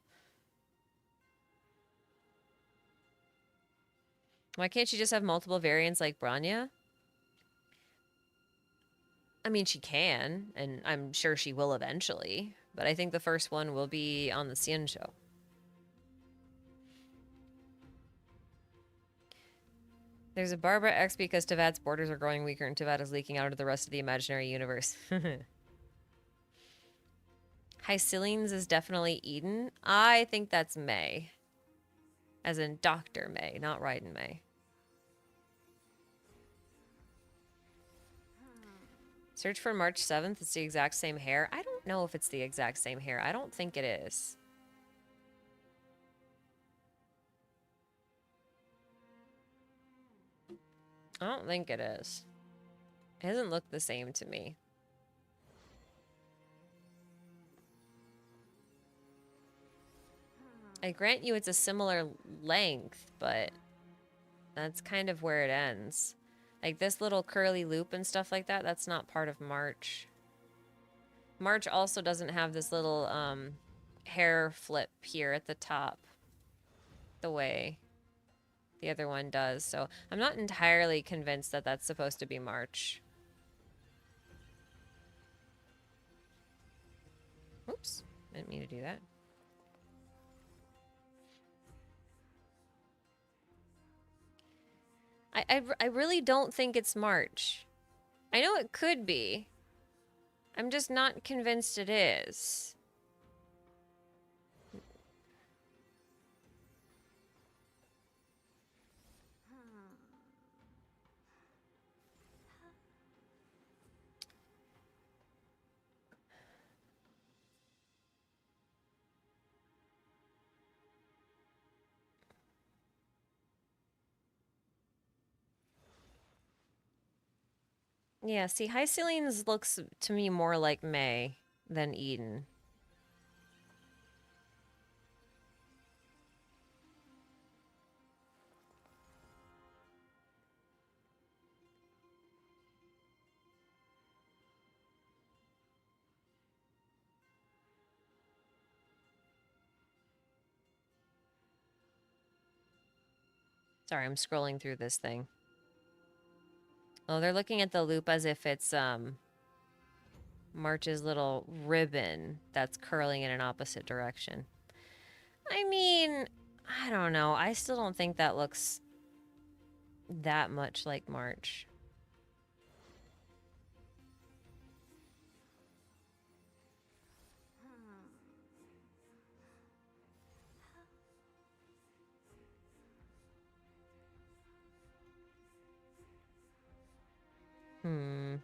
S1: Why can't she just have multiple variants like Branya? I mean, she can, and I'm sure she will eventually, but I think the first one will be on the Xianzhou. There's a Barbara X because Tevat's borders are growing weaker and Tevat is leaking out into the rest of the imaginary universe. Hycillines is definitely Eden. I think that's May. As in Dr. May, not Raiden May. Search for March 7th. It's the exact same hair. I don't know if it's the exact same hair. I don't think it is. I don't think it is. It doesn't look the same to me. I grant you it's a similar length, but that's kind of where it ends. Like this little curly loop and stuff like that, that's not part of March. March also doesn't have this little hair flip here at the top the way the other one does. So I'm not entirely convinced that that's supposed to be March. Oops, didn't mean to do that. I really don't think it's March. I know it could be. I'm just not convinced it is. Yeah, see, High Ceilings looks to me more like May than Eden. Sorry, I'm scrolling through this thing. Oh, they're looking at the loop as if it's March's little ribbon that's curling in an opposite direction. I mean, I don't know. I still don't think that looks that much like March. Hmm.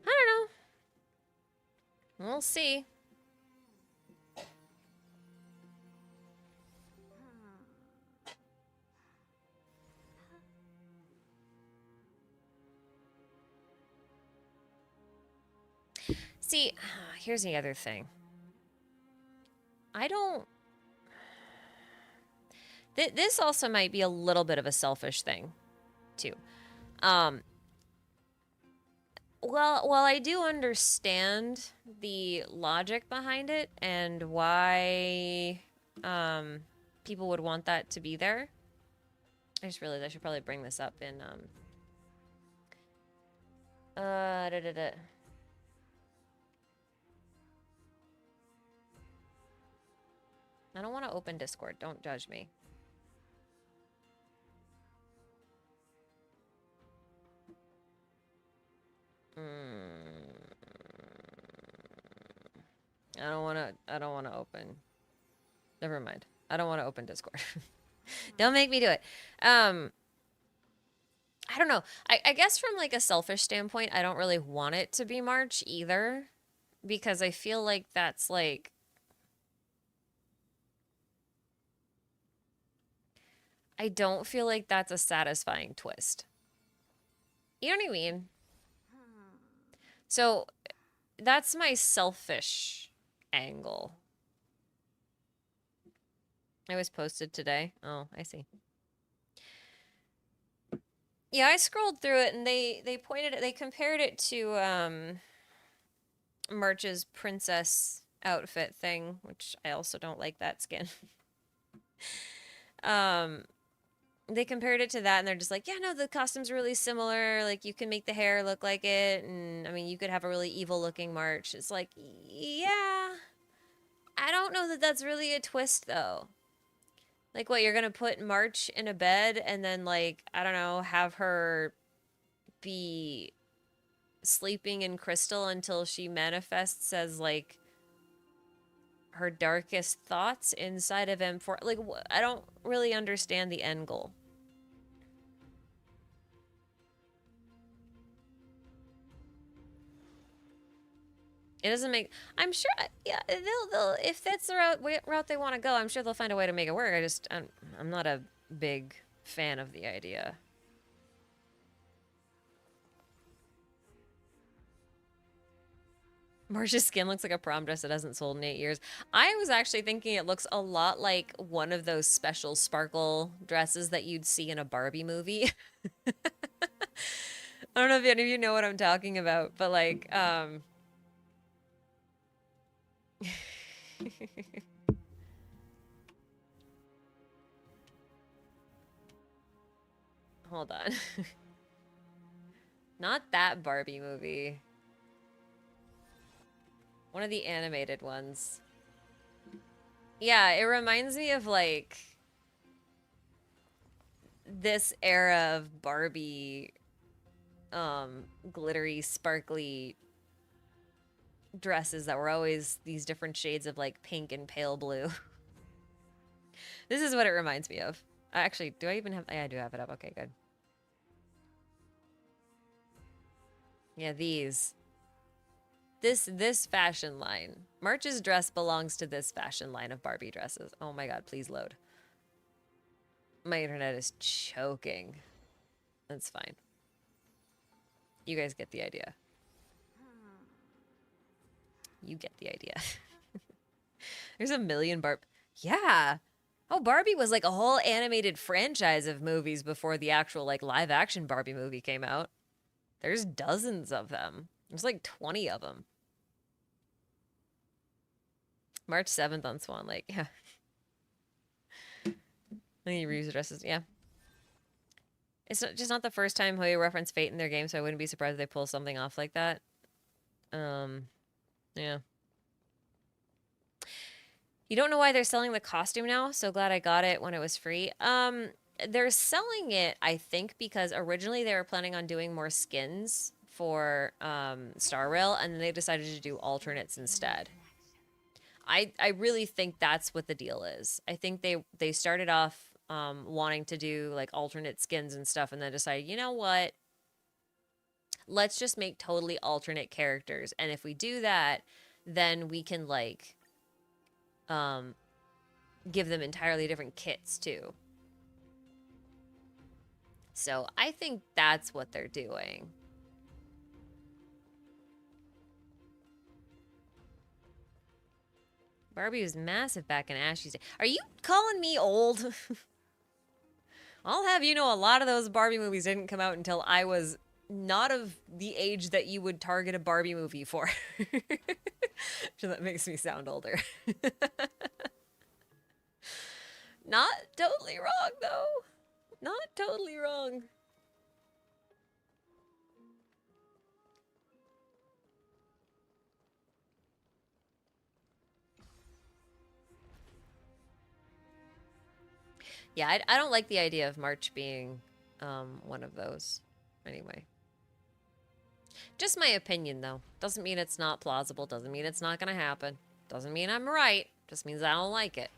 S1: I don't know. We'll see. See, here's the other thing. I don't... this also might be a little bit of a selfish thing, too. Well, while I do understand the logic behind it and why people would want that to be there, I just realized I should probably bring this up in da, da, da. I don't want to open Discord. Don't judge me. I don't want to open. Never mind. I don't want to open Discord. Don't make me do it. I don't know. I guess from like a selfish standpoint, I don't really want it to be March either, because I feel like that's like, I don't feel like that's a satisfying twist. You know what I mean? So that's my selfish angle. It was posted today. Oh, I see. Yeah, I scrolled through it and they pointed it, they compared it to March's princess outfit thing, which I also don't like that skin. They compared it to that and they're just like, yeah, no, the costume's really similar. Like, you can make the hair look like it. And, I mean, you could have a really evil looking March. It's like, yeah. I don't know that that's really a twist, though. Like, what, you're gonna put March in a bed and then, like, I don't know, have her be sleeping in crystal until she manifests as, like, her darkest thoughts inside of M4. Like, I don't really understand the end goal. It doesn't make. I'm sure. Yeah, they'll. If that's the route they want to go, I'm sure they'll find a way to make it work. I'm not a big fan of the idea. Marcia's skin looks like a prom dress that hasn't sold in 8 years. I was actually thinking it looks a lot like one of those special sparkle dresses that you'd see in a Barbie movie. I don't know if any of you know what I'm talking about, but like, hold on. Not that Barbie movie. One of the animated ones. Yeah, it reminds me of like this era of Barbie glittery, sparkly dresses that were always these different shades of like pink and pale blue. This is what it reminds me of. Actually, do I even have... Yeah, I do have it up. Okay, good. Yeah, these. This fashion line. March's dress belongs to this fashion line of Barbie dresses. Oh my god, please load. My internet is choking. That's fine. You guys get the idea. You get the idea. There's a million Yeah. Oh, Barbie was like a whole animated franchise of movies before the actual like live action Barbie movie came out. There's dozens of them. There's like 20 of them. March 7th on Swan Lake. Yeah. I think he reused dresses. Yeah. It's just not the first time Hoyo referenced Fate in their game, so I wouldn't be surprised if they pull something off like that. Yeah. You don't know why they're selling the costume now? So glad I got it when it was free. They're selling it, I think, because originally they were planning on doing more skins for Star Rail, and then they decided to do alternates instead. I really think that's what the deal is. I think they started off wanting to do like alternate skins and stuff, and then decided, you know what? Let's just make totally alternate characters, and if we do that, then we can like give them entirely different kits too. So I think that's what they're doing. Barbie was massive back in Ashley's day. Are you calling me old? I'll have you know a lot of those Barbie movies didn't come out until I was not of the age that you would target a Barbie movie for. So that makes me sound older. Not totally wrong, though. Not totally wrong. Yeah, I don't like the idea of March being one of those. Anyway. Just my opinion, though. Doesn't mean it's not plausible. Doesn't mean it's not going to happen. Doesn't mean I'm right. Just means I don't like it.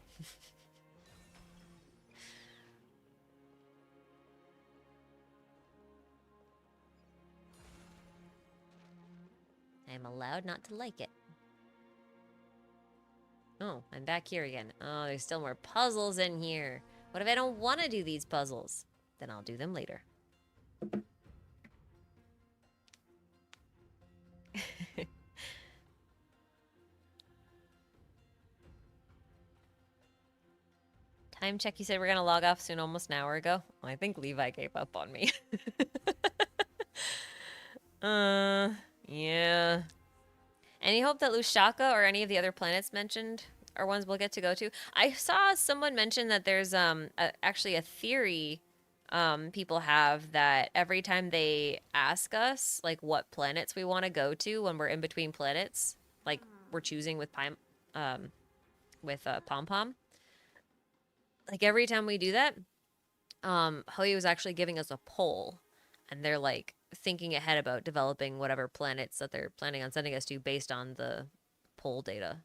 S1: I'm allowed not to like it. Oh, I'm back here again. Oh, there's still more puzzles in here. What if I don't want to do these puzzles? Then I'll do them later. Time check, you said we're going to log off soon, almost an hour ago. Well, I think Levi gave up on me. Yeah. Any hope that Lushaka or any of the other planets mentioned are ones we'll get to go to? I saw someone mention that there's actually a theory people have that every time they ask us like what planets we want to go to when we're in between planets, like we're choosing with Pom Pom, like every time we do that, Hoyo was actually giving us a poll, and they're like thinking ahead about developing whatever planets that they're planning on sending us to based on the poll data.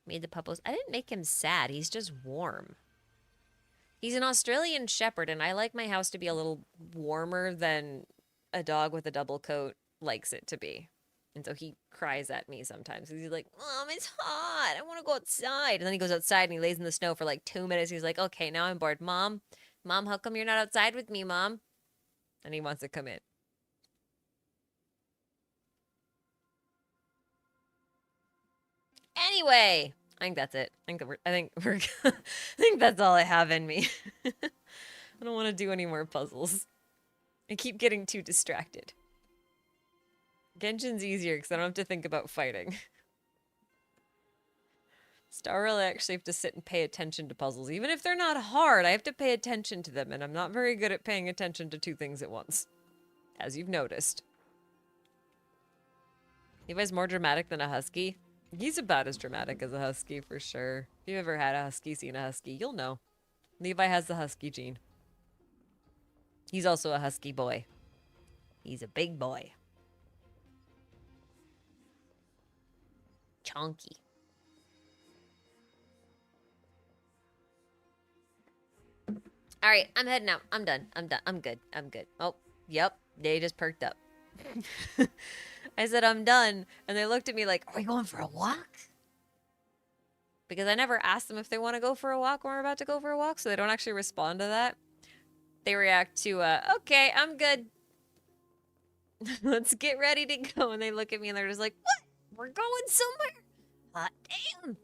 S1: Made the puppos. I didn't make him sad. He's just warm. He's an Australian Shepherd, and I like my house to be a little warmer than a dog with a double coat likes it to be. And so he cries at me sometimes. He's like, Mom, it's hot. I want to go outside. And then he goes outside and he lays in the snow for like 2 minutes. He's like, okay, now I'm bored. Mom, how come you're not outside with me, Mom? And he wants to come in. Anyway, I think that's it. I think that's all I have in me. I don't want to do any more puzzles. I keep getting too distracted. Genshin's easier because I don't have to think about fighting. Star Rail, I actually have to sit and pay attention to puzzles. Even if they're not hard, I have to pay attention to them, and I'm not very good at paying attention to two things at once. As you've noticed. Levi's more dramatic than a husky. He's about as dramatic as a husky, for sure. If you've ever had a husky, seen a husky, you'll know. Levi has the husky gene. He's also a husky boy. He's a big boy. Chonky. All right, I'm heading out. I'm done. I'm good. Oh, yep. They just perked up. I said, I'm done. And they looked at me like, are we going for a walk? because I never ask them if they want to go for a walk when we're about to go for a walk, so they don't actually respond to that. They react to, okay, I'm good. Let's get ready to go. And they look at me and they're just like, what? We're going somewhere? Hot damn.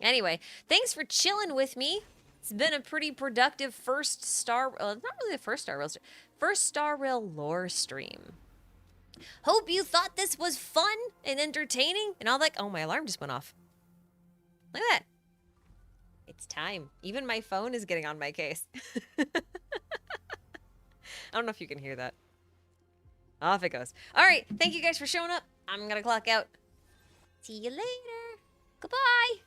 S1: Anyway, thanks for chilling with me. It's been a pretty productive first Star... Well, it's not really the first Star Rail... First Star Rail lore stream. Hope you thought this was fun and entertaining. And all that... Oh, my alarm just went off. Look at that. It's time. Even my phone is getting on my case. I don't know if you can hear that. Off it goes. All right. Thank you guys for showing up. I'm going to clock out. See you later. Goodbye.